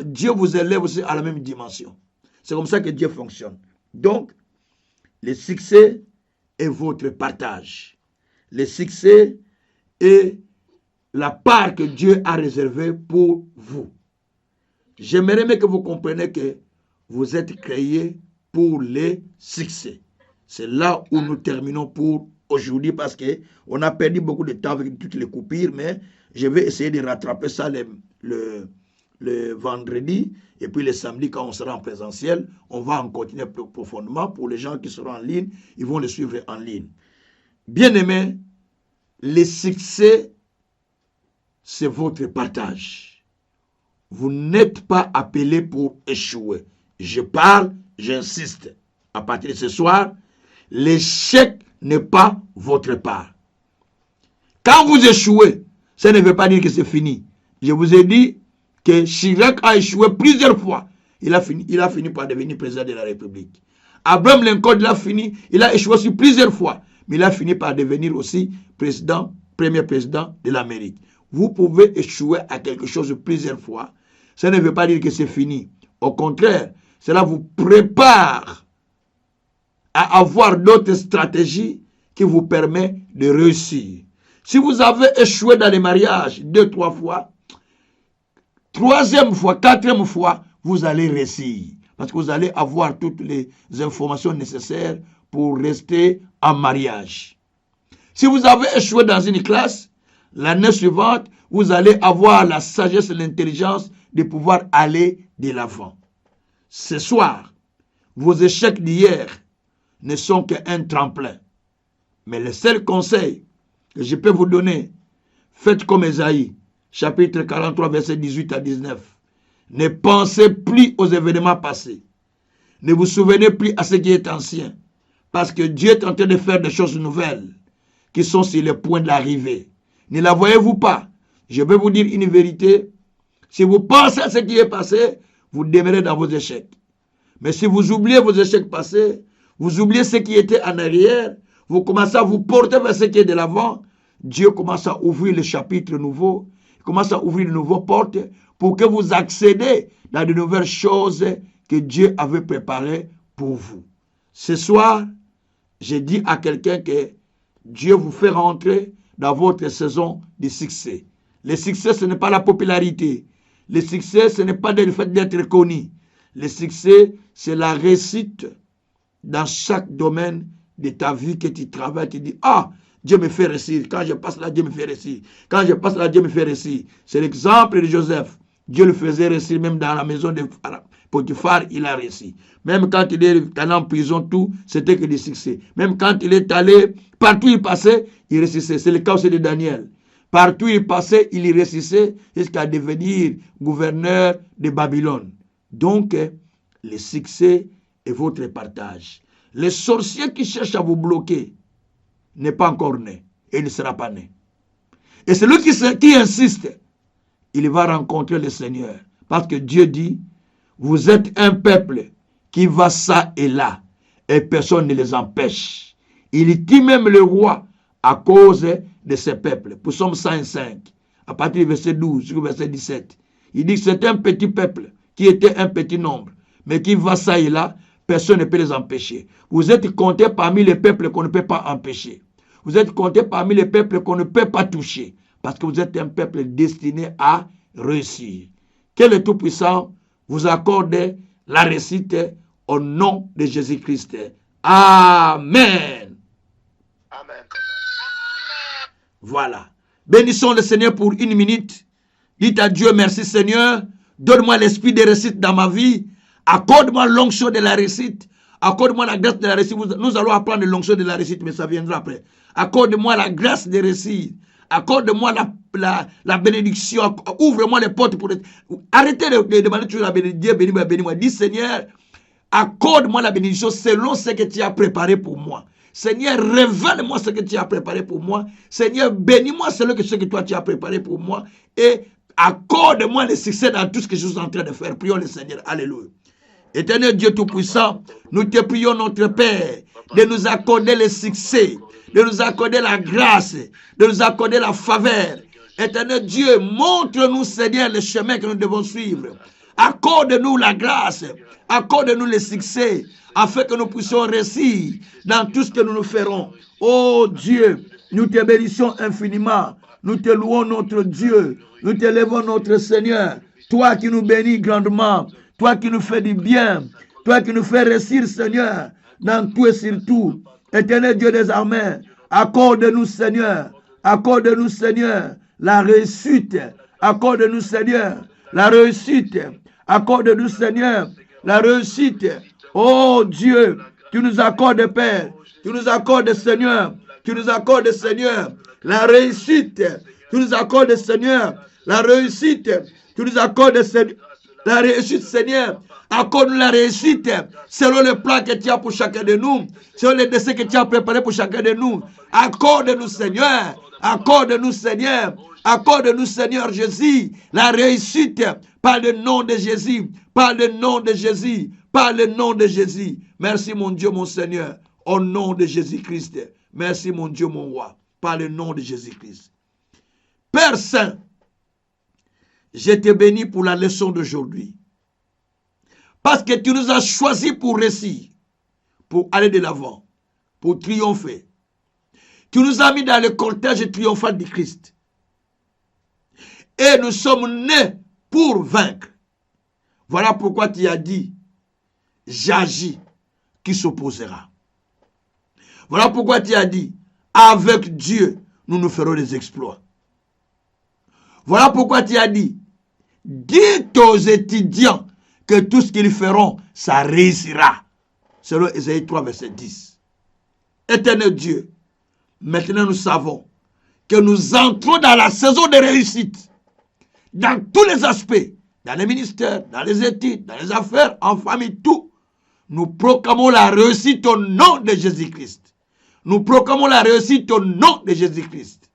Dieu vous élève aussi à la même dimension. C'est comme ça que Dieu fonctionne. Donc, le succès est votre partage. Le succès est la part que Dieu a réservée pour vous. J'aimerais que vous compreniez que vous êtes créés pour les succès. C'est là où nous terminons pour aujourd'hui parce qu'on a perdu beaucoup de temps avec toutes les coupures, mais je vais essayer de rattraper ça le vendredi et puis le samedi quand on sera en présentiel. On va en continuer plus profondément. Pour les gens qui seront en ligne, ils vont le suivre en ligne. Bien-aimés, les succès, c'est votre partage. Vous n'êtes pas appelé pour échouer. Je parle, j'insiste. À partir de ce soir, l'échec n'est pas votre part. Quand vous échouez, ça ne veut pas dire que c'est fini. Je vous ai dit que Chirac a échoué plusieurs fois. Il a fini par devenir président de la République. Abraham Lincoln, il a échoué sur plusieurs fois. Mais il a fini par devenir aussi premier président de l'Amérique. Vous pouvez échouer à quelque chose plusieurs fois. Ça ne veut pas dire que c'est fini. Au contraire, cela vous prépare à avoir d'autres stratégies qui vous permettent de réussir. Si vous avez échoué dans les mariages 2, 3 fois, 3e fois, 4e fois, vous allez réussir. Parce que vous allez avoir toutes les informations nécessaires pour rester en mariage. Si vous avez échoué dans une classe, l'année suivante, vous allez avoir la sagesse et l'intelligence de pouvoir aller de l'avant. Ce soir, vos échecs d'hier ne sont qu'un tremplin. Mais le seul conseil que je peux vous donner, faites comme Ésaïe, chapitre 43, verset 18 à 19. Ne pensez plus aux événements passés. Ne vous souvenez plus à ce qui est ancien. Parce que Dieu est en train de faire des choses nouvelles qui sont sur le point d'arriver. Ne la voyez-vous pas? Je vais vous dire une vérité. Si vous pensez à ce qui est passé, vous demeurez dans vos échecs. Mais si vous oubliez vos échecs passés, vous oubliez ce qui était en arrière, vous commencez à vous porter vers ce qui est de l'avant, Dieu commence à ouvrir les chapitres nouveaux, il commence à ouvrir de nouvelles portes pour que vous accédez dans de nouvelles choses que Dieu avait préparées pour vous. Ce soir, j'ai dit à quelqu'un que Dieu vous fait rentrer dans votre saison de succès. Le succès, ce n'est pas la popularité. Le succès, ce n'est pas le fait d'être connu. Le succès, c'est la réussite dans chaque domaine de ta vie que tu travailles. Tu dis, ah, Dieu me fait réussir. Quand je passe là, Dieu me fait réussir. Quand je passe là, Dieu me fait réussir. C'est l'exemple de Joseph. Dieu le faisait réussir même dans la maison de Potiphar, il a réussi. Même quand il est allé en prison, tout, c'était que des succès. Même quand il est allé, partout il passait, il réussissait. C'est le cas aussi de Daniel. Partout il passait, il y réussissait jusqu'à devenir gouverneur de Babylone. Donc, le succès est votre partage. Le sorcier qui cherche à vous bloquer n'est pas encore né et ne sera pas né. Et celui qui insiste, il va rencontrer le Seigneur. Parce que Dieu dit, vous êtes un peuple qui va ça et là, et personne ne les empêche. Il dit même le roi à cause de ce peuple. Pour Psaume 105, à partir du verset 12 jusqu'au verset 17, il dit que c'est un petit peuple qui était un petit nombre, mais qui va ça et là, personne ne peut les empêcher. Vous êtes comptés parmi les peuples qu'on ne peut pas empêcher. Vous êtes comptés parmi les peuples qu'on ne peut pas toucher, parce que vous êtes un peuple destiné à réussir. Que le Tout-Puissant vous accorde la réussite au nom de Jésus-Christ. Amen.
Amen.
Voilà. Bénissons le Seigneur pour 1 minute. Dites à Dieu, merci Seigneur. Donne-moi l'esprit de réussite dans ma vie. Accorde-moi l'onction de la réussite. Accorde-moi la grâce de la réussite. Nous allons apprendre l'onction de la réussite, mais ça viendra après. Accorde-moi la grâce de réussite. Accorde-moi la bénédiction. Ouvre-moi les portes pour... Arrêtez de demander toujours la bénédiction. Dieu bénis-moi, bénis-moi. Dis Seigneur, accorde-moi la bénédiction selon ce que tu as préparé pour moi. Seigneur, révèle-moi ce que tu as préparé pour moi. Seigneur, bénis-moi selon ce que toi tu as préparé pour moi. Et accorde-moi le succès dans tout ce que je suis en train de faire. Prions le Seigneur. Alléluia. Éternel Dieu Tout-Puissant, nous te prions, notre Père, de nous accorder le succès, de nous accorder la grâce, de nous accorder la faveur. Éternel Dieu, montre-nous, Seigneur, le chemin que nous devons suivre. Accorde-nous la grâce, accorde-nous le succès, afin que nous puissions réussir dans tout ce que nous ferons. Oh Dieu, nous te bénissons infiniment. Nous te louons, notre Dieu. Nous te levons, notre Seigneur. Toi qui nous bénis grandement. Toi qui nous fais du bien. Toi qui nous fais réussir, Seigneur, dans tout et sur tout. Éternel Dieu des armées, accorde-nous, Seigneur, accorde-nous, Seigneur, la réussite. Accorde-nous, Seigneur, la réussite. Accorde-nous, Seigneur, la réussite. Oh Dieu, tu nous accordes, Père. Tu nous accordes, Seigneur. Tu nous accordes, Seigneur, la réussite. Tu nous accordes, Seigneur, la réussite. Tu nous accordes, Seigneur, la réussite, Seigneur. Accorde-nous la réussite selon le plan que tu as pour chacun de nous, selon les décès que tu as préparés pour chacun de nous. Accorde-nous, Seigneur. Accorde-nous, Seigneur. Accorde-nous, Seigneur Jésus, la réussite par le nom de Jésus, par le nom de Jésus, par le nom de Jésus. Merci, mon Dieu, mon Seigneur, au nom de Jésus-Christ. Merci, mon Dieu, mon roi, par le nom de Jésus-Christ. Père Saint, je te bénis pour la leçon d'aujourd'hui. Parce que tu nous as choisis pour réussir, pour aller de l'avant, pour triompher. Tu nous as mis dans le cortège triomphal du Christ. Et nous sommes nés pour vaincre. Voilà pourquoi tu as dit, j'agis, qui s'opposera. Voilà pourquoi tu as dit, avec Dieu, nous nous ferons des exploits. Voilà pourquoi tu as dit, dites aux étudiants que tout ce qu'ils feront, ça réussira. Selon Ésaïe 3, verset 10. Éternel Dieu, maintenant nous savons que nous entrons dans la saison de réussite. Dans tous les aspects, dans les ministères, dans les études, dans les affaires, en famille, tout. Nous proclamons la réussite au nom de Jésus-Christ. Nous proclamons la réussite au nom de Jésus-Christ.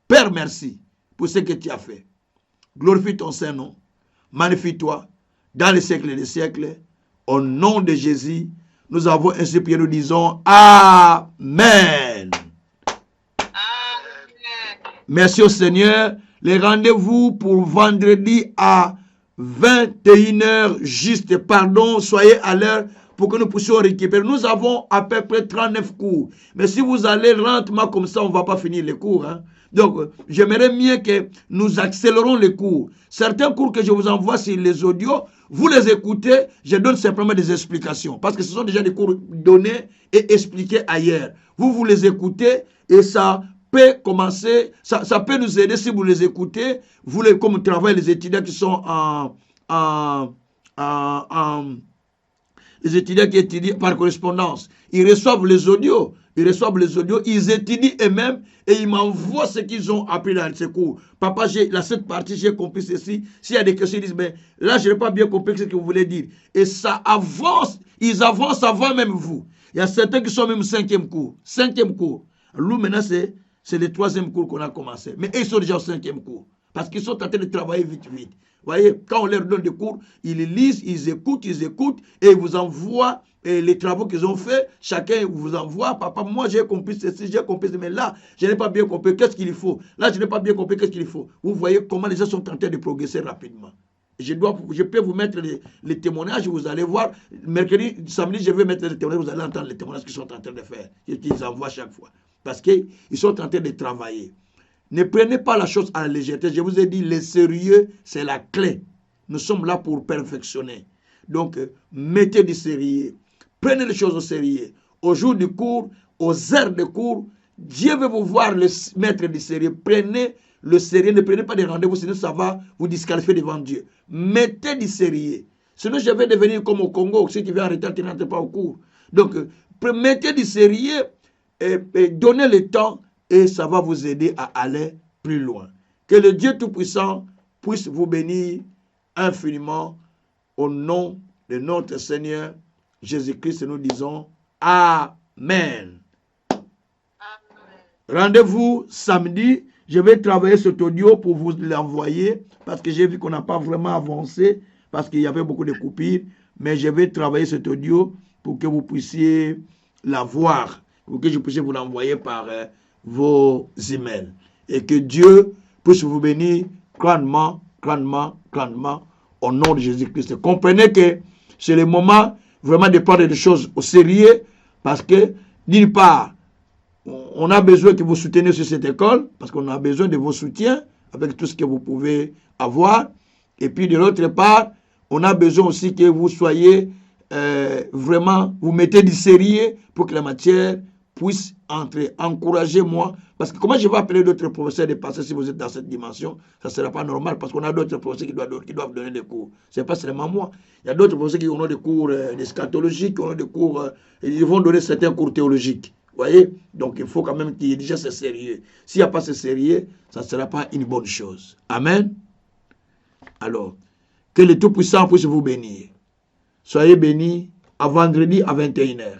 Père, merci pour ce que tu as fait. Glorifie ton Saint-Nom. Magnifie-toi dans les siècles et les siècles. Au nom de Jésus, nous avons ainsi prié, nous disons Amen. Merci au Seigneur. Les rendez-vous pour vendredi à 21h juste. Pardon, soyez à l'heure pour que nous puissions récupérer. Nous avons à peu près 39 cours. Mais si vous allez lentement comme ça, on ne va pas finir les cours. Hein. Donc, j'aimerais mieux que nous accélérons les cours. Certains cours que je vous envoie sur les audios, vous les écoutez, je donne simplement des explications. Parce que ce sont déjà des cours donnés et expliqués ailleurs. Vous les écoutez et ça peut commencer, ça peut nous aider si vous les écoutez. Vous les, comme travaillent les étudiants qui sont les étudiants qui étudient par correspondance. Ils reçoivent les audios. Ils étudient eux-mêmes et ils m'envoient ce qu'ils ont appris dans ces cours. Papa, cette partie, j'ai compris ceci. S'il y a des questions, ils disent, mais là, je n'ai pas bien compris ce que vous voulez dire. Et ça avance, ils avancent avant même vous. Il y a certains qui sont même 5e cours. 5e cours. Nous, maintenant, c'est le 3e cours qu'on a commencé. Mais ils sont déjà au 5e cours. Parce qu'ils sont en train de travailler vite. Vous voyez, quand on leur donne des cours, ils les lisent, ils écoutent, et ils vous envoient les travaux qu'ils ont fait. Chacun vous envoie, papa, moi j'ai compris ceci, j'ai compris, mais là, je n'ai pas bien compris, qu'est-ce qu'il faut? Là, je n'ai pas bien compris, qu'est-ce qu'il faut? Vous voyez comment les gens sont en train de progresser rapidement. Je peux vous mettre les témoignages, vous allez voir. Mercredi, samedi, je vais mettre les témoignages, vous allez entendre les témoignages qu'ils sont en train de faire, qu'ils envoient chaque fois. Parce qu'ils sont en train de travailler. Ne prenez pas la chose à la légèreté. Je vous ai dit, le sérieux, c'est la clé. Nous sommes là pour perfectionner. Donc, mettez du sérieux. Prenez les choses au sérieux. Au jour du cours, aux heures de cours, Dieu veut vous voir mettre du sérieux. Prenez le sérieux. Ne prenez pas des rendez-vous, sinon ça va vous disqualifier devant Dieu. Mettez du sérieux. Sinon, je vais devenir comme au Congo. Ceux qui viennent en retard, qui n'entrent pas au cours. Donc, mettez du sérieux et donnez le temps. Et ça va vous aider à aller plus loin. Que le Dieu Tout-Puissant puisse vous bénir infiniment au nom de notre Seigneur Jésus-Christ. Et nous disons Amen. Rendez-vous samedi. Je vais travailler cet audio pour vous l'envoyer parce que j'ai vu qu'on n'a pas vraiment avancé parce qu'il y avait beaucoup de coupures. Mais je vais travailler cet audio pour que vous puissiez l'avoir, pour que je puisse vous l'envoyer par vos emails. Et que Dieu puisse vous bénir grandement, grandement, grandement au nom de Jésus-Christ. Comprenez que c'est le moment vraiment de prendre des choses au sérieux parce que, d'une part, on a besoin que vous souteniez sur cette école parce qu'on a besoin de vos soutiens avec tout ce que vous pouvez avoir. Et puis, de l'autre part, on a besoin aussi que vous soyez vraiment, vous mettez du sérieux pour que la matière puisse entrer. Encouragez-moi. Parce que comment je vais appeler d'autres professeurs de passer si vous êtes dans cette dimension? Ça ne sera pas normal parce qu'on a d'autres professeurs qui doivent donner des cours. Ce n'est pas seulement moi. Il y a d'autres professeurs qui auront des cours d'eschatologie, qui auront des cours, ils vont donner certains cours théologiques. Vous voyez? Donc il faut quand même qu'il y ait déjà ce sérieux. S'il n'y a pas ce sérieux, ça ne sera pas une bonne chose. Amen. Alors, que le Tout-Puissant puisse vous bénir. Soyez bénis à vendredi à 21h.